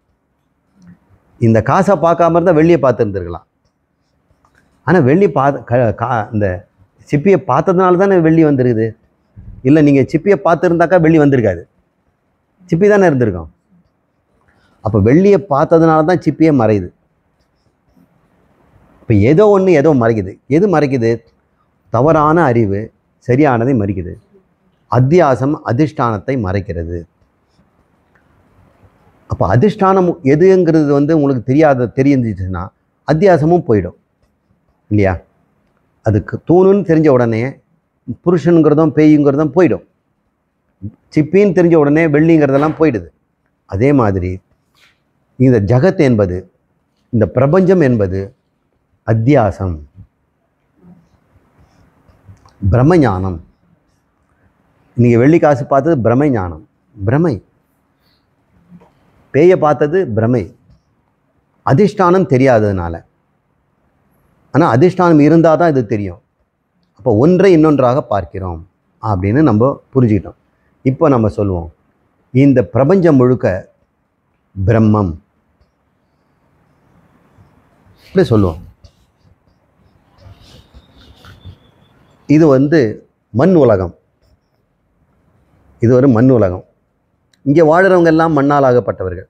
Speaker 1: இந்த காசை பார்க்காம இருந்தால் வெள்ளியை பார்த்து இருந்துருக்கலாம். ஆனால் வெள்ளி இந்த சிப்பியை பார்த்ததுனால தானே வெள்ளி வந்துருக்குது. இல்லை, நீங்கள் சிப்பியை பார்த்துருந்தாக்கா வெள்ளி வந்திருக்காது, சிப்பி தானே இருந்திருக்கோம். அப்போ வெள்ளியை பார்த்ததுனால தான் சிப்பியே மறையுது. இப்போ ஏதோ ஒன்று ஏதோ மறைக்குது. எது மறைக்குது? தவறான அறிவு சரியானதை மறைக்குது. அத்தியாசம் அதிஷ்டானத்தை மறைக்கிறது. அப்போ அதிஷ்டானம் எதுங்கிறது உங்களுக்கு தெரிஞ்சிச்சுன்னா அத்தியாசமும் போயிடும் இல்லையா? அதுக்கு தூணுன்னு தெரிஞ்ச உடனே புருஷனுங்கிறதும் பேய்ங்கிறதும் போயிடும். சிப்பின்னு தெரிஞ்ச உடனே வெள்ளிங்கிறதெல்லாம் போயிடுது. அதே மாதிரி இந்த ஜகத் என்பது, இந்த பிரபஞ்சம் என்பது அத்தியாசம், பிரம்மஞானம். நீங்கள் வெள்ளி காசு பார்த்தது பிரமை ஞானம், பிரமை. பேயை பார்த்தது பிரமை, அதிஷ்டானம் தெரியாததுனால. ஆனால் அதிஷ்டானம் இருந்தால் தான் இது தெரியும். அப்போ ஒன்றை இன்னொன்றாக பார்க்கிறோம் அப்படின்னு நம்ம புரிஞ்சுக்கிட்டோம். இப்போ நம்ம சொல்லுவோம், இந்த பிரபஞ்சம் முழுக்க பிரம்மம் இப்படி சொல்லுவோம். இது மண் உலகம். இது ஒரு மண் உலகம். இங்கே வாழ்கிறவங்க எல்லாம் மண்ணால் ஆகப்பட்டவர்கள்.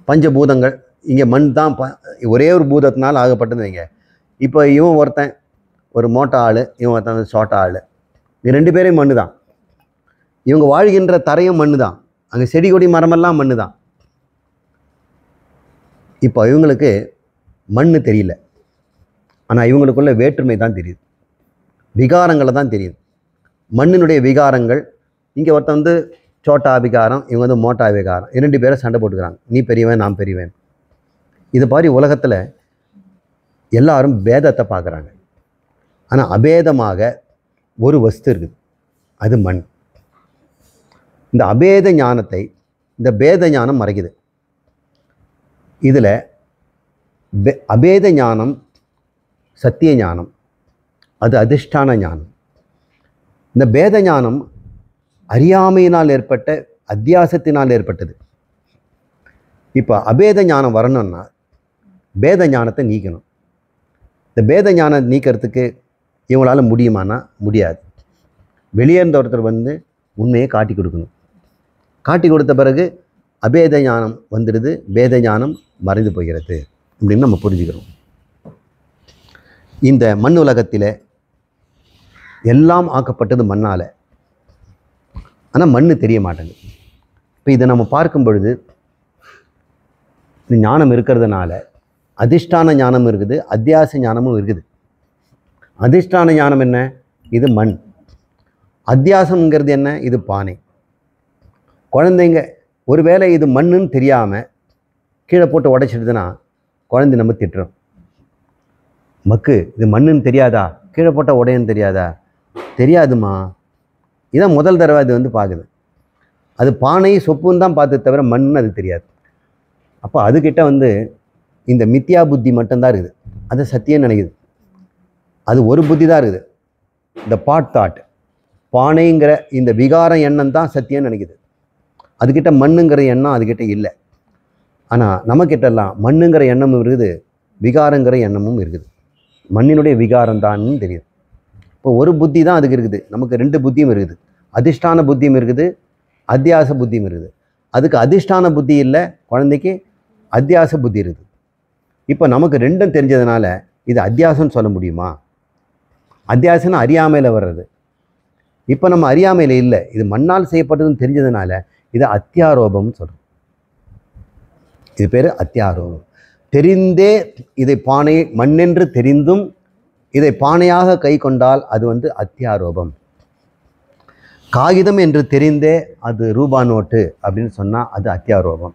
Speaker 1: பஞ்சபூதங்கள் இங்கே மண் தான், ஒரே ஒரு பூதத்தினால் ஆகப்பட்டது. இங்கே இப்போ இவன் ஒருத்தன் ஒரு மோட்டா ஆள், இவன் ஒருத்தன் சோட்டா ஆள். இது 2 பேரையும் மண்ணு தான். இவங்க வாழ்கின்ற தரையும் மண்ணு தான், அங்கே செடி கொடி மரமெல்லாம் மண்ணு தான். இப்போ இவங்களுக்கு மண் தெரியல, ஆனால் இவங்களுக்குள்ள வேற்றுமை தான் தெரியுது, விகாரங்களை தான் தெரியுது. மண்ணினுடைய விகாரங்கள். இங்கே ஒருத்தன் சோட்டா விகாரம், இவங்க மோட்டா விகாரம். 2 பேரும் சண்டை போட்டுக்கிறாங்க, நீ பெரியவன் நான் பெரியவன். இது மாதிரி உலகத்தில் எல்லாரும் பேதத்தை பார்க்குறாங்க. ஆனால் அபேதமாக ஒரு வஸ்து இருக்குது, அது மண். இந்த அபேத ஞானத்தை இந்த பேத ஞானம் மறைக்குது. இதில் அபேத ஞானம் சத்திய ஞானம், அது அதிஷ்டான ஞானம். இந்த பேத ஞானம் அறியாமையினால் ஏற்பட்ட அத்தியாசத்தினால் ஏற்பட்டது. இப்போ அபேத ஞானம் வரணும்னா பேத ஞானத்தை நீக்கணும். இந்த பேத ஞானம் நீக்கிறதுக்கு இவங்களால் முடியுமானா முடியாது. வெளியே இருந்த ஒருத்தர் உண்மையை காட்டி கொடுக்கணும். காட்டி கொடுத்த பிறகு அபேத ஞானம் வந்துடுது, பேத ஞானம் மறைந்து போகிறது அப்படின்னு நம்ம புரிஞ்சுக்கிறோம். இந்த மண் உலகத்தில் எல்லாம் ஆக்கப்பட்டது மண்ணால், ஆனால் மண் தெரிய மாட்டேங்குது. இப்போ இதை நம்ம பார்க்கும் பொழுது ஞானம் இருக்கிறதுனால அதிஷ்டான ஞானம் இருக்குது, அத்தியாச ஞானமும் இருக்குது. அதிஷ்டான ஞானம் என்ன? இது மண். அத்தியாசம்ங்கிறது என்ன? இது பானை. குழந்தைங்க ஒருவேளை இது மண்ணுன்னு தெரியாமல் கீழே போட்டு உடைச்சிடுதுன்னா குழந்தை நம்ம திட்டுறோம், மக்கு இது மண்ணுன்னு தெரியாதா, கீழே போட்டால் உடையன்னு தெரியாதா? தெரியாதுமா. இதான் முதல் தடவை அது பார்க்குது. அது பானை சொப்புன்னு தான் பார்த்து தவிர மண்ணுன்னு அது தெரியாது. அப்போ அதுக்கிட்ட வந்து இந்த மித்யா புத்தி மட்டும்தான் இருக்குது, அது சத்தியம் நினைக்குது. அது ஒரு புத்தி தான் இருக்குது, இந்த பாட் தாட், பானைங்கிற இந்த விகார எண்ணம் தான் சத்தியம் நினைக்குது. அதுக்கிட்ட மண்ணுங்கிற எண்ணம் அதுக்கிட்ட இல்லை. ஆனால் நம்மக்கிட்டலாம் மண்ணுங்கிற எண்ணமும் இருக்குது, விகாரங்கிற எண்ணமும் இருக்குது. மண்ணினுடைய விகாரம் தான்னு தெரியுது. இப்போ ஒரு புத்தி தான் அதுக்கு இருக்குது, நமக்கு 2 புத்தியும் இருக்குது. அதிஷ்டான புத்தியும் இருக்குது, அத்தியாச புத்தியும் இருக்குது. அதுக்கு அதிஷ்டான புத்தி இல்லை, குழந்தைக்கு அத்தியாச புத்தி இருக்குது. இப்போ நமக்கு 2ம் தெரிஞ்சதுனால இது அத்தியாசம்னு சொல்ல முடியுமா? அத்தியாசம்னு அறியாமையில் வர்றது. இப்போ நம்ம அறியாமையில் இல்லை, இது மண்ணால் செய்யப்பட்டதுன்னு தெரிஞ்சதுனால இது அத்தியாரோபம்னு சொல்கிறோம். இது பேர் அத்தியாரோபம். தெரிந்தே இதை பானை மண்ணென்று தெரிந்தும் இதை பானையாக கை கொண்டால் அது வந்து அத்தியாரோபம். காகிதம் என்று தெரிந்தே அது ரூபா நோட்டு அப்படின்னு சொன்னால் அது அத்தியாரோபம்.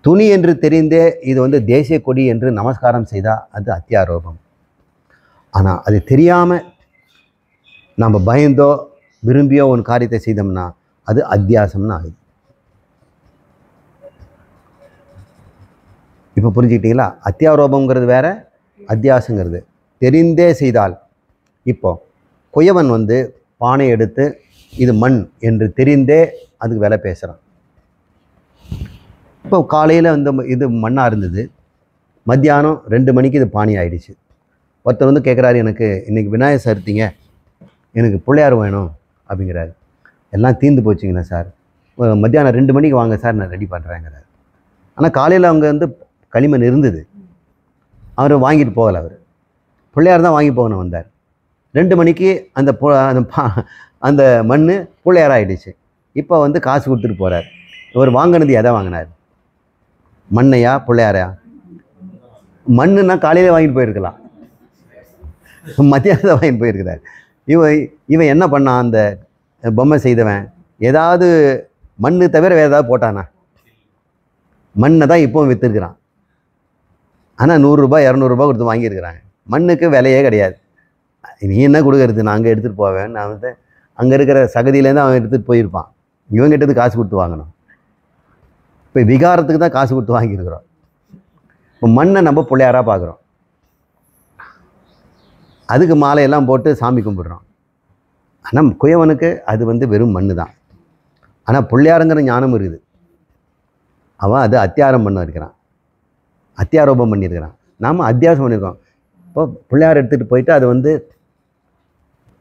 Speaker 1: துணி என்று தெரிந்தே இது வந்து தேசிய கொடி என்று நமஸ்காரம் செய்தால் அது அத்தியாரோபம். ஆனால் அது தெரியாமல் நம்ம பயந்தோ விரும்பியோ ஒரு காரியத்தை செய்தோம்னா அது அத்தியாசம்னு ஆகுது. இப்போ புரிஞ்சுக்கிட்டீங்களா? அத்தியாரோபங்கிறது வேற, அத்தியாசங்கிறது. தெரிந்தே செய்தால், இப்போ குயவன் வந்து பானை எடுத்து இது மண் என்று தெரிந்தே அதுக்கு விலை பேசுகிறான். இப்போ காலையில் வந்து இது மண்ணாக இருந்தது, மத்தியானம் 2 மணிக்கு இது பானை ஆயிடுச்சு. ஒருத்தர் வந்து கேட்குறாரு, எனக்கு இன்றைக்கி விநாயகர் சதுர்த்திங்க, எனக்கு பிள்ளையார் வேணும் அப்படிங்கிறாரு. எல்லாம் தீர்ந்து போச்சுங்களா சார், மத்தியானம் 2 மணிக்கு வாங்க சார், நான் ரெடி பண்ணுறேங்கிறார். ஆனால் காலையில் அவங்க வந்து களிமண் இருந்தது, அவர் வாங்கிட்டு போகலை. அவர் பிள்ளையார் தான் வாங்கி போகணும் வந்தார். 2 மணிக்கு அந்த மண் பிள்ளையார் ஆகிடுச்சு. இப்போ வந்து காசு கொடுத்துட்டு போகிறார். இவர் வாங்கினது எதை வாங்கினார்? மண்ணையா பிள்ளையாரையா? மண்ணுன்னா காலையில் வாங்கிட்டு போயிருக்கலாம், மத்தியானத்தை வாங்கிட்டு போயிருக்கிறார். இவன் என்ன பண்ணான்? அந்த பொம்மை செய்தவன் ஏதாவது மண்ணு தவிர வேறு ஏதாவது போட்டானா? மண்ணை தான் இப்போவும் விற்றுருக்கிறான். ஆனால் 100 ரூபாய் 200 ரூபாய் கொடுத்து வாங்கியிருக்கிறாங்க. மண்ணுக்கு விலையே கிடையாது. நீ என்ன கொடுக்கறது, நான் அங்கே எடுத்துகிட்டு போவேன். நான் வந்து அங்கே இருக்கிற சகதியிலேருந்து அவன் எடுத்துகிட்டு போயிருப்பான். இவங்கிட்டது காசு கொடுத்து வாங்கணும். இப்போ விகாரத்துக்கு தான் காசு கொடுத்து வாங்கியிருக்கிறோம். இப்போ மண்ணை நம்ம பிள்ளையாராக பார்க்குறோம், அதுக்கு மாலையெல்லாம் போட்டு சாமி கும்பிடுறோம். ஆனால் குயவனுக்கு அது வந்து வெறும் மண்ணு தான். ஆனால் பிள்ளையாருங்கிற ஞானம் இருக்குது. அவன் அது அத்தியாரம் பண்ண இருக்கிறான், அத்தியாரோபம் பண்ணியிருக்கிறான். நாம் அத்தியாசம் பண்ணியிருக்கோம். இப்போ பிள்ளையார் எடுத்துகிட்டு போயிட்டு அதை வந்து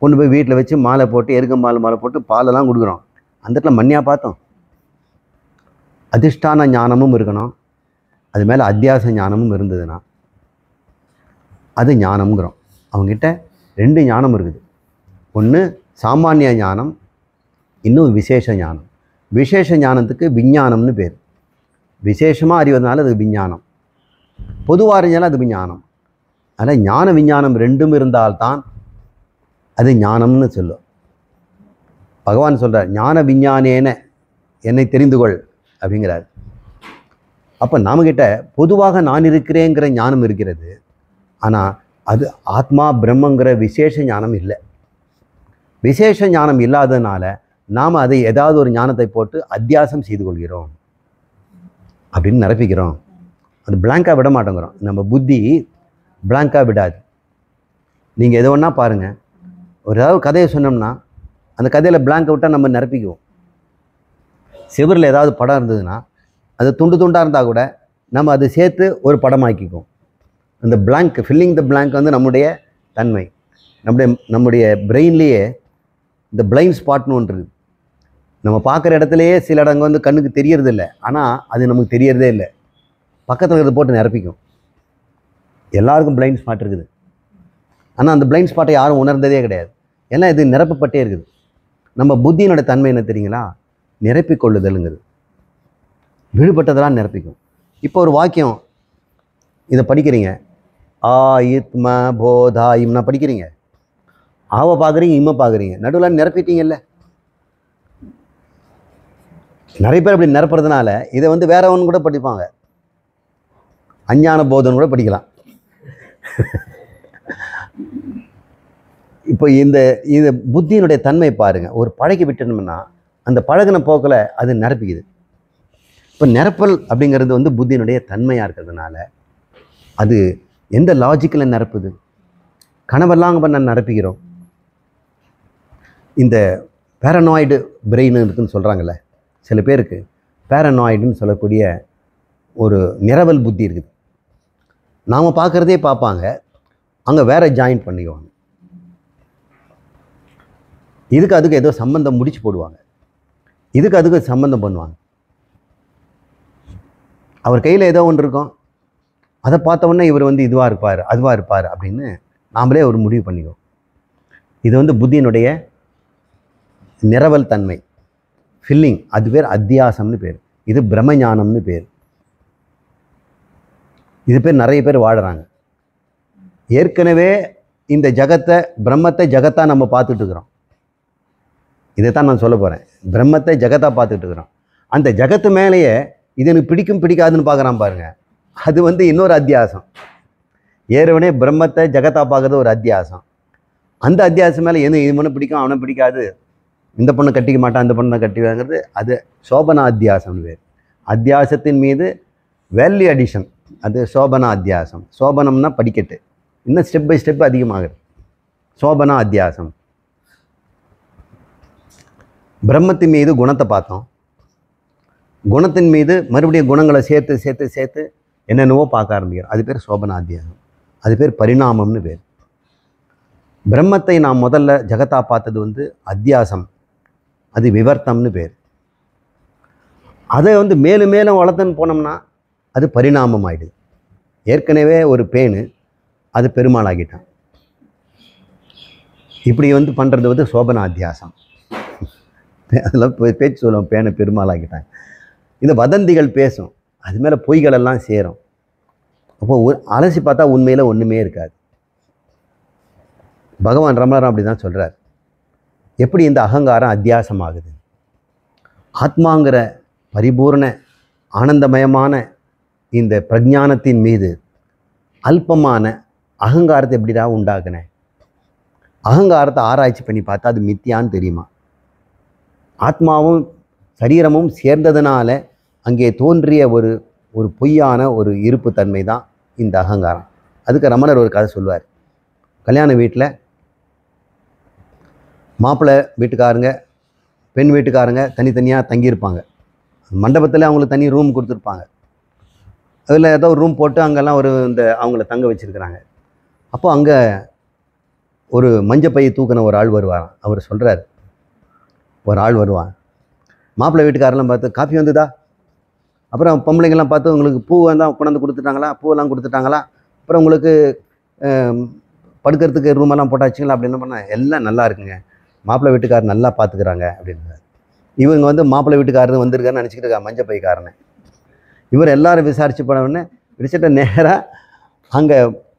Speaker 1: கொண்டு போய் வீட்டில் வச்சு மாலை போட்டு, எருக்கம்பால் மாலை போட்டு பாலெல்லாம் கொடுக்குறோம். அந்த இடத்துல மண்ணியாக பார்த்தோம். அதிஷ்டான ஞானமும் இருக்கணும், அது மேலே அத்தியாச ஞானமும் இருந்ததுன்னா அது ஞானம்ங்கிறோம். அவங்ககிட்ட 2 ஞானம் இருக்குது. ஒன்று சாமானிய ஞானம், இன்னும் விசேஷ ஞானம். விசேஷ ஞானத்துக்கு விஞ்ஞானம்னு பேர். விசேஷமாக அறிவதனால அது விஞ்ஞானம், பொதுவாக அறிஞ்சாலும் அது விஞ்ஞானம். அதனால் ஞான விஞ்ஞானம் 2ம் இருந்தால்தான் அது ஞானம்னு சொல்லும். பகவான் சொல்கிறார், ஞான விஞ்ஞானேன என்னை தெரிந்து கொள் அப்படிங்கிறார். அப்போ நாமக்கிட்ட பொதுவாக நான் இருக்கிறேங்கிற ஞானம் இருக்கிறது. ஆனால் அது ஆத்மா பிரம்மங்கிற விசேஷ ஞானம் இல்லை. விசேஷ ஞானம் இல்லாததுனால நாம் அதை ஏதாவது ஒரு ஞானத்தை போட்டு அத்தியாசம் செய்து கொள்கிறோம், அப்படின்னு நிரப்பிக்கிறோம். அது பிளாங்காக விட மாட்டேங்கிறோம். நம்ம புத்தி பிளாங்காக விடாது. நீங்கள் எது ஒன்றா பாருங்கள், ஒரு ஏதாவது கதையை சொன்னோம்னா அந்த கதையில் பிளாங்கை விட்டால் நம்ம நிரப்பிக்குவோம். செவரில் ஏதாவது படம் இருந்ததுன்னா அது துண்டு துண்டாக இருந்தால் கூட நம்ம அதை சேர்த்து ஒரு படமாக்கிக்குவோம். அந்த பிளாங்க், ஃபில்லிங் த பிளாங்க் வந்து நம்முடைய தன்மை. நம்முடைய பிரெயின்லேயே இந்த பிளைண்ட் ஸ்பாட்னு ஒன்று இருக்குது. நம்ம பார்க்குற இடத்துலையே சில இடங்க வந்து கண்ணுக்கு தெரியறதில்லை, ஆனால் அது நமக்கு தெரியறதே இல்லை. பக்கத்தில் இருக்கிறத போட்டு நிரப்பிக்கும். எல்லாருக்கும் பிளைண்ட் ஸ்பாட் இருக்குது, ஆனால் அந்த பிளைண்ட் ஸ்பாட்டை யாரும் உணர்ந்ததே கிடையாது. ஏன்னா இது நிரப்பப்பட்டே இருக்குது. நம்ம புத்தியினோட தன்மை என்ன தெரியுங்களா? நிரப்பிக்கொள்ளுதலுங்கிறது. விடுபட்டதெல்லாம் நிரப்பிக்கும். இப்போ ஒரு வாக்கியம் இதை படிக்கிறீங்க, ஆ இத்ம போதா இம்னா படிக்கிறீங்க, ஆவை பார்க்குறீங்க, இம்மை பார்க்குறீங்க, நடுவில் நிரப்பிட்டீங்கல்ல. நிறைய பேர் அப்படி நிரப்புறதுனால இதை வந்து வேற ஒன்று கூட படிப்பாங்க, அஞ்ஞான போதன் கூட படிக்கலாம். இப்போ இந்த புத்தியினுடைய தன்மை பாருங்கள். ஒரு பழகி விட்டோம்னா அந்த பழகின போக்கில் அது நிரப்பிக்குது. இப்போ இப்போ நிரப்பல் அப்படிங்கிறது வந்து புத்தியினுடைய தன்மையாக இருக்கிறதுனால அது எந்த லாஜிக்கில் நிரப்புது? கனவெல்லாம் பண்ண நிரப்பிக்கிறோம். இந்த பேரனாய்டு பிரெயின் இருக்குன்னு சொல்கிறாங்கல்ல, சில பேருக்கு பேரனாய்டுன்னு சொல்லக்கூடிய ஒரு நிரவல் புத்தி இருக்குது. நாம் பார்க்குறதே பார்ப்பாங்க, அங்கே வேற ஜாயின் பண்ணிக்குவாங்க. இதுக்கு அதுக்கு ஏதோ சம்பந்தம் முடிச்சு போடுவாங்க, இதுக்கு அதுக்கு சம்பந்தம் பண்ணுவாங்க. அவர் கையில் ஏதோ ஒன்று இருக்கும், அதை பார்த்த உடனே இவர் வந்து இதுவாக இருப்பார் அதுவாக இருப்பார் அப்படின்னு நாமளே ஒரு முடிவு பண்ணிக்குவோம். இது வந்து புத்தியினுடைய நிரவல் தன்மை, ஃபில்லிங். அது பேர் அத்தியாசம்னு பேர், இது பிரம்மஞானம்னு பேர். இது பேர் நிறைய பேர் வாழுறாங்க. ஏற்கனவே இந்த ஜகத்தை, பிரம்மத்தை ஜகத்தாக நம்ம பார்த்துட்டு இருக்கிறோம். இதைத்தான் நான் சொல்ல போகிறேன். பிரம்மத்தை ஜகத்தாக பார்த்துட்டு இருக்கிறோம். அந்த ஜகத்து மேலேயே இது எனக்கு பிடிக்கும் பிடிக்காதுன்னு பார்க்குறான் பாருங்க, அது வந்து இன்னொரு அத்தியாசம். ஏற்கனவே பிரம்மத்தை ஜகத்தாக பார்க்குறது ஒரு அத்தியாசம். அந்த அத்தியாசம் மேலே எது இது பொண்ணு பிடிக்கும் அவனை பிடிக்காது, இந்த பொண்ணு கட்டிக்க மாட்டான் அந்த பொண்ணை கட்டிவாங்கிறது அது சோபனா அத்தியாசம்னு பேர். அத்தியாசத்தின் மீது வேல்யூ அடிஷன், அது சோபனா அத்தியாசம். சோபனம்னா படிக்கட்டு, இன்னும் ஸ்டெப் பை ஸ்டெப் அதிகமாகுது. சோபனா அத்தியாசம். பிரம்மத்தின் மீது குணத்தை பார்த்தோம், குணத்தின் மீது மறுபடியும் குணங்களை சேர்த்து சேர்த்து சேர்த்து என்னென்னவோ பார்க்க ஆரம்பிக்கிறோம். அது பேர் சோபனா அத்தியாசம், அது பேர் பரிணாமம்னு பேர். பிரம்மத்தை நாம் முதல்ல ஜகத்தா பார்த்தது வந்து அத்தியாசம், அது விவர்த்தம்னு பேர். அதை வந்து மேலும் மேலும் வளர்த்துன்னு போனோம்னா அது பரிணாமம் ஆகிடுது. ஏற்கனவே ஒரு பேனு, அது பெருமாள் ஆகிட்டான். இப்படி வந்து பண்ணுறது வந்து சோபனா அத்தியாசம். அதெல்லாம் பேச்சு சொல்லுவோம், பேனை பெருமாள் ஆகிட்டாங்க. இந்த வதந்திகள் பேசும், அது மேலே பொய்கள் எல்லாம் சேரும். அப்போ அலசி பார்த்தா உண்மையில் ஒன்றுமே இருக்காது. பகவான் ரமணர் அப்படி தான் சொல்கிறார். எப்படி இந்த அகங்காரம் அத்தியாசம் ஆகுது? ஆத்மாங்கிற பரிபூர்ண ஆனந்தமயமான இந்த பிரஞானத்தின் மீது அல்பமான அகங்காரத்தை எப்படிடா உண்டாக்குனேன்? அகங்காரத்தை ஆராய்ச்சி பண்ணி பார்த்தா அது மித்தியான்னு தெரியுமா? ஆத்மாவும் சரீரமும் சேர்ந்ததுனால அங்கே தோன்றிய ஒரு பொய்யான ஒரு இருப்பு தன்மை தான் இந்த அகங்காரம். அதுக்கு ரமணர் ஒரு கதை சொல்லுவார். கல்யாண வீட்டில் மாப்பிள்ளை வீட்டுக்காரங்க பெண் வீட்டுக்காரங்க தனித்தனியாக தங்கியிருப்பாங்க. மண்டபத்தில் அவங்களுக்கு தனி ரூம் கொடுத்துருப்பாங்க. அதில் ஏதோ ஒரு ரூம் போட்டு அங்கெல்லாம் அவங்கள தங்க வச்சுருக்கிறாங்க. அப்போ அங்கே ஒரு மஞ்சப்பையை தூக்கின ஒரு ஆள் வருவாராம். அவர் சொல்கிறார், ஒரு ஆள் வருவான், மாப்பிள்ளை வீட்டுக்காரெல்லாம் பார்த்து காஃபி வந்துதா, அப்புறம் பொம்பளைங்கள்லாம் பார்த்து உங்களுக்கு பூ வந்தால் கொண்டாந்து கொடுத்துட்டாங்களா, பூவெல்லாம் கொடுத்துட்டாங்களா, அப்புறம் உங்களுக்கு படுக்கிறதுக்கு ரூமெல்லாம் போட்டாச்சுங்களா அப்படின்னு பண்ணால் எல்லாம் நல்லா இருக்குங்க, மாப்பிள்ளை வீட்டுக்காரர் நல்லா பார்த்துக்கிறாங்க அப்படின்னாரு. இவங்க வந்து மாப்பிள்ளை வீட்டுக்காரர் வந்திருக்காருன்னு நினச்சிக்கிட்டு இருக்கா மஞ்சள் பைக்காரனை. இவர் எல்லாரும் விசாரித்து போனவுடனே விரிச்சிட்ட நேராக அங்கே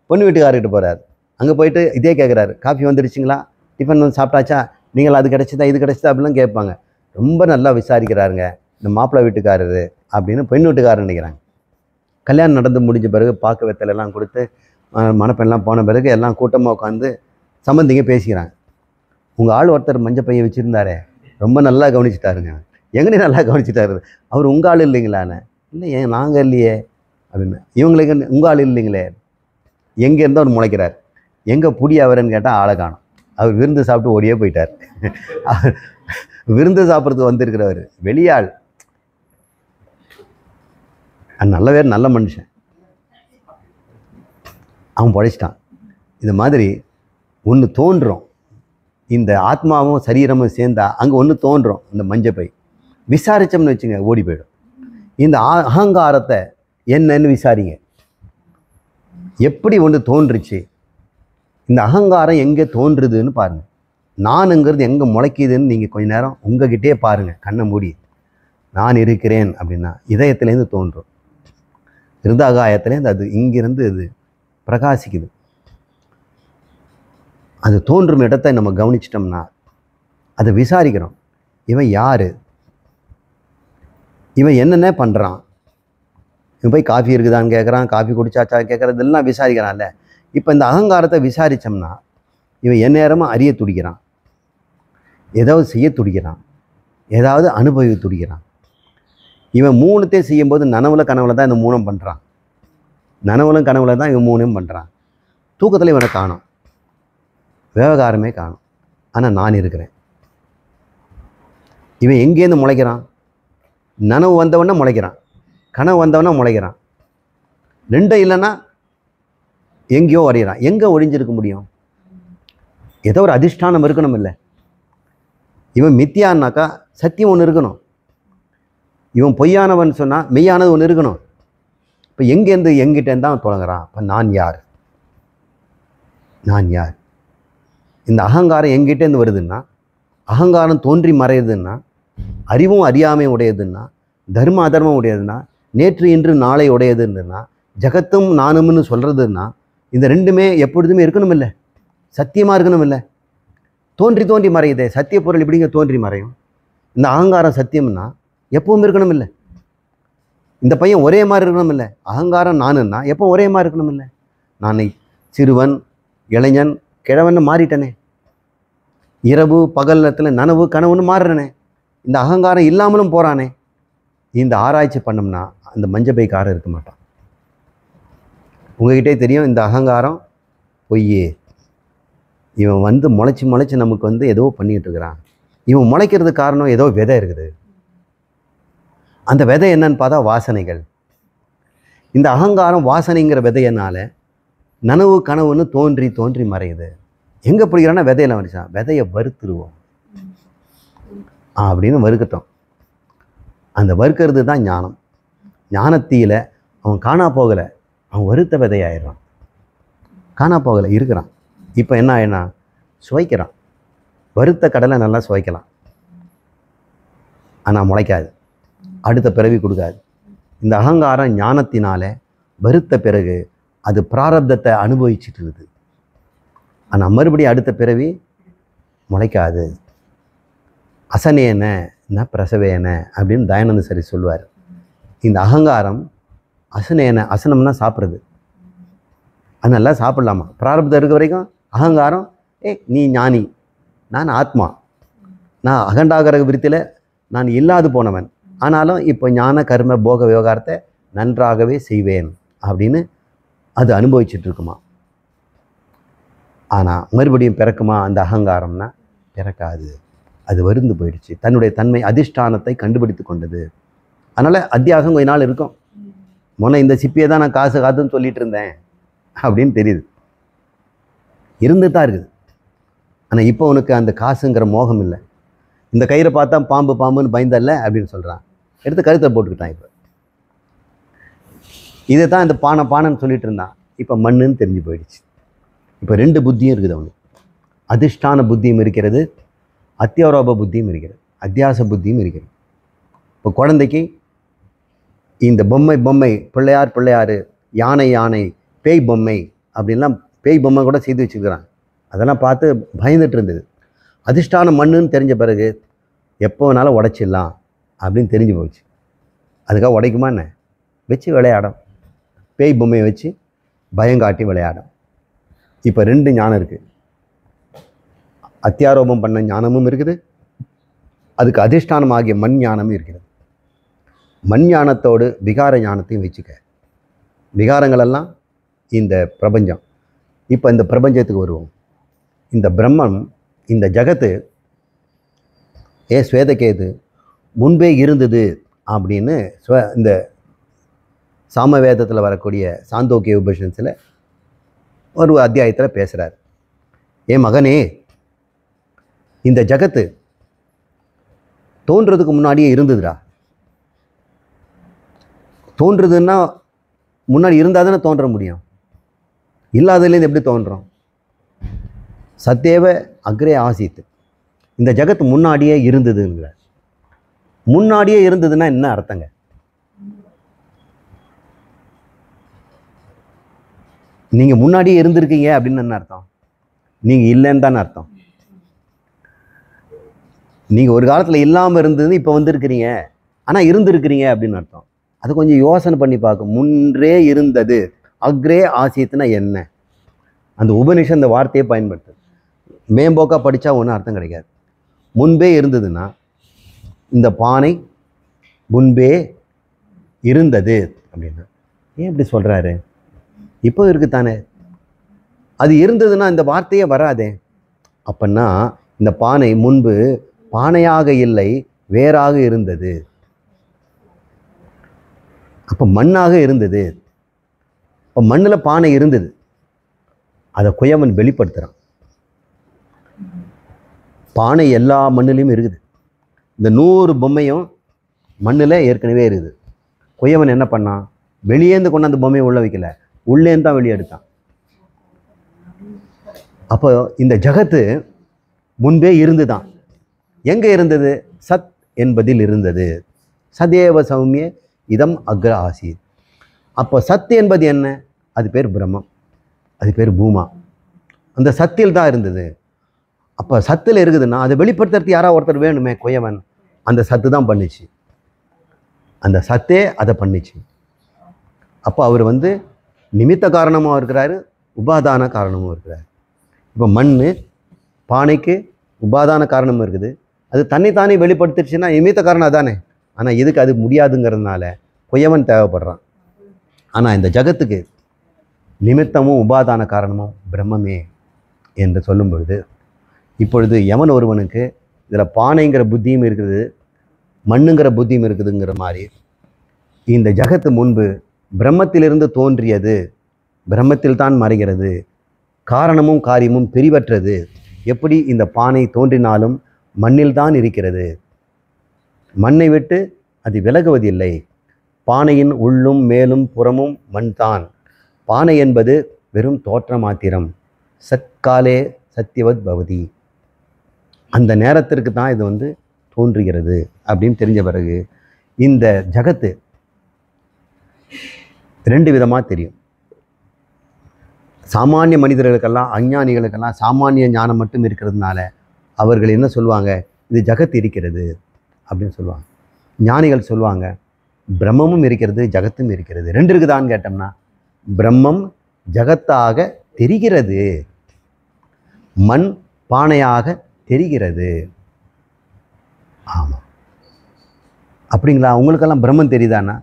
Speaker 1: பொண்ணு வீட்டுக்காரர்கிட்ட போகிறார். அங்கே போயிட்டு இதே கேட்குறாரு, காஃபி வந்துடுச்சிங்களா, டிஃபன் வந்து சாப்பிட்டாச்சா, நீங்கள் அது கிடச்சிதா இது கிடச்சிதா அப்படிலாம் கேட்பாங்க. ரொம்ப நல்லா விசாரிக்கிறாருங்க இந்த மாப்பிள்ளை வீட்டுக்காரரு அப்படின்னு பெண் வீட்டுக்காரர் நினைக்கிறாங்க. கல்யாணம் நடந்து முடிஞ்ச பிறகு பார்க்க வெத்தலைலாம் கொடுத்து மணப்பெண்ணெலாம் போன பிறகு எல்லாம் கூட்டமாக உட்காந்து சம்பந்திங்க பேசிக்கிறாங்க. உங்கள் ஆள் ஒருத்தர் மஞ்சள் பையை வச்சுருந்தாரே ரொம்ப நல்லா கவனிச்சிட்டாருங்க. எங்கனே நல்லா கவனிச்சிட்டாரு, அவர் உங்கள் ஆள் இல்லைங்களாண்ணே? இல்லை ஏன் நாங்கள் இல்லையே அப்படின்னு. இவங்களுக்கு உங்கள் ஆள் இல்லைங்களே, எங்கே இருந்தால் அவர் முளைக்கிறார். எங்கே புடி அவருன்னு கேட்டால் ஆளை காணும். அவர் விருந்து சாப்பிட்டு ஓடியே போயிட்டார். விருந்து சாப்பிட்றதுக்கு வந்திருக்கிறவர் வெளியாள், நல்ல மனுஷன், அவன் படைச்சிட்டான். இந்த மாதிரி ஒன்று தோன்றும், இந்த ஆத்மாவும் சரீரமும் சேர்ந்தா அங்கே ஒன்று தோன்றும். இந்த மஞ்சப்பை விசாரித்தோம்னு வச்சுங்க ஓடி போயிடும். இந்த அகங்காரத்தை என்னன்னு விசாரிங்க, எப்படி ஒன்று தோன்றுச்சு, இந்த அகங்காரம் எங்கே தோன்றுதுன்னு பாருங்கள். நானுங்கிறது எங்கே முளைக்குதுன்னு நீங்கள் கொஞ்ச நேரம் உங்ககிட்டே பாருங்கள், கண்ணை மூடி. நான் இருக்கிறேன் அப்படின்னா இதயத்துலேருந்து தோன்றும், இருதாகாயத்துலேருந்து அது இங்கிருந்து அது பிரகாசிக்குது. அது தோன்றும் இடத்தை நம்ம கவனிச்சிட்டோம்னா அதை விசாரிக்கிறோம். இவன் யார், இவன் என்னென்ன பண்ணுறான், இவன் போய் காஃபி இருக்குதான்னு கேட்குறான், காஃபி குடிச்சாச்சா கேட்குறதெல்லாம் விசாரிக்கிறான்ல. இப்போ இந்த அகங்காரத்தை விசாரித்தோம்னா இவன் எந்நேரமும் அறிய துடிக்கிறான், ஏதாவது செய்ய துடிக்கிறான், ஏதாவது அனுபவிக்க துடிக்கிறான். இவன் மூணுத்தையும் செய்யும்போது நனவுல கனவுல தான் இந்த மூணும் பண்ணுறான். நனவுலும் கனவுல தான் இவன் மூணையும் பண்ணுறான். தூக்கத்தில் இவனை காணும், விவகாரமே காணும். ஆனால் நான் இருக்கிறேன். இவன் எங்கேருந்து முளைக்கிறான்? நனவு வந்தவொடனே முளைக்கிறான், கனவு வந்தவொடனே முளைக்கிறான். ரெண்டும் இல்லைன்னா எங்கேயோ வரைகிறான். எங்கே ஒழிஞ்சிருக்க முடியும்? ஏதோ ஒரு அதிஷ்டானம் இருக்கணும். இல்லை, இவன் மித்தியான்னாக்கா சத்தியம் ஒன்று இருக்கணும். இவன் பொய்யானவன் சொன்னால் மெய்யானது ஒன்று இருக்கணும். இப்போ எங்கேருந்து எங்கிட்டேருந்து தான் தொடங்குறான். இப்போ நான் யார்? நான் யார்? இந்த அகங்காரம் எங்கிட்டேருந்து வருதுன்னா, அகங்காரம் தோன்றி மறையுதுன்னா, அறிவும் அறியாமையும் உடையதுன்னா, தர்ம அதர்மம் உடையதுன்னா, நேற்று இன்று நாளை உடையதுன்னா, ஜகத்தும் நானும்னு சொல்கிறதுன்னா, இந்த ரெண்டுமே எப்பொழுதுமே இருக்கணும். இல்லை, சத்தியமாக இருக்கணும். இல்லை, தோன்றி தோன்றி மறையுதே. சத்திய பொருள் இப்படிங்க தோன்றி மறையும்? இந்த அகங்காரம் சத்தியம்னா எப்பவும் இருக்கணும். இல்லை, இந்த பையன் ஒரே மாதிரி இருக்கணும். இல்லை, அகங்காரம் நானுன்னா எப்போ ஒரே மாதிரி இருக்கணும். இல்லை, நான் சிறுவன், இளைஞன், கிழவன் மாறிட்டனே. இரவு பகலத்தில் நனவு கனவுன்னு மாறுறனே. இந்த அகங்காரம் இல்லாமலும் போகிறானே. இந்த ஆராய்ச்சி பண்ணோம்னா அந்த மஞ்சப்பைக்காரன் இருக்க மாட்டான். உங்ககிட்டே தெரியும் இந்த அகங்காரம் பொய்யே. இவன் வந்து முளைச்சி முளைச்சி நமக்கு வந்து ஏதோ பண்ணிகிட்டு இருக்கிறான். இவன் முளைக்கிறதுக்கு காரணம் ஏதோ விதை இருக்குது. அந்த விதை என்னன்னு பார்த்தா வாசனைகள். இந்த அகங்காரம் வாசனைங்கிற விதையினால நனவு கனவுன்னு தோன்றி தோன்றி மறையுது. எங்கே பிடிக்கிறான்னா விதையில வந்துச்சான். விதையை வறுத்துருவோம் அப்படின்னு வறுக்கட்டும். அந்த வறுக்கிறது தான் ஞானம். ஞானத்தியில் அவன் காணா போகலை, அவன் வறுத்த விதையாயிடுறான். காணா போகலை, இருக்கிறான். இப்போ என்ன ஆயினா சுவைக்கிறான். வறுத்த கடலை நல்லா சுவைக்கலாம், ஆனால் முளைக்காது, அடுத்த பிறவி கொடுக்காது. இந்த அகங்காரம் ஞானத்தினால வறுத்த பிறகு அது பிராரப்தத்தை அனுபவிச்சுட்டு இருக்குது. ஆனால் மறுபடியும் அடுத்த பிறவி முளைக்காது. அசனேன ந பிரசவேன அப்படின்னு தயானந்த சரி சொல்லுவார். இந்த அகங்காரம் அசனேன, அசனம்னா சாப்பிட்றது, அது நல்லா சாப்பிடலாமா? பிராரப்தம் இருக்க வரைக்கும் அகங்காரம் நீ ஞானி, நான் ஆத்மா, நான் அகண்டாகர விருத்தியில் நான் இல்லாது போனவன், ஆனாலும் இப்போ ஞான கர்ம போக விவகாரத்தை நன்றாகவே செய்வேன் அப்படின்னு அது அனுபவிச்சுட்டு இருக்குமா. ஆனால் மறுபடியும் பிறக்குமா அந்த அகங்காரம்னா? பிறக்காது. அது வருந்து போயிடுச்சு. தன்னுடைய தன்மை அதிஷ்டானத்தை கண்டுபிடித்து கொண்டது. அதனால் அத்தியாசம் கொஞ்ச நாள் இருக்கும். முன்ன இந்த சிப்பியை தான் நான் காசு காத்துன்னு சொல்லிட்டு இருந்தேன் அப்படின்னு தெரியுது, இருந்து தான் இருக்குது. ஆனால் இப்போ உனக்கு அந்த காசுங்கிற மோகம் இல்லை. இந்த கயிறை பார்த்தா பாம்பு பாம்புன்னு பயந்தல்ல அப்படின்னு சொல்கிறான், எடுத்து கழுத்தை போட்டுக்கிட்டான். இப்போ இதை தான் இந்த பானை பானைன்னு சொல்லிட்டு இருந்தான், இப்போ மண்ணுன்னு தெரிஞ்சு போயிடுச்சு. இப்போ ரெண்டு புத்தியும் இருக்குது அவனுக்கு. அதிஷ்டான புத்தியும் இருக்கிறது, அத்தியாரோப புத்தியும் இருக்கிறது, அத்தியாச புத்தியும் இருக்கிறது. இப்போ குழந்தைக்கு இந்த பொம்மை பிள்ளையார் பிள்ளையார், யானை யானை, பேய் பொம்மை அப்படின்லாம் பேய் பொம்மை கூட செய்து வச்சுக்கிறான். அதெல்லாம் பார்த்து பயந்துட்டு இருந்தது. அதிஷ்டான மண்ணுன்னு தெரிஞ்ச பிறகு எப்போ வேணாலும் உடைச்சிடலாம் அப்படின்னு தெரிஞ்சு போச்சு. அதுக்காக உடைக்குமா என்ன? வச்சு விளையாடும், பேய் பொம்மையை வச்சு பயங்காட்டி விளையாடும். இப்போ ரெண்டு ஞானம் இருக்குது. அத்தியாரோபம் பண்ண ஞானமும் இருக்குது, அதுக்கு அதிஷ்டானம் ஆகிய மண் ஞானமும் இருக்கிறது. மண் ஞானத்தோடு விகார ஞானத்தையும் வச்சுக்க. விகாரங்களெல்லாம் இந்த பிரபஞ்சம். இப்போ இந்த பிரபஞ்சத்துக்கு வருவோம். இந்த பிரம்மம், இந்த ஜகத்து ஸ்வேதகேது முன்பே இருந்தது அப்படின்னு இந்த சாமவேதத்தில் வரக்கூடிய சாந்தோக்கிய உபனிஷத்தில் ஒரு அத்தியாயத்தில் பேசுகிறார். மகனே, இந்த ஜகத்து தோன்றதுக்கு முன்னாடியே இருந்ததுடா. தோன்றுதுன்னா முன்னாடி இருந்தால் தானே தோன்ற முடியும், இல்லாததுலேருந்து எப்படி தோன்றும்? சத்தேவ அக்ரே ஆசித்து, இந்த ஜகத்து முன்னாடியே இருந்ததுங்கிற. முன்னாடியே இருந்ததுன்னா என்ன அர்த்தங்க? நீங்கள் முன்னாடியே இருந்திருக்கீங்க அப்படின்னு என்ன அர்த்தம்? நீங்கள் இல்லைன்னு தானே அர்த்தம். நீங்கள் ஒரு காலத்தில் இல்லாமல் இருந்தது இப்போ வந்திருக்கிறீங்க, ஆனால் இருந்திருக்கிறீங்க அப்படின்னு அர்த்தம். அது கொஞ்சம் யோசனை பண்ணி பார்க்கும். முன்றே இருந்தது, அக்ரே ஆசித்துனா என்ன? அந்த உபனிஷம் அந்த வார்த்தையை பயன்படுத்துது. மேம்போக்காக படித்தா ஒன்றும் அர்த்தம் கிடைக்காது. முன்பே இருந்ததுன்னா இந்த பானை முன்பே இருந்தது அப்படின்னா. ஏன் இப்படி சொல்கிறாரு? இப்போ இருக்குத்தானே, அது இருந்ததுன்னா இந்த வார்த்தையே வராதே. அப்படின்னா இந்த பானை முன்பு பானையாக இல்லை, வேறாக இருந்தது. அப்போ மண்ணாக இருந்தது. இப்போ மண்ணில் பானை இருந்தது, அதை குயவன் வெளிப்படுத்துகிறான். பானை எல்லா மண்ணிலையும் இருக்குது. இந்த 100 பொம்மையும் மண்ணில் ஏற்கனவே இருக்குது. குயவன் என்ன பண்ணான்? வெளியேந்து கொண்டு அந்த பொம்மையை உள்ள வைக்கல, உள்ளேந்து தான் வெளியே எடுத்தான். அப்போ இந்த ஜகத்து முன்பே இருந்து தான். எங்கே இருந்தது? சத் என்பதில் இருந்தது. சதேவ சௌமிய இதம் அக்ர ஆசீத். அப்போ சத் என்பது என்ன? அது பேர் பிரம்மம், அது பேர் பூமா. அந்த சத்தில் தான் இருந்தது. அப்போ சத்தில் இருக்குதுன்னா அதை வெளிப்படுத்துறதுக்கு யாராவது ஒருத்தர் வேணுமே. குயவன் அந்த சத்து தான் பண்ணிச்சு, அந்த சத்தே அதை பண்ணிச்சு. அப்போ அவர் நிமித்த காரணமாக இருக்கிறாரு, உபாதான காரணமும் இருக்கிறார். இப்போ மண் பானைக்கு உபாதான காரணமும் இருக்குது, அது தன்னைத்தானே வெளிப்படுத்திடுச்சுன்னா நிமித்த காரணம் அதானே. ஆனால் இதுக்கு அது முடியாதுங்கிறதுனால குயவன் தேவைப்படுறான். ஆனால் இந்த ஜகத்துக்கு நிமித்தமும் உபாதான காரணமும் பிரம்மமே என்று சொல்லும் பொழுது, இப்பொழுது எவன் ஒருவனுக்கு இதில் பானைங்கிற புத்தியும் இருக்குது, மண்ணுங்கிற புத்தியும் இருக்குதுங்கிற மாதிரி இந்த ஜகத்து முன்பு பிரம்மத்திலிருந்து தோன்றியது, பிரம்மத்தில் தான் மறைகிறது, காரணமும் காரியமும் பிரிவற்றது. எப்படி இந்த பானை தோன்றினாலும் மண்ணில் தான் இருக்கிறது, மண்ணை விட்டு அது விலகுவதில்லை. பானையின் உள்ளும் மேலும் புறமும் மண் தான். பானை என்பது வெறும் தோற்ற மாத்திரம். சத்காலே சத்தியவத் பவதி. அந்த நேரத்திற்கு தான் இது தோன்றுகிறது அப்படின்னு தெரிஞ்ச பிறகு இந்த ஜகத்து 2 விதமாக தெரியும். சாமானிய மனிதர்களுக்கெல்லாம், அஞ்ஞானிகளுக்கெல்லாம் சாமானிய ஞானம் மட்டும் இருக்கிறதுனால அவர்கள் என்ன சொல்லுவாங்க? இது ஜகத் இருக்கிறது அப்படின்னு சொல்லுவாங்க. ஞானிகள் சொல்லுவாங்க பிரம்மமும் இருக்கிறது, ஜகத்தும் இருக்கிறது. 2 இருக்குதான்னு கேட்டோம்னா, பிரம்மம் ஜகத்தாக தெரிகிறது, மண் பானையாக தெரிகிறது. ஆமாம், அப்படிங்களா? உங்களுக்கெல்லாம் பிரம்மம் தெரியுதாண்ணா?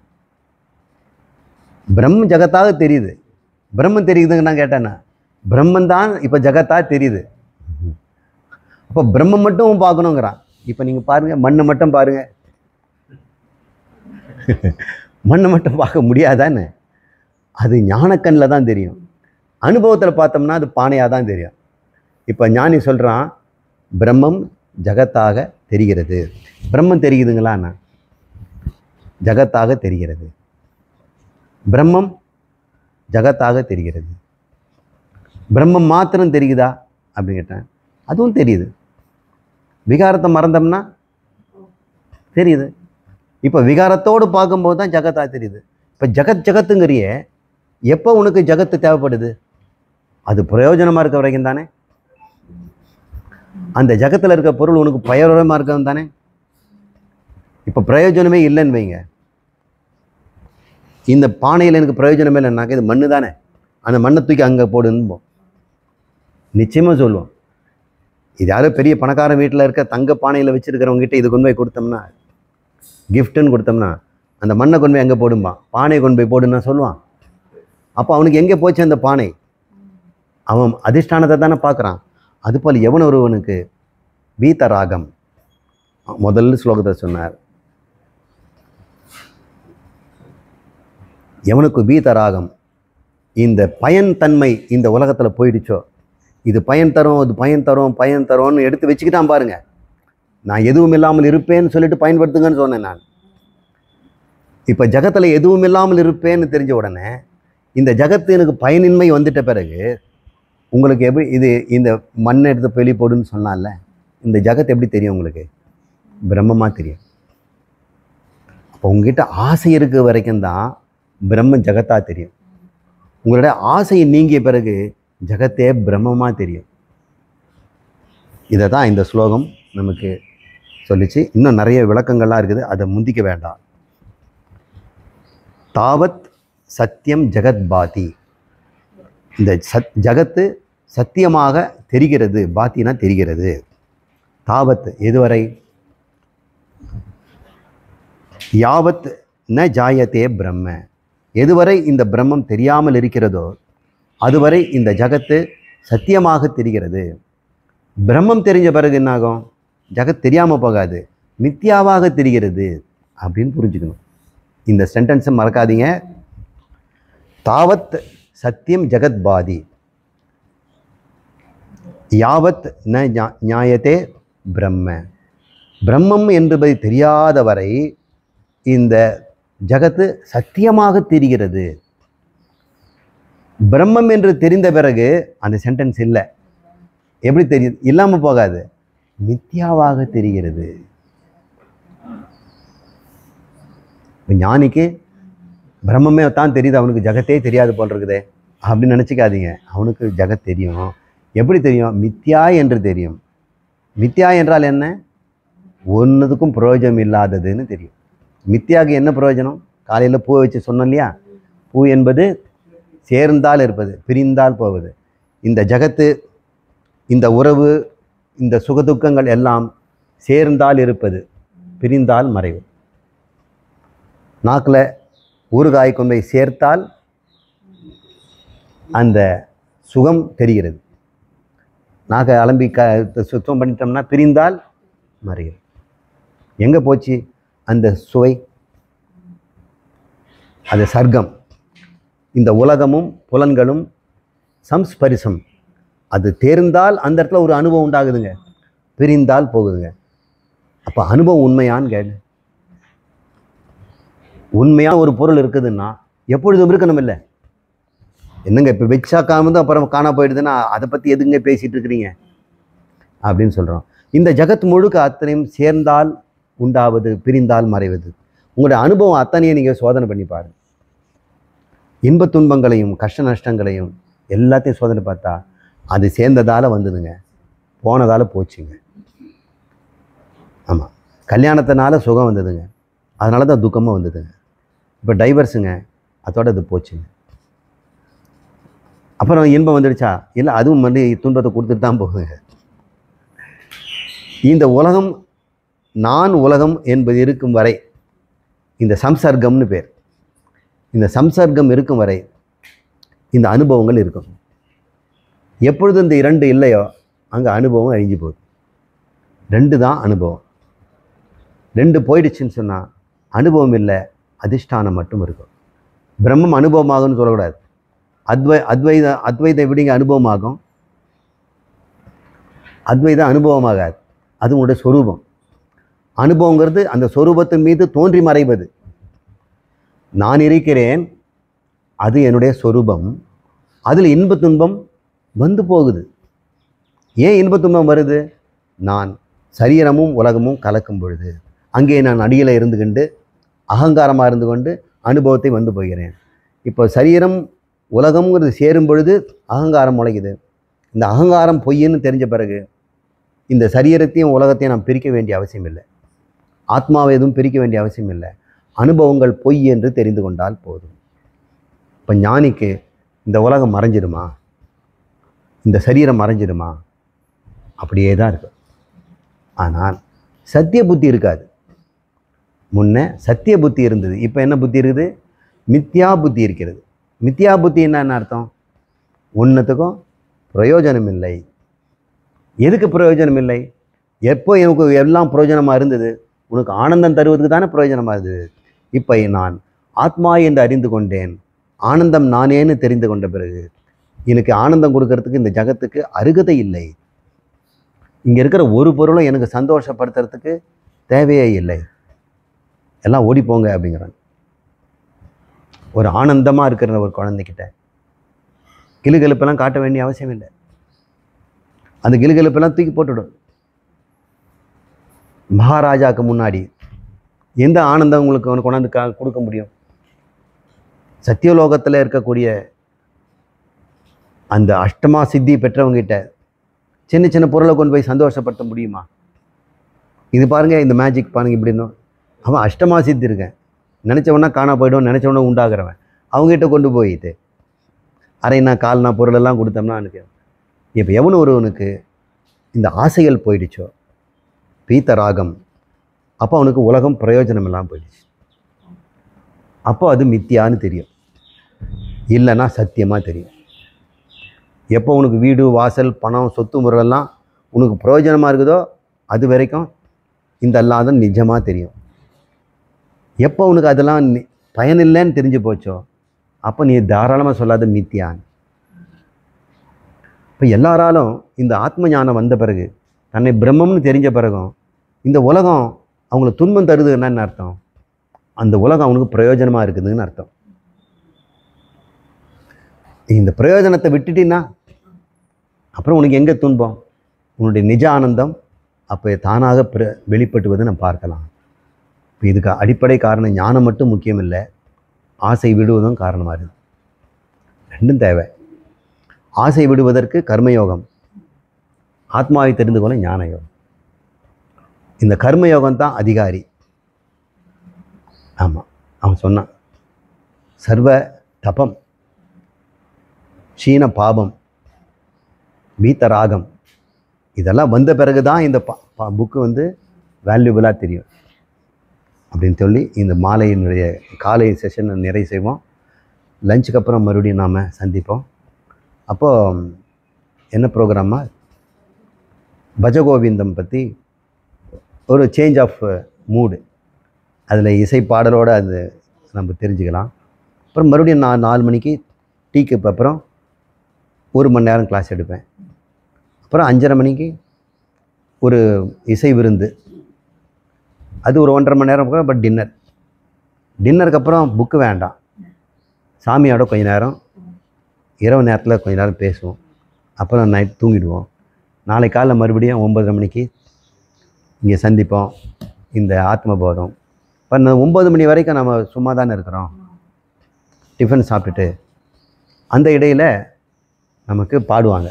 Speaker 1: பிரம்மம் ஜகத்தாக தெரியுது. பிரம்மம் தெரியுதுங்க நான் கேட்டேன்னா, பிரம்மன் தான் இப்போ ஜகத்தாக தெரியுது. அப்போ பிரம்மம் மட்டும் பார்க்கணுங்கிறான். இப்போ நீங்கள் பாருங்கள், மண்ணை மட்டும் பாருங்கள், மண்ணை மட்டும் பார்க்க முடியாதான்னு? அது ஞானக்கண்ணில் தான் தெரியும். அனுபவத்தில் பார்த்தோம்னா அது பானையாக தான் தெரியும். இப்போ ஞானி சொல்கிறான் பிரம்மம் ஜகத்தாக தெரிகிறது. பிரம்மம் தெரியுதுங்களாண்ணா? ஜகத்தாக தெரிகிறது. பிரம்மம் ஜகத்தாக தெரிகிறது. பிரம்மம் மாத்திரம் தெரியுதா அப்படின்னு கேட்டேன். அதுவும் தெரியுது. விகாரத்தை மறந்தோம்னா தெரியுது. இப்போ விகாரத்தோடு பார்க்கும்போது தான் ஜகத்தாக தெரியுது. இப்போ ஜகத்துங்கிறிய எப்போ உனக்கு ஜகத்து தேவைப்படுது? அது பிரயோஜனமாக இருக்க வரைக்கும் தானே. அந்த ஜகத்தில் இருக்க பொருள் உனக்கு பிரயோஜனமாக இருக்கவும் தானே. இப்போ பிரயோஜனமே இல்லைன்னு வைங்க, இந்த பானையில் எனக்கு பிரயோஜனமே இல்லைன்னாக்க இது மண்ணு தானே, அந்த மண்ணை தூக்கி அங்கே போடுன்னு நிச்சயமாக சொல்லுவோம். இது யாரும் பெரிய பணக்கார வீட்டில் இருக்க தங்க பானையில் வச்சுருக்கிறவங்ககிட்ட இது கொண்டு போய் கொடுத்தோம்னா, கிஃப்ட்டுன்னு கொடுத்தோம்னா, அந்த மண்ணை கொண்டு போய் அங்கே போடும்பான், பானையை கொண்டு போய் போடுன்னா சொல்லுவான். அப்போ அவனுக்கு எங்கே போச்சு அந்த பானை? அவன் அதிஷ்டானத்தை தானே பார்க்குறான். அதுபோல் எவன் ஒருவனுக்கு வீதராகம், முதல் ஸ்லோகத்தை சொன்னார், எவனுக்கு வீதராகம், இந்த பயன் தன்மை இந்த உலகத்தில் போயிடுச்சோ, இது பயன் தரும், அது பயன் தரும், பயன் தரும்னு எடுத்து வச்சுக்கிட்டான் பாருங்க. நான் எதுவும் இல்லாமல் இருப்பேன்னு சொல்லிட்டு பயன்படுத்துங்கன்னு சொன்னேன் நான். இப்போ ஜகத்தில் எதுவும் இல்லாமல் இருப்பேன்னு தெரிஞ்ச உடனே இந்த ஜகத்து எனக்கு பயனின்மை வந்துட்ட பிறகு உங்களுக்கு எப்படி இது இந்த மண்ணை எடுத்து வெளி போடுன்னு சொன்னால, இந்த ஜகத் எப்படி தெரியும் உங்களுக்கு? பிரம்மமாக தெரியும். அப்போ உங்ககிட்ட ஆசை இருக்க வரைக்கும் தான் பிரம்ம ஜகத்தாக தெரியும். உங்களுடைய ஆசையை நீங்கிய பிறகு ஜகத்தே பிரம்மமாக தெரியும். இதை தான் இந்த ஸ்லோகம் நமக்கு சொல்லிச்சு. இன்னும் நிறைய விளக்கங்கள்லாம் இருக்குது, அதை முந்திக்க வேண்டாம். தாவத் சத்தியம் ஜெகத் பாதி, இந்த ஜகத்து சத்தியமாக தெரிகிறது, பாத்தினா தெரிகிறது. தாவத் எதுவரை? யாவத் ந ஜாயத்தே பிரம்ம. எதுவரை இந்த பிரம்மம் தெரியாமல் இருக்கிறதோ அதுவரை இந்த ஜகத்து சத்தியமாக தெரிகிறது. பிரம்மம் தெரிஞ்ச பிறகு என்னாகும்? ஜகத் தெரியாமல் போகாது, மித்யாவாக தெரிகிறது அப்படின்னு புரிஞ்சுக்கணும். இந்த சென்டென்ஸை மறக்காதீங்க. தாவத் சத்தியம் ஜகத் பாதி, யாவத் ந ஞாயத்தே பிரம்ம. பிரம்மம் என்பதை தெரியாத வரை இந்த ஜகத்து சத்தியமாக தெரிகிறது. பிரம்மம் என்று தெரிந்த பிறகு அந்த சென்டென்ஸ் இல்லை. எப்படி தெரியுது? இல்லாமல் போகாது, மித்யாவாக தெரிகிறது. ஞானிக்கு பிரம்மமே தான் தெரியுது, அவனுக்கு ஜகத்தே தெரியாது போல் இருக்குதே அப்படின்னு நினச்சிக்காதீங்க. அவனுக்கு ஜகத் தெரியும். எப்படி தெரியும்? மித்யா என்று தெரியும். மித்யா என்றால் என்ன? ஒன்றுத்துக்கும் பிரயோஜனம் இல்லாததுன்னு தெரியும். மித்யாவுக்கு என்ன பிரயோஜனம்? காலையில் பூ வச்சு சொன்னோம் இல்லையா? பூ என்பது சேர்ந்தால் இருப்பது, பிரிந்தால் போவது. இந்த ஜகத்து, இந்த உறவு, இந்த சுகதுக்கங்கள் எல்லாம் சேர்ந்தால் இருப்பது, பிரிந்தால் மறைவு. நாக்கில் ஊறுகாய் கொண்டு போய் சேர்த்தால் அந்த சுகம் தெரிகிறது. நாக்கை அலம்பி சுத்தம் பண்ணிட்டோம்னா பிரிந்தால் மறைவு. எங்கே போச்சு அந்த சுவை? அது சர்க்கம். இந்த உலகமும் புலன்களும் சம்ஸ்பரிசம். அது தேர்ந்தால் அந்த இடத்துல ஒரு அனுபவம் உண்டாகுதுங்க, பிரிந்தால் போகுதுங்க. அப்போ அனுபவம் உண்மையான்னு கேடு. உண்மையாக ஒரு பொருள் இருக்குதுன்னா எப்பொழுதும் இருக்கணும் இல்லை? என்னங்க இப்போ வச்சா காமந்து அப்புறம் காணா போயிடுதுன்னா அதை பற்றி எதுங்க பேசிகிட்டு இருக்கிறீங்க அப்படின்னு சொல்கிறோம். இந்த ஜகத் முழுக்க அத்தனையும் சேர்ந்தால் உண்டாவது, பிரிந்தால் மறைவது. உங்களுடைய அனுபவம் அத்தனையும் நீங்கள் சோதனை பண்ணி பாருங்கள். இன்பத் துன்பங்களையும் கஷ்ட நஷ்டங்களையும் எல்லாத்தையும் சோதனை பார்த்தா அது சேர்ந்ததால் வந்ததுங்க, போனதால் போச்சுங்க. ஆமாம், கல்யாணத்தினால சுகம் வந்ததுங்க, அதனால தான் துக்கமாக வந்ததுங்க. இப்போ டைவர்ஸுங்க, அதோட அது போச்சுங்க. அப்புறம் இன்பம் வந்துடுச்சா? இல்லை, அதுவும் வந்து துன்பத்தை கொடுத்துட்டு தான் போகுதுங்க. இந்த உலகம், நான் உலகம் என்பது இருக்கும் வரை, இந்த சம்சர்க்கம்னு பேர், இந்த சம்சர்க்கம் இருக்கும் வரை இந்த அனுபவங்கள் இருக்கும். எப்பொழுது இந்த இரண்டு இல்லையோ அங்கே அனுபவம் அழிஞ்சு போகுது. ரெண்டு தான் அனுபவம். ரெண்டு போயிடுச்சுன்னு சொன்னால் அனுபவம் இல்லை, அதிஷ்டானம் மட்டும் இருக்கும். பிரம்மம் அனுபவமாகும்னு சொல்லக்கூடாது. அத்வைதம் எப்படிங்க அனுபவமாகும்? அத்வைதம் அனுபவமாகாது, அது உங்களுடைய சொரூபம். அனுபவங்கிறது அந்த சொரூபத்தின் மீது தோன்றி மறைவது. நான் இருக்கிறேன், அது என்னுடைய சொரூபம், அதில் இன்ப துன்பம் வந்து போகுது. ஏன் இன்ப துன்பம் வருது? நான் சரீரமும் உலகமும் கலக்கும் பொழுது அங்கே நான் அடியில் இருந்து கொண்டு அகங்காரமாக இருந்து கொண்டு அனுபவத்தை வந்து போகிறேன். இப்போ சரீரம் உலகம்ங்கிறது சேரும் பொழுது அகங்காரம் முளைக்குது. இந்த அகங்காரம் பொய்ன்னு தெரிஞ்ச பிறகு இந்த சரீரத்தையும் உலகத்தையும் நாம் பிரிக்க வேண்டிய அவசியம் இல்லை, ஆத்மாவை எதுவும் பிரிக்க வேண்டிய அவசியம் இல்லை. அனுபவங்கள் பொய் என்று தெரிந்து கொண்டால் போதும். இப்போ ஞானிக்கு இந்த உலகம் மறைஞ்சிடுமா? இந்த சரீரம் மறைஞ்சிடுமா? அப்படியே தான் இருக்கு. ஆனால் சத்திய புத்தி இருக்காது. முன்ன சத்திய புத்தி இருந்தது, இப்போ என்ன புத்தி இருக்குது? மித்யா புத்தி இருக்கிறது. மித்யா புத்தி என்னன்னு அர்த்தம்? ஒன்றுத்துக்கும் பிரயோஜனம் இல்லை. எதுக்கு பிரயோஜனம் இல்லை? எப்போ எனக்கு எல்லாம் பிரயோஜனமாக இருந்தது? உனக்கு ஆனந்தம் தருவதுக்கு தானே பிரயோஜனமாக இருந்தது. இப்போ நான் ஆத்மா என்று அறிந்து கொண்டேன், ஆனந்தம் நானேன்னு தெரிந்து கொண்ட பிறகு எனக்கு ஆனந்தம் கொடுக்கறதுக்கு இந்த ஜகத்துக்கு அருகதை இல்லை. இங்கே இருக்கிற ஒரு பொருளும் எனக்கு சந்தோஷப்படுத்துறதுக்கு தேவையே இல்லை, எல்லாம் ஓடிப்போங்க அப்படிங்கிறாங்க. ஒரு ஆனந்தமாக இருக்கிற ஒரு குழந்தைகிட்ட கிளுகிழப்பெல்லாம் காட்ட வேண்டிய அவசியம் இல்லை. அந்த கிளுகிழப்பெல்லாம் தூக்கி போட்டுவிடும். மகாராஜாவுக்கு முன்னாடி எந்த ஆனந்தம் உங்களுக்கு அவனுக்கு கொண்டாந்து கொடுக்க முடியும்? சத்தியலோகத்தில் இருக்கக்கூடிய அந்த அஷ்டமா சித்தி பெற்றவங்ககிட்ட சின்ன சின்ன பொருளை கொண்டு போய் சந்தோஷப்படுத்த முடியுமா? இது பாருங்கள், இந்த மேஜிக் பாருங்கள். இப்படின்னு அவன் அஷ்டமா சித்தி இருக்கேன், நினச்சவனா காணா போய்டும், நினச்சவனா உண்டாகிறவன். அவங்ககிட்ட கொண்டு போயிட்டு அரைனா கால்னா பொருளெல்லாம் கொடுத்தோம்னா எனக்கு இப்போ எவனு ஒருவனுக்கு இந்த ஆசைகள் போயிடுச்சோ, பீத்த ராகம், அப்போ அவனுக்கு உலகம் பிரயோஜனம் எல்லாம் போயிடுச்சு. அப்போ அது மித்தியான்னு தெரியும், இல்லைன்னா சத்தியமாக தெரியும். எப்போ உனக்கு வீடு வாசல் பணம் சொத்து முறையெல்லாம் உனக்கு பிரயோஜனமாக இருக்குதோ அது வரைக்கும் இந்த அல்லாத நிஜமாக தெரியும். எப்போ உனக்கு அதெல்லாம் பயனில்லைன்னு தெரிஞ்சு போச்சோ அப்போ நீ தாராளமாக சொல்லாத மித்தியான். இப்போ எல்லாராலும் இந்த ஆத்ம ஞானம் வந்த பிறகு, தன்னை பிரம்மம்னு தெரிஞ்ச பிறகும் இந்த உலகம் அவங்களுக்கு துன்பம் தருது என்னன்னு அர்த்தம்? அந்த உலகம் அவனுக்கு பிரயோஜனமாக இருக்குதுன்னு அர்த்தம். இந்த பிரயோஜனத்தை விட்டுட்டீன்னா அப்புறம் உனக்கு எங்கே துன்பம்? உன்னுடைய நிஜ ஆனந்தம் அப்போ தானாக வெளிப்பட்டுவதை நம்ம பார்க்கலாம். இப்போ இதுக்கு அடிப்படை காரணம் ஞானம் மட்டும் முக்கியம் இல்லை, ஆசை விடுவதும் காரணமாக இருக்குது. ரெண்டும் தேவை. ஆசை விடுவதற்கு கர்மயோகம், ஆத்மாவை தெரிந்து கொள்ள ஞான யோகம். இந்த கர்மயோகம் தான் அதிகாரி. ஆமாம், அவன் சொன்னான் சர்வ தபம் க்ஷீண பாபம் வீத்தராகம் இதெல்லாம் வந்த பிறகு தான் இந்த புக்கு வந்து வேல்யூபிளாக தெரியும் அப்படின்னு சொல்லி இந்த மாலையினுடைய காலை செஷன் நிறைவு செய்வோம். லஞ்சுக்கு அப்புறம் மறுபடியும் நாம் சந்திப்போம். அப்போது என்ன ப்ரோக்ராமா, பஜகோவிந்தம் பற்றி ஒரு சேஞ்ச் ஆஃப் மூடு, அதில் இசை பாடலோடு அது நம்ம தெரிஞ்சுக்கலாம். அப்புறம் மறுபடியும் நான் 4 மணிக்கு டீக்கு அப்புறம் 1 மணி நேரம் கிளாஸ் எடுப்பேன். அப்புறம் 5:30 மணிக்கு ஒரு இசை விருந்து, அது ஒரு 1.5 மணி நேரம். பட் டின்னருக்கு அப்புறம் புக்கு வேண்டாம், சாமியோட கொஞ்ச நேரம் இரவு நேரத்தில் கொஞ்ச நேரம் பேசுவோம். அப்புறம் நைட் தூங்கிடுவோம். நாளை காலைல மறுபடியும் 9:30 மணிக்கு இங்கே சந்திப்போம். இந்த ஆத்மபோதம் இப்போ 9 மணி வரைக்கும் நம்ம சும்மா தானே இருக்கிறோம், டிஃபன் சாப்பிட்டுட்டு. அந்த இடையில் நமக்கு பாடுவாங்க.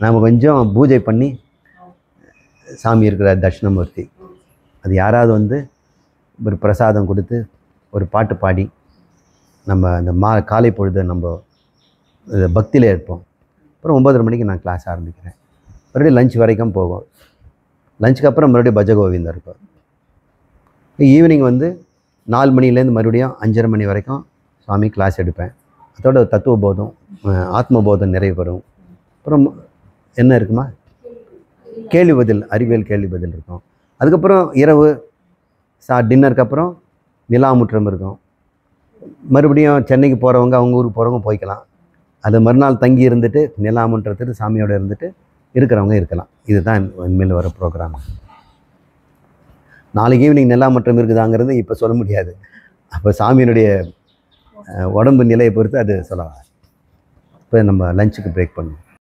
Speaker 1: நாம் கொஞ்சம் பூஜை பண்ணி, சாமி இருக்கிற தட்சிணமூர்த்தி, அது யாராவது வந்து ஒரு பிரசாதம் கொடுத்து ஒரு பாட்டு பாடி நம்ம அந்த காலை பொழுது நம்ம பக்தியில் இருப்போம். அப்புறம் 9:30 மணிக்கு நான் கிளாஸ் ஆரம்பிக்கிறேன். மறுபடியும் லஞ்ச் வரைக்கும் போகும். லஞ்சுக்கு அப்புறம் மறுபடியும் பஜகோவிந்தம் இருக்கும். ஈவினிங் வந்து 4 மணிலேருந்து மறுபடியும் 5:30 மணி வரைக்கும் சுவாமி கிளாஸ் எடுப்பேன். அதோட தத்துவபோதம் ஆத்மபோதம் நிறைவு பெறும். அப்புறம் என்ன இருக்குமா, கேள்வி பதில், அறிவியல் கேள்வி பதில் இருக்கும். அதுக்கப்புறம் இரவு டின்னருக்கு அப்புறம் நிலாமுற்றம் இருக்கும். மறுபடியும் சென்னைக்கு போகிறவங்க அவங்க ஊருக்கு போகிறவங்க போய்க்கலாம். அது மறுநாள் தங்கி இருந்துட்டு நிலாமுன்றத்துக்கு சாமியோடு இருந்துட்டு இருக்கிறவங்க இருக்கலாம். இதுதான் இனிமேல் வர ப்ரோக்ராம். நாளைக்கு ஈவினிங் நிலாமுற்றம் இருக்குதாங்கிறது இப்போ சொல்ல முடியாது. அப்போ சாமியினுடைய உடம்பு நிலையை பொறுத்து அது சொல்லலாம். இப்போ நம்ம லஞ்சுக்கு பிரேக் பண்ணுவோம்.